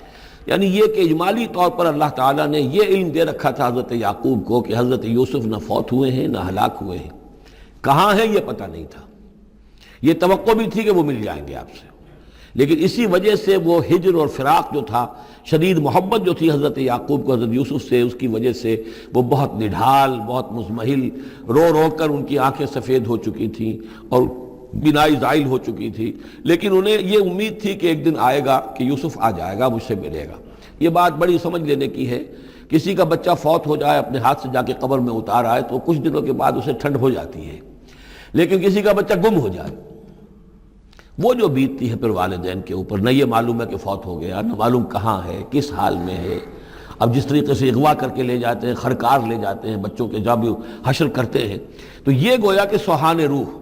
یعنی یہ کہ اجمالی طور پر اللہ تعالیٰ نے یہ علم دے رکھا تھا حضرت یعقوب کو کہ حضرت یوسف نہ فوت ہوئے ہیں نہ ہلاک ہوئے ہیں، کہاں ہے یہ پتہ نہیں تھا، یہ توقع بھی تھی کہ وہ مل جائیں گے آپ سے، لیکن اسی وجہ سے وہ ہجر اور فراق جو تھا، شدید محبت جو تھی حضرت یعقوب کو حضرت یوسف سے، اس کی وجہ سے وہ بہت نڈھال، بہت مزمحل، رو رو کر ان کی آنکھیں سفید ہو چکی تھیں اور بینائی زائل ہو چکی تھی، لیکن انہیں یہ امید تھی کہ ایک دن آئے گا کہ یوسف آ جائے گا، مجھ سے ملے گا۔ یہ بات بڑی سمجھ لینے کی ہے، کسی کا بچہ فوت ہو جائے، اپنے ہاتھ سے جا کے قبر میں اتار آئے تو کچھ دنوں کے بعد اسے ٹھنڈ ہو جاتی ہے، لیکن کسی کا بچہ گم ہو جائے، وہ جو بیتتی ہے پھر والدین کے اوپر، نہ یہ معلوم ہے کہ فوت ہو گیا، نہ معلوم کہاں ہے، کس حال میں ہے۔ اب جس طریقے سے اغوا کر کے لے جاتے ہیں، خرکار لے جاتے ہیں بچوں کے، جب حشر کرتے ہیں، تو یہ گویا کہ سوہان روح،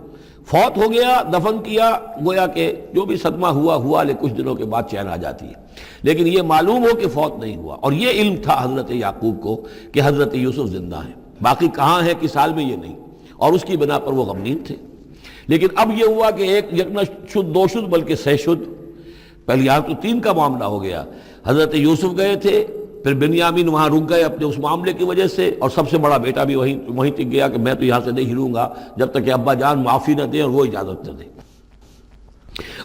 فوت ہو گیا، دفن کیا، گویا کہ جو بھی صدمہ ہوا لیکن کچھ دنوں کے بعد چین آ جاتی ہے، لیکن یہ معلوم ہو کہ فوت نہیں ہوا، اور یہ علم تھا حضرت یعقوب کو کہ حضرت یوسف زندہ ہیں، باقی کہاں ہے کس حال میں یہ نہیں، اور اس کی بنا پر وہ غمگین تھے۔ لیکن اب یہ ہوا کہ ایک یک نہ شد دو شد بلکہ سہ شد، پہلے یہاں تو 3 کا معاملہ ہو گیا، حضرت یوسف گئے تھے، پھر بنیامین وہاں رک گئے اپنے اس معاملے کی وجہ سے، اور سب سے بڑا بیٹا بھی وہیں ٹک گیا کہ میں تو یہاں سے نہیں ہلوں گا جب تک کہ ابا جان معافی نہ دیں اور وہ اجازت نہ دیں۔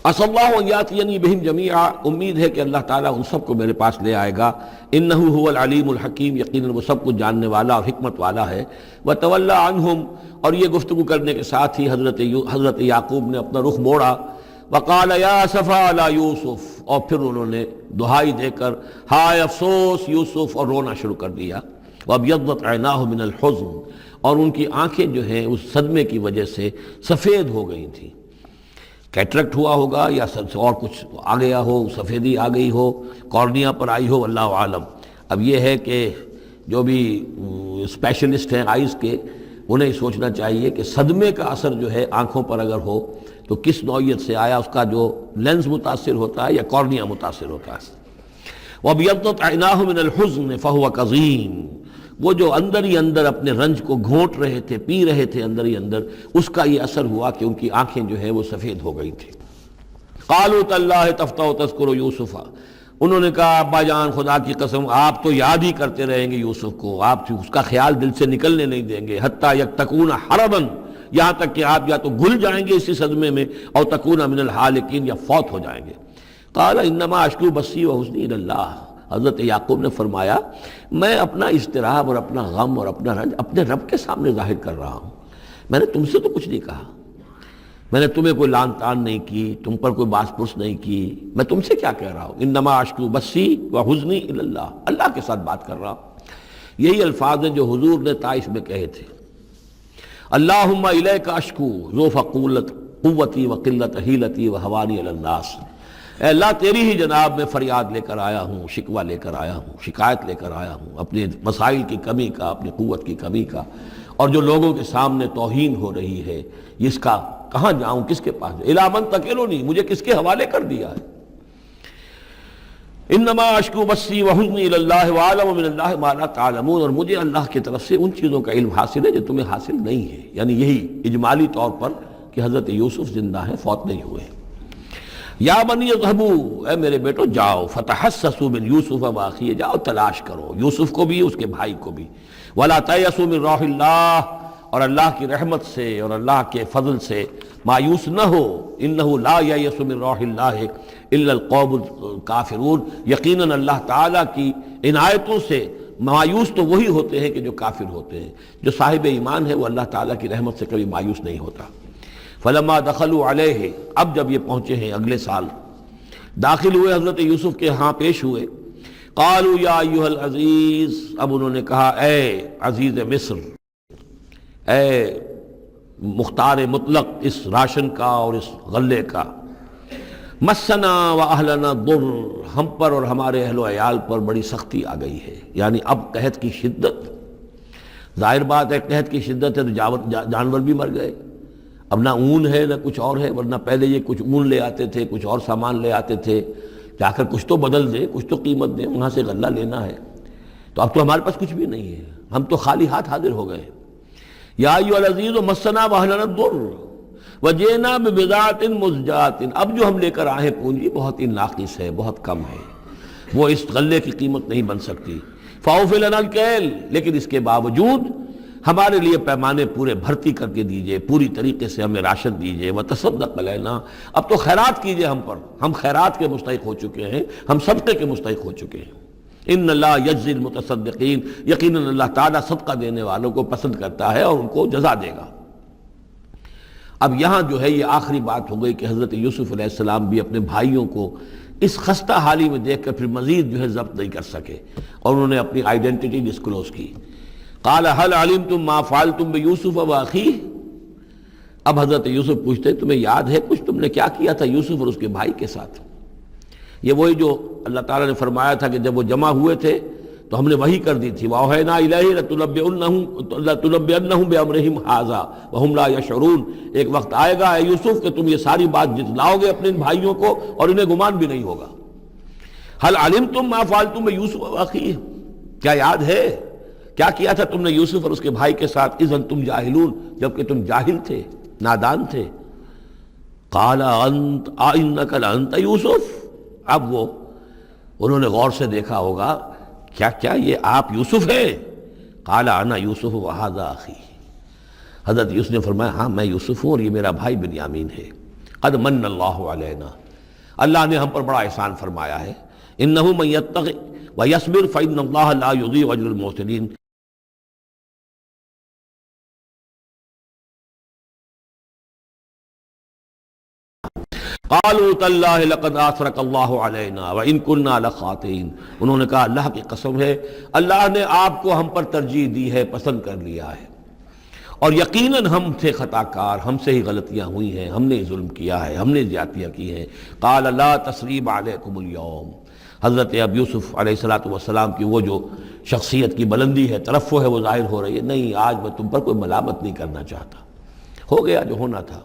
عسى الله ان ياتيني بهم جميعا، امید ہے کہ اللہ تعالیٰ ان سب کو میرے پاس لے آئے گا، انه هو العلیم الحکیم، یقیناً وہ سب کچھ جاننے والا اور حکمت والا ہے۔ وتولى عنهم، اور یہ گفتگو کرنے کے ساتھ ہی حضرت یعقوب نے اپنا رخ موڑا، وقال یا اسفا علی یوسف، اور پھر انہوں نے دہائی دے کر ہائے افسوس یوسف، اور رونا شروع کر دیا۔ وابیضت عیناہ من الحزن، اور ان کی آنکھیں جو ہیں اس صدمے کی وجہ سے سفید ہو گئی تھیں، کیٹریکٹ ہوا ہوگا یا اور کچھ آ گیا ہو، سفیدی آ گئی ہو، کارنیا پر آئی ہو، اللہ عالم۔ اب یہ ہے کہ جو بھی اسپیشلسٹ ہیں آئیز کے، انہیں سوچنا چاہیے کہ صدمے کا اثر جو ہے آنکھوں پر اگر ہو تو کس نوعیت سے آیا، اس کا جو لینز متاثر ہوتا ہے یا کارنیا متاثر ہوتا ہے۔ وَابْيَضَّتْ عَيْنَاهُ مِنَ الْحُزْنِ فَهُوَ كَظِيمٌ، وہ جو اندر ہی اندر اپنے رنج کو گھونٹ رہے تھے، پی رہے تھے اندر ہی اندر، اس کا یہ اثر ہوا کہ ان کی آنکھیں جو ہے وہ سفید ہو گئی تھی۔ قَالُوا تَاللَّهِ تَفْتَحُ تَذْكُرُ يُوسُفَ، انہوں نے کہا ابا جان خدا کی قسم آپ تو یاد ہی کرتے رہیں گے یوسف کو، آپ اس کا خیال دل سے نکلنے نہیں دیں گے، حتیٰ یکتکون حربا، یہاں تک کہ آپ یا تو گھل جائیں گے اسی صدمے میں، اور تکون من الحالکین، یا فوت ہو جائیں گے۔ قال انما اشکو بثی وحزنی الی اللہ، حضرت یعقوب نے فرمایا میں اپنا اضطراب اور اپنا غم اور اپنا رنج اپنے رب کے سامنے ظاہر کر رہا ہوں، میں نے تم سے تو کچھ نہیں کہا، میں نے تمہیں کوئی لان تان نہیں کی، تم پر کوئی باس پرس نہیں کی، میں تم سے کیا کہہ رہا ہوں، انما اشکو بثی وحزنی الی اللہ، اللہ کے ساتھ بات کر رہا ہوں۔ یہی الفاظ ہیں جو حضور نے طائف میں کہے تھے، اللہم الیک اشکو ضعف قوتی وقلت حیلتی وہوانی علی الناس، اے اللہ تیری ہی جناب میں فریاد لے کر آیا ہوں، شکوہ لے کر آیا ہوں، شکایت لے کر آیا ہوں اپنے مسائل کی کمی کا، اپنی قوت کی کمی کا، اور جو لوگوں کے سامنے توہین ہو رہی ہے اس کا کہاں جاؤں، کس کے پاس جاؤں؟ الی من تکلنی، مجھے کس کے حوالے کر دیا ہے؟ انما اشکو بثی وحزنی الی اللہ واعلم من اللہ ما لا تعلمون، اور مجھے اللہ کی طرف سے ان چیزوں کا علم حاصل ہے جو تمہیں حاصل نہیں ہے، یعنی یہی اجمالی طور پر کہ حضرت یوسف زندہ ہیں، فوت نہیں ہوئے۔ یا بنی اذهبوا، اے میرے بیٹو جاؤ، فتحسسوا من یوسف واخیہ، جاؤ تلاش کرو یوسف کو بھی اس کے بھائی کو بھی، ولا تیأسوا من روح اللہ، اور اللہ کی رحمت سے اور اللہ کے فضل سے مایوس نہ ہو، انہ لا ییأس من روح اللہ الا القوم الکافرون، یقیناً اللہ تعالیٰ کی عنایتوں سے مایوس تو وہی ہوتے ہیں کہ جو کافر ہوتے ہیں، جو صاحب ایمان ہے وہ اللہ تعالیٰ کی رحمت سے کبھی مایوس نہیں ہوتا۔ فلما دخلوا علیہ، اب جب یہ پہنچے ہیں اگلے سال، داخل ہوئے حضرت یوسف کے ہاں پیش ہوئے، قالوا یا ایھا العزیز، اب انہوں نے کہا اے عزیز مصر، اے مختار مطلق اس راشن کا اور اس غلے کا، مسنا و اہلنا ضر، ہم پر اور ہمارے اہل و عیال پر بڑی سختی آ گئی ہے، یعنی اب قحط کی شدت، ظاہر بات ہے قحط کی شدت ہے تو جانور بھی مر گئے، اب نہ اون ہے نہ کچھ اور ہے، ورنہ پہلے یہ کچھ اون لے آتے تھے، کچھ اور سامان لے آتے تھے، جا کر کچھ تو بدل دیں، کچھ تو قیمت دیں، وہاں سے غلہ لینا ہے، تو اب تو ہمارے پاس کچھ بھی نہیں ہے، ہم تو خالی ہاتھ حاضر ہو گئے۔ یا ایھا العزیز مسنا واہلنا الضر وجئنا ببضاعۃ مزجاۃ، اب جو ہم لے کر آئے پونجی بہت ہی ناقص ہے، بہت کم ہے، وہ اس غلے کی قیمت نہیں بن سکتی، فاوف لنا الکیل، لیکن اس کے باوجود ہمارے لیے پیمانے پورے بھرتی کر کے دیجئے، پوری طریقے سے ہمیں راشن دیجئے، وتصدق علینا، اب تو خیرات کیجئے ہم پر، ہم خیرات کے مستحق ہو چکے ہیں، ہم صدقے کے مستحق ہو چکے ہیں۔ ان اللہ یجزی المتصدقین، یقیناً اللہ تعالیٰ صدقہ دینے والوں کو پسند کرتا ہے اور ان کو جزا دے گا۔ اب یہاں جو ہے یہ آخری بات ہو گئی کہ حضرت یوسف علیہ السلام بھی اپنے بھائیوں کو اس خستہ حالی میں دیکھ کر پھر مزید جو ہے ضبط نہیں کر سکے، اور انہوں نے اپنی آئیڈینٹی ڈسکلوز کی۔ قال هل علمتم ما فعلتم بيوسف واخيه، اب حضرت یوسف پوچھتے تمہیں یاد ہے کچھ تم نے کیا کیا تھا یوسف اور اس کے بھائی کے ساتھ؟ یہ وہی جو اللہ تعالیٰ نے فرمایا تھا کہ جب وہ جمع ہوئے تھے تو ہم نے وحی کر دی تھی، وَأَوْحَيْنَا إِلَيْهِ لَتُنَبِّئَنَّهُمْ بِأَمْرِهِمْ هَٰذَا وَهُمْ لَا يَشْعُرُونَ، ایک وقت آئے گا اے یوسف کہ تم یہ ساری بات جتلاؤ گے اپنے بھائیوں کو اور انہیں گمان بھی نہیں ہوگا۔ هل علمتم ما فعلتم بيوسف واخيه، کیا یاد ہے کیا کیا تھا تم نے یوسف اور اس کے بھائی کے ساتھ؟ اذ انتم جاہلون، جبکہ تم جاہل تھے، نادان تھے۔ قال انت انک لانت یوسف، اب وہ انہوں نے غور سے دیکھا ہوگا کیا کیا یہ آپ یوسف ہیں؟ قال انا یوسف وہذا اخی، حضرت یوسف نے فرمایا ہاں میں یوسف ہوں اور یہ میرا بھائی بنیامین ہے۔ قد من اللہ علینا، اللہ نے ہم پر بڑا احسان فرمایا ہے۔ انہ من یتق ویصبر فإن اللہ لا یضیع اجر المحسنین، قالوا تاللہ لقد آثرک اللہ علینا وإن كنا لخاطئین، انہوں نے کہا اللہ کی قسم ہے اللہ نے آپ کو ہم پر ترجیح دی ہے، پسند کر لیا ہے، اور یقیناً ہم تھے خطا کار، ہم سے ہی غلطیاں ہوئی ہیں، ہم نے ظلم کیا ہے، ہم نے زیادتیاں کی ہیں۔ قال لا تثریب علیکم اليوم، حضرت اب یوسف علیہ السلام کی وہ جو شخصیت کی بلندی ہے، ترفع ہے، وہ ظاہر ہو رہی ہے، نہیں آج میں تم پر کوئی ملامت نہیں کرنا چاہتا، ہو گیا جو ہونا تھا۔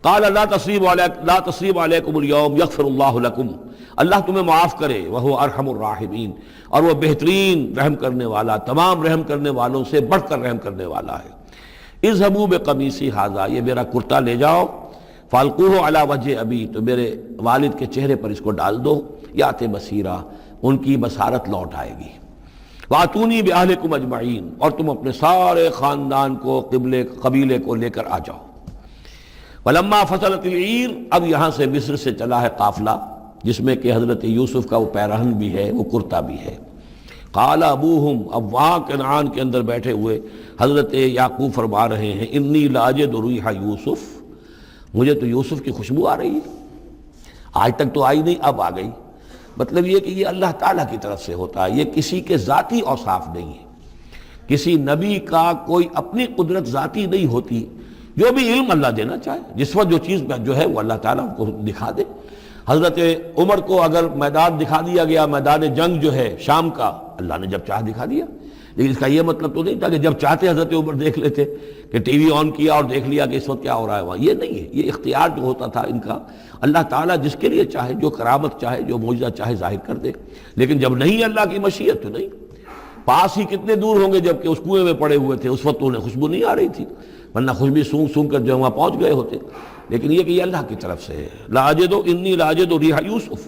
قال لا تصریب علیکم اليوم یغفر اللہ لکم، اللہ تمہیں معاف کرے، وہو ارحم الراحمین، اور وہ بہترین رحم کرنے والا، تمام رحم کرنے والوں سے بڑھ کر رحم کرنے والا ہے۔ اذهبوا بقمیصی ھذا، یہ میرا کرتا لے جاؤ، فالقوہ علی وجہ ابی، تو میرے والد کے چہرے پر اس کو ڈال دو، یات بصیرہ، ان کی بصارت لوٹ آئے گی۔ واتونی باہلکم اجمعین، اور تم اپنے سارے خاندان کو، قبیلے کو لے کر آ جاؤ۔ ولما فصلت العیر، اب یہاں سے مصر سے چلا ہے قافلہ جس میں کہ حضرت یوسف کا وہ پیرہن بھی ہے، وہ کرتا بھی ہے۔ قال ابوہم، اب وہاں کنعان کے اندر بیٹھے ہوئے حضرت یعقوب فرما رہے ہیں انی لاجد ریح یوسف، مجھے تو یوسف کی خوشبو آ رہی ہے، آج تک تو آئی نہیں، اب آ گئی۔ مطلب یہ کہ یہ اللہ تعالیٰ کی طرف سے ہوتا ہے، یہ کسی کے ذاتی اوصاف نہیں ہے، کسی نبی کا کوئی اپنی قدرت ذاتی نہیں ہوتی، جو بھی علم اللہ دینا چاہے، جس وقت جو چیز جو ہے وہ اللہ تعالیٰ کو دکھا دے۔ حضرت عمر کو اگر میدان دکھا دیا گیا، میدان جنگ جو ہے شام کا، اللہ نے جب چاہ دکھا دیا، لیکن اس کا یہ مطلب تو نہیں تھا کہ جب چاہتے حضرت عمر دیکھ لیتے، کہ ٹی وی آن کیا اور دیکھ لیا کہ اس وقت کیا ہو رہا ہے وہاں. یہ نہیں ہے، یہ اختیار جو ہوتا تھا ان کا، اللہ تعالیٰ جس کے لیے چاہے، جو کرامت چاہے، جو معجزہ چاہے ظاہر کر دے. لیکن جب نہیں اللہ کی مشیت تو نہیں. پاس ہی کتنے دور ہوں گے جب کہ اس کنویں میں پڑے ہوئے تھے، اس وقت انہیں خوشبو نہیں آ رہی تھی، ورنہ خوشبو سونگ سونگ کر جو وہاں پہنچ گئے ہوتے. لیکن یہ کہ یہ اللہ کی طرف سے ہے. لاجد انی لاجد ریح یوسف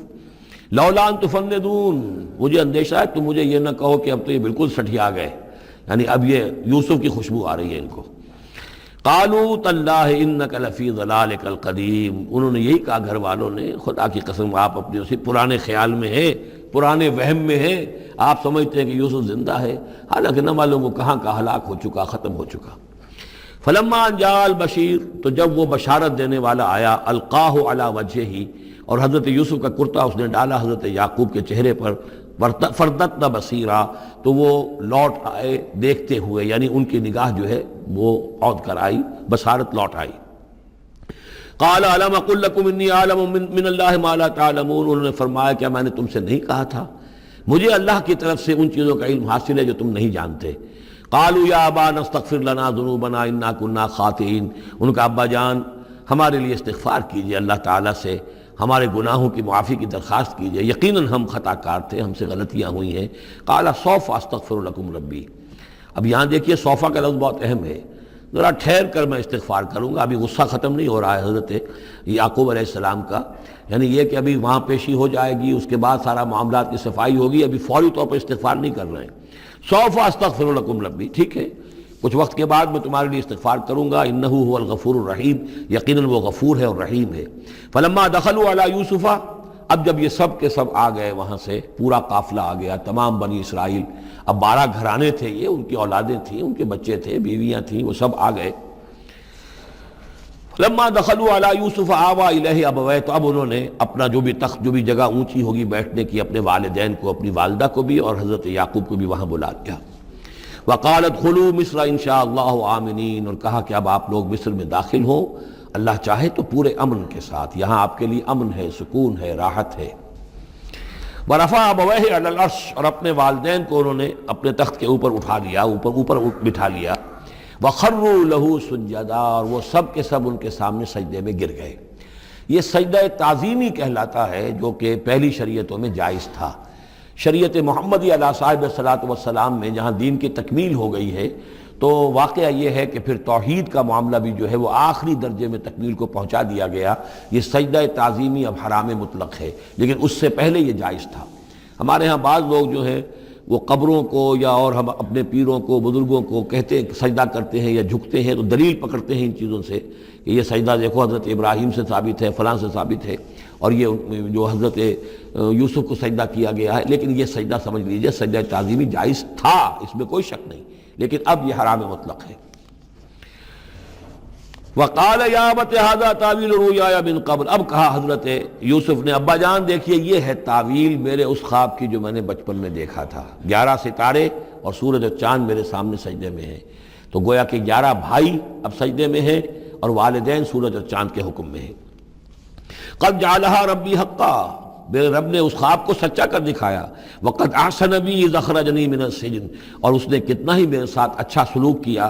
لولا ان تفندون، مجھے اندیشہ ہے تم مجھے یہ نہ کہو کہ اب تو یہ بالکل سٹھیا گئے، یعنی اب یہ یوسف کی خوشبو آ رہی ہے ان کو. قالوا تاللہ انک لفی ضلالک القدیم، انہوں نے یہی کہا گھر والوں نے، خدا کی قسم آپ اپنے اسی پرانے خیال میں ہیں، پرانے وہم میں ہیں، آپ سمجھتے ہیں کہ یوسف زندہ ہے، حالانکہ نہ معلوم وہ کہاں کا ہلاک ہو چکا، ختم ہو چکا. فلما ان جاء البشیر، تو جب وہ بشارت دینے والا آیا، القاہ علی وجہہ، اور حضرت یوسف کا کرتا اس نے ڈالا حضرت یعقوب کے چہرے پر، فردتنا بصیرا، تو وہ لوٹ آئے دیکھتے ہوئے، یعنی ان کی نگاہ جو ہے وہ عود کر آئی، بصارت لوٹ آئی. قال الم اقل لکم انی اعلم من اللہ ما لا تعلمون، انہوں نے فرمایا کیا میں نے تم سے نہیں کہا تھا، مجھے اللہ کی طرف سے ان چیزوں کا علم حاصل ہے جو تم نہیں جانتے. قالوا یا ابانا استغفر لنا ذنوبنا انا كنا خاطئین، ان کا ابا جان ہمارے لیے استغفار کیجئے اللہ تعالیٰ سے، ہمارے گناہوں کی معافی کی درخواست کیجئے، یقیناً ہم خطا کار تھے، ہم سے غلطیاں ہوئی ہیں. قال سوف استغفر لکم ربی، اب یہاں دیکھیے سوفا کا لفظ بہت اہم ہے، ذرا ٹھہر کر میں استغفار کروں گا. ابھی غصہ ختم نہیں ہو رہا ہے حضرت یعقوب علیہ السلام کا، یعنی یہ کہ ابھی وہاں پیشی ہو جائے گی، اس کے بعد سارا معاملات کی صفائی ہوگی، ابھی فوری طور پر استغفار نہیں کر رہے ہیں. سوف استغفر لکم ربی، ٹھیک ہے کچھ وقت کے بعد میں تمہارے لیے استغفار کروں گا، انہ هو الغفور الرحیم، یقیناً وہ غفور ہے اور رحیم ہے. فلما دخلوا علی یوسف، اب جب یہ سب کے سب آ گئے وہاں سے، پورا قافلہ آ گیا، تمام بنی اسرائیل، اب 12 گھرانے تھے یہ، ان کی اولادیں تھیں، ان کے بچے تھے، بیویاں تھیں، وہ سب آ گئے. لما دخلوا علی یوسف آویٰ الیہ ابویہ، تو اب انہوں نے اپنا جو بھی تخت، جو بھی جگہ اونچی ہوگی بیٹھنے کی، اپنے والدین کو، اپنی والدہ کو بھی اور حضرت یعقوب کو بھی وہاں بلا لیا. وقال ادخلوا مصر ان شاء اللہ آمنین، اور کہا کہ اب آپ لوگ مصر میں داخل ہوں اللہ چاہے تو پورے امن کے ساتھ، یہاں آپ کے لیے امن ہے، سکون ہے، راحت ہے. ورفع ابویہ علی العرش، اور اپنے والدین کو انہوں نے اپنے تخت کے اوپر اٹھا لیا، اوپر بٹھا لیا. وخروا لہ سجدا، اور وہ سب کے سب ان کے سامنے سجدے میں گر گئے. یہ سجدہ تعظیمی کہلاتا ہے، جو کہ پہلی شریعتوں میں جائز تھا. شریعت محمدی علیہ صاحب الصلاۃ والسلام میں جہاں دین کی تکمیل ہو گئی ہے، تو واقعہ یہ ہے کہ پھر توحید کا معاملہ بھی جو ہے وہ آخری درجے میں تکمیل کو پہنچا دیا گیا. یہ سجدہ تعظیمی اب حرام مطلق ہے، لیکن اس سے پہلے یہ جائز تھا. ہمارے ہاں بعض لوگ جو ہیں وہ قبروں کو یا اور ہم اپنے پیروں کو، بزرگوں کو کہتے ہیں سجدہ کرتے ہیں یا جھکتے ہیں، تو دلیل پکڑتے ہیں ان چیزوں سے کہ یہ سجدہ دیکھو حضرت ابراہیم سے ثابت ہے، فلاں سے ثابت ہے، اور یہ جو حضرت یوسف کو سجدہ کیا گیا ہے. لیکن یہ سجدہ سمجھ لیجئے سجدہ تعظیمی جائز تھا، اس میں کوئی شک نہیں، لیکن اب یہ حرام مطلق ہے. وقال یا ابت ھذا تاویل رؤیایا من قبل، اب کہا حضرت یوسف نے ابا جان دیکھیے یہ ہے تعویل میرے اس خواب کی جو میں نے بچپن میں دیکھا تھا. 11 ستارے اور سورج اور چاند میرے سامنے سجدے میں ہیں، تو گویا کہ 11 بھائی اب سجدے میں ہیں اور والدین سورج اور چاند کے حکم میں ہیں. قد جعلها ربی حقا، میرے رب نے اس خواب کو سچا کر دکھایا. وقد احسن بی اذ اخرجنی من السجن، اور اس نے کتنا ہی میرے ساتھ اچھا سلوک کیا،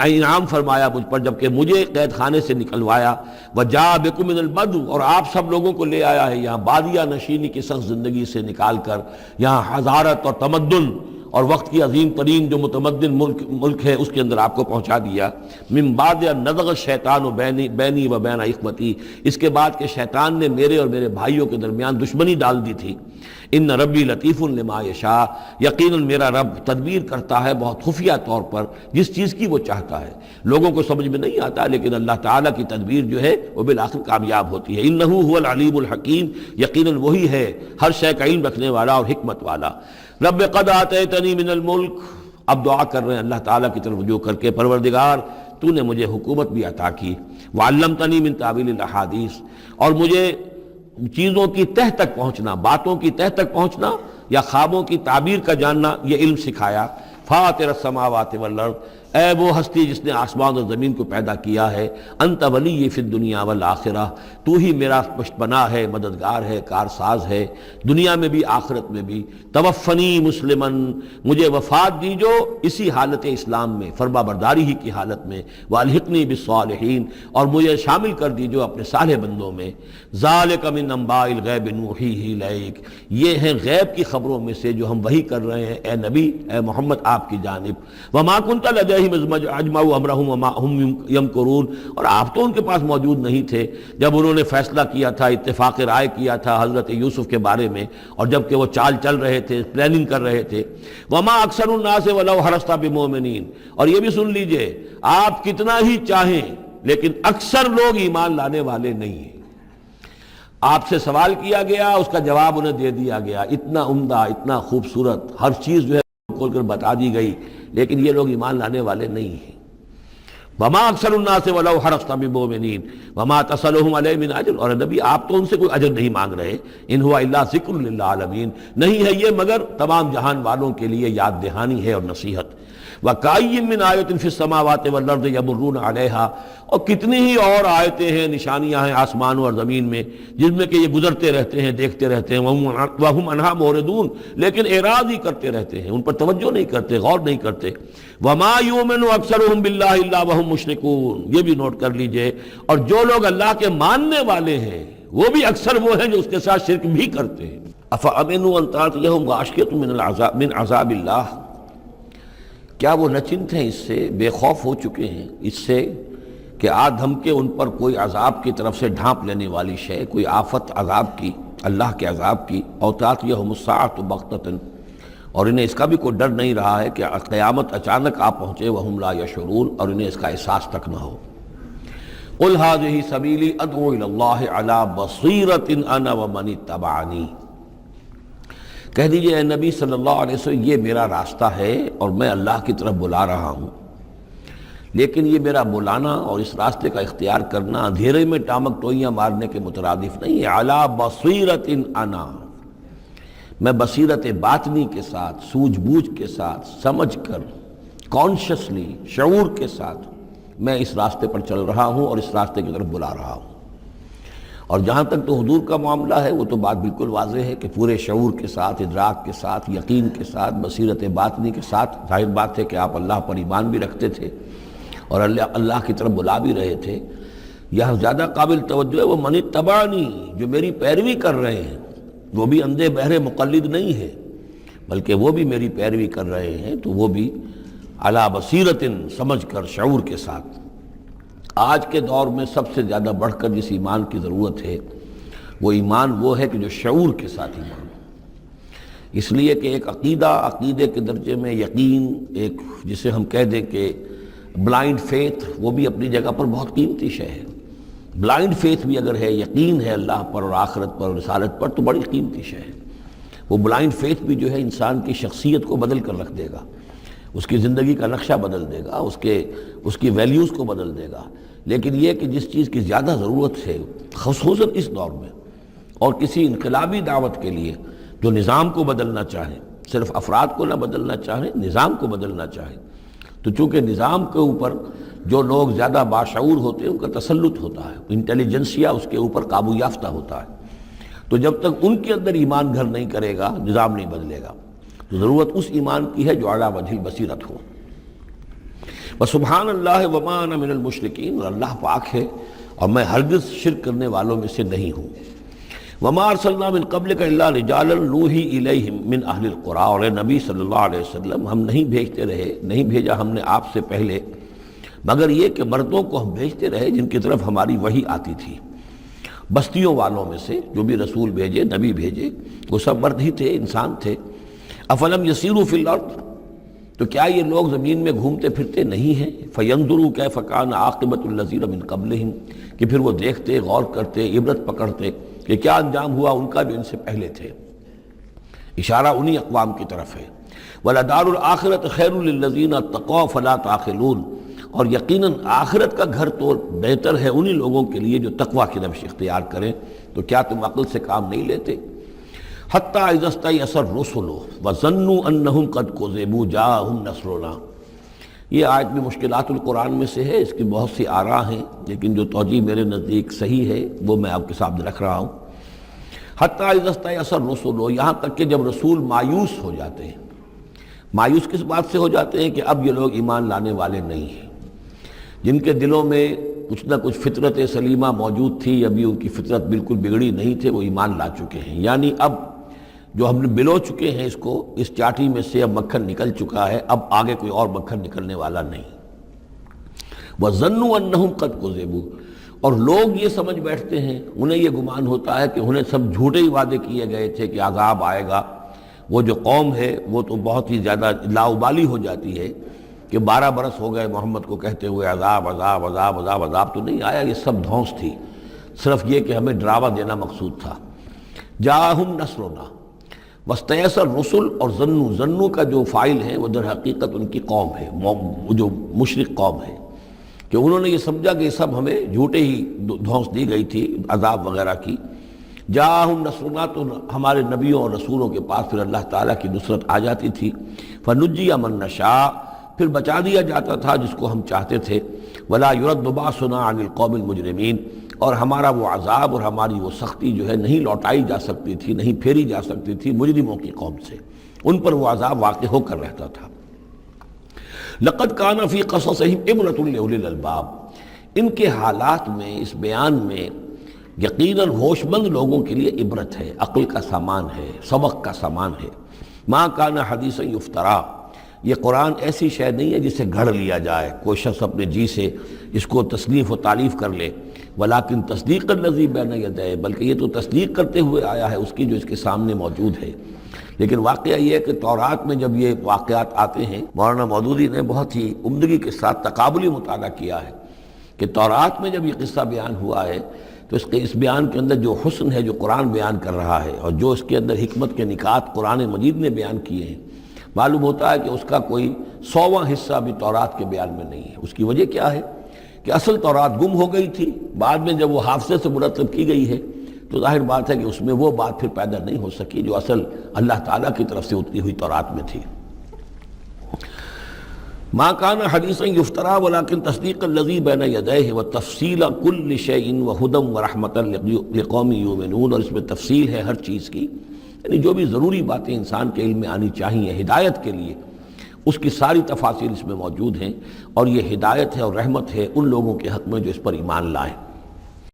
انعام فرمایا مجھ پر جبکہ مجھے قید خانے سے نکلوایا. وجاء بکم من البدو، اور آپ سب لوگوں کو لے آیا ہے یہاں بادیہ نشینی کی سخت زندگی سے نکال کر یہاں حضارت اور تمدن اور وقت کی عظیم ترین جو متمدن ملک ہے اس کے اندر آپ کو پہنچا دیا. من بعد ان نزغ الشیطان بینی و بین اخوتی، اس کے بعد کہ شیطان نے میرے اور میرے بھائیوں کے درمیان دشمنی ڈال دی تھی. ان ربی لطیف لما یشاء، یقیناً میرا رب تدبیر کرتا ہے بہت خفیہ طور پر جس چیز کی وہ چاہتا ہے. لوگوں کو سمجھ میں نہیں آتا، لیکن اللہ تعالیٰ کی تدبیر جو ہے وہ بالآخر کامیاب ہوتی ہے. انہ هو العلیم الحکیم، یقیناً وہی ہے ہر شے کا علم رکھنے والا اور حکمت والا. رب قد آتیتنی من الملک، اب دعا کر رہے ہیں اللہ تعالیٰ کی طرف رجوع کر کے، پروردگار تو نے مجھے حکومت بھی عطا کی. وعلمتنی من تعویل الاحادیث، اور مجھے چیزوں کی تہ تک پہنچنا، باتوں کی تہ تک پہنچنا یا خوابوں کی تعبیر کا جاننا، یہ علم سکھایا. فاطر السماوات والارض، اے وہ ہستی جس نے آسمان اور زمین کو پیدا کیا ہے، انت ولی فی الدنیا والآخرہ، تو ہی میرا پشت پناہ ہے، مددگار ہے، کارساز ہے، دنیا میں بھی آخرت میں بھی۔ توفنی مسلمن، مجھے وفات دیجو اسی حالت اسلام میں، فرما برداری ہی کی حالت میں، والحقنی بالصالحین، اور مجھے شامل کر دیجو اپنے صالح بندوں میں۔ ذالک من انباء الغیب نوحیہ الیک، یہ ہیں غیب کی خبروں میں سے جو ہم وحی کر رہے ہیں اے نبی، اے محمد آپ کی جانب۔ وما کنت لدیہم اذ اجمعوا امرہم وما ہم یمکرون، اور آپ تو ان کے پاس موجود نہیں تھے جب انہوں نے فیصلہ کیا تھا، اتفاق رائے کیا تھا حضرت یوسف کے بارے میں، اور جب کہ وہ چال چل رہے تھے، پلاننگ کر رہے تھے۔ وما اکثر الناس ولو حرصت بمؤمنین، اور یہ بھی سن لیجئے آپ کتنا ہی چاہیں لیکن اکثر لوگ ایمان لانے والے نہیں ہیں۔ آپ سے سوال کیا گیا، اس کا جواب انہیں دے دیا گیا، اتنا عمدہ، اتنا خوبصورت، ہر چیز جو ہے کھول کر بتا دی گئی، لیکن یہ لوگ ایمان لانے والے نہیں ہیں۔ وما اکثر الناس ولو حرصت بمؤمنین وما تصلهم علیہ من اجر، اور نبی آپ تو ان سے کوئی اجر نہیں مانگ رہے، ان هو الا ذکر للعالمین، نہیں ہے یہ مگر تمام جہان والوں کے لیے یاد دہانی ہے اور نصیحت۔ وَكَأَيٍّ مِّنْ آیَةٍ فِي السَّمَاوَاتِ وَالْأَرْضِ يَمُرُّونَ عَلَيْهَا، اور کتنی ہی اور آیتیں ہیں، نشانیاں ہیں آسمانوں اور زمین میں جن میں کہ یہ گزرتے رہتے ہیں، دیکھتے رہتے ہیں، وَهُمْ عَنْهَا مُعْرِضُونَ، لیکن اعراض ہی کرتے رہتے ہیں، ان پر توجہ نہیں کرتے، غور نہیں کرتے۔ وَمَا يُؤْمِنُ أَكْثَرُهُم بِاللَّهِ إِلَّا وَهُمْ مُشْرِكُونَ، یہ بھی نوٹ کر لیجئے، اور جو لوگ اللہ کے ماننے والے ہیں وہ بھی اکثر وہ ہیں جو اس کے ساتھ شرک بھی کرتے ہیں۔ أَفَأَمِنُوا أَن تَأْتِيَهُمْ غَاشِيَةٌ مِّنْ عَذَابِ اللَّهِ، کیا وہ نچنت ہیں، اس سے بے خوف ہو چکے ہیں، اس سے کہ آ دھم کے ان پر کوئی عذاب کی طرف سے ڈھانپ لینے والی شے، کوئی آفت عذاب کی، اللہ کے عذاب کی، او تأتیہم الساعۃ بغتۃ، اور انہیں اس کا بھی کوئی ڈر نہیں رہا ہے کہ قیامت اچانک آ پہنچے، وہم لا یشعرون، اور انہیں اس کا احساس تک نہ ہو۔ قل ھذہ سبیلی ادعو الی اللہ علی بصیرۃ انا ومن اتبعنی، کہہ دیجئے اے نبی صلی اللہ علیہ وسلم، یہ میرا راستہ ہے اور میں اللہ کی طرف بلا رہا ہوں، لیکن یہ میرا بلانا اور اس راستے کا اختیار کرنا اندھیرے میں ٹامک ٹوئیاں مارنے کے مترادف نہیں ہے۔ علی بصیرۃ انا، میں بصیرت باطنی کے ساتھ، سوجھ بوجھ کے ساتھ، سمجھ کر، کانشسلی، شعور کے ساتھ میں اس راستے پر چل رہا ہوں اور اس راستے کی طرف بلا رہا ہوں۔ اور جہاں تک تو حضور کا معاملہ ہے وہ تو بات بالکل واضح ہے کہ پورے شعور کے ساتھ، ادراک کے ساتھ، یقین کے ساتھ، بصیرت باطنی کے ساتھ، ظاہر بات ہے کہ آپ اللہ پر ایمان بھی رکھتے تھے اور اللہ کی طرف بلا بھی رہے تھے۔ یہاں زیادہ قابل توجہ ہے وہ من اتبعنی، جو میری پیروی کر رہے ہیں، وہ بھی اندھے بہرے مقلد نہیں ہے بلکہ وہ بھی میری پیروی کر رہے ہیں، تو وہ بھی علی بصیرت، سمجھ کر، شعور کے ساتھ۔ آج کے دور میں سب سے زیادہ بڑھ کر جس ایمان کی ضرورت ہے وہ ایمان وہ ہے کہ جو شعور کے ساتھ ایمان ہو، اس لیے کہ ایک عقیدے کے درجے میں یقین، ایک جسے ہم کہہ دیں کہ بلائنڈ فیتھ، وہ بھی اپنی جگہ پر بہت قیمتی شے ہے۔ بلائنڈ فیتھ بھی اگر ہے، یقین ہے اللہ پر اور آخرت پر اور رسالت پر، تو بڑی قیمتی شے ہے۔ وہ بلائنڈ فیتھ بھی جو ہے انسان کی شخصیت کو بدل کر رکھ دے گا، اس کی زندگی کا نقشہ بدل دے گا، اس کی ویلیوز کو بدل دے گا۔ لیکن یہ کہ جس چیز کی زیادہ ضرورت ہے خصوصاً اس دور میں، اور کسی انقلابی دعوت کے لیے جو نظام کو بدلنا چاہیں، صرف افراد کو نہ بدلنا چاہیں، نظام کو بدلنا چاہیں، تو چونکہ نظام کے اوپر جو لوگ زیادہ باشعور ہوتے ہیں ان کا تسلط ہوتا ہے، انٹیلیجنسیا اس کے اوپر قابو یافتہ ہوتا ہے، تو جب تک ان کے اندر ایمان گھر نہیں کرے گا نظام نہیں بدلے گا۔ تو ضرورت اس ایمان کی ہے جو اعلیٰ وجہ البصیرت ہو۔ وسبحان اللہ وما انا من المشرکین، اور اللہ پاک ہے اور میں ہرگز شرک کرنے والوں میں سے نہیں ہوں۔ وما ارسلنا من قبلک الا رجالا نوحی الیہم من اہل القری، اور اے نبی صلی اللہ علیہ وسلم، ہم نہیں بھیجا ہم نے آپ سے پہلے مگر یہ کہ مردوں کو ہم بھیجتے رہے جن کی طرف ہماری وحی آتی تھی۔ بستیوں والوں میں سے جو بھی رسول بھیجے، نبی بھیجے، وہ سب مرد ہی تھے، انسان تھے۔ افلم یسیروا فی الارض، تو کیا یہ لوگ زمین میں گھومتے پھرتے نہیں ہیں؟ فینظروا کیف کان عاقبۃ الذین من قبلہم، کہ پھر وہ دیکھتے، غور کرتے، عبرت پکڑتے کہ کیا انجام ہوا ان کا جو ان سے پہلے تھے۔ اشارہ انہی اقوام کی طرف ہے۔ وَلَدَارُ الْآخِرَةِ خَيْرٌ لِلَّذِينَ اتَّقَوْا فَلَا تَعْقِلُونَ، اور یقیناً آخرت کا گھر تو بہتر ہے انہی لوگوں کے لیے جو تقویٰ کی روش اختیار کریں، تو کیا تم عقل سے کام نہیں لیتے؟ حتیٰ اذا استیأس الرسل وظنوا انہم قد کذبوا جاءہم نصرنا، یہ آیت بھی مشکلات القرآن میں سے ہے، اس کی بہت سی آراء ہیں، لیکن جو توجیہ میرے نزدیک صحیح ہے وہ میں آپ کے سامنے رکھ رہا ہوں۔ حتیٰ اذا استیأس الرسل، یہاں تک کہ جب رسول مایوس ہو جاتے ہیں۔ مایوس کس بات سے ہو جاتے ہیں؟ کہ اب یہ لوگ ایمان لانے والے نہیں ہیں، جن کے دلوں میں کچھ نہ کچھ فطرت سلیمہ موجود تھی، ابھی ان کی فطرت بالکل بگڑی نہیں تھے، وہ ایمان لا چکے ہیں۔ یعنی اب جو ہم نے بلو چکے ہیں اس چاٹی میں سے اب مکھن نکل چکا ہے، اب آگے کوئی اور مکھن نکلنے والا نہیں۔ وَظَنُّوا أَنَّهُمْ قَدْ كُذِبُوا، اور لوگ یہ سمجھ بیٹھتے ہیں، انہیں یہ گمان ہوتا ہے کہ انہیں سب جھوٹے ہی وعدے کیے گئے تھے کہ عذاب آئے گا۔ وہ جو قوم ہے وہ تو بہت ہی زیادہ لاؤبالی ہو جاتی ہے کہ 12 برس ہو گئے محمد کو کہتے ہوئے عذاب عذاب عذاب عذاب، عذاب تو نہیں آیا، یہ سب دھونس تھی، صرف یہ کہ ہمیں ڈراوا دینا مقصود تھا۔ جاءہم نصرنا واستیأس الرسل، اور ظنو کا جو فاعل ہے وہ در حقیقت ان کی قوم ہے، وہ جو مشرک قوم ہے، کہ انہوں نے یہ سمجھا کہ یہ سب ہمیں جھوٹے ہی دھونس دی گئی تھی عذاب وغیرہ کی۔ جاءہم نصرنا، تو ہمارے نبیوں اور رسولوں کے پاس پھر اللہ تعالیٰ کی نصرت آ جاتی تھی۔ فنجی من نشاء، پھر بچا دیا جاتا تھا جس کو ہم چاہتے تھے۔ ولا يرد باسنا عن القوم المجرمین، اور ہمارا وہ عذاب اور ہماری وہ سختی جو ہے نہیں لوٹائی جا سکتی تھی، نہیں پھیری جا سکتی تھی مجرموں کی قوم سے، ان پر وہ عذاب واقع ہو کر رہتا تھا۔ لقد كان في قصصهم عبرة لأولي الألباب، ان کے حالات میں، اس بیان میں یقیناً ہوش مند لوگوں کے لیے عبرت ہے، عقل کا سامان ہے، سبق کا سامان ہے۔ ما كان حدیثا یفترا، یہ قرآن ایسی شے نہیں ہے جسے گھڑ لیا جائے، کوئی شخص اپنے جی سے اس کو تصنیف و تعریف کر لے۔ ولیکن تصدیق الذی بین یدیہ، بلکہ یہ تو تصدیق کرتے ہوئے آیا ہے اس کی جو اس کے سامنے موجود ہے۔ لیکن واقعہ یہ ہے کہ تورات میں جب یہ واقعات آتے ہیں، مولانا مودودی نے بہت ہی عمدگی کے ساتھ تقابلی مطالعہ کیا ہے کہ تورات میں جب یہ قصہ بیان ہوا ہے تو اس بیان کے اندر جو حسن ہے جو قرآن بیان کر رہا ہے، اور جو اس کے اندر حکمت کے نکات قرآن مجید نے بیان کیے ہیں، معلوم ہوتا ہے کہ اس کا کوئی 100واں حصہ بھی تورات کے بیان میں نہیں ہے۔ اس کی وجہ کیا ہے کہ اصل تورات گم ہو گئی تھی، بعد میں جب وہ حافظے سے مرتب کی گئی ہے تو ظاہر بات ہے کہ اس میں وہ بات پھر پیدا نہیں ہو سکی جو اصل اللہ تعالیٰ کی طرف سے اتری ہوئی تورات میں تھی۔ ما كان حدیثا یفترا ولکن تصدیق الذی بین یدیہ وتفصیل کل شیء وہدی ورحمۃ لقوم یؤمنون، اور اس میں تفصیل ہے ہر چیز کی، یعنی جو بھی ضروری باتیں انسان کے علم میں آنی چاہیے ہدایت کے لیے، اس کی ساری تفاصیل اس میں موجود ہیں، اور یہ ہدایت ہے اور رحمت ہے ان لوگوں کے حق میں جو اس پر ایمان لائیں۔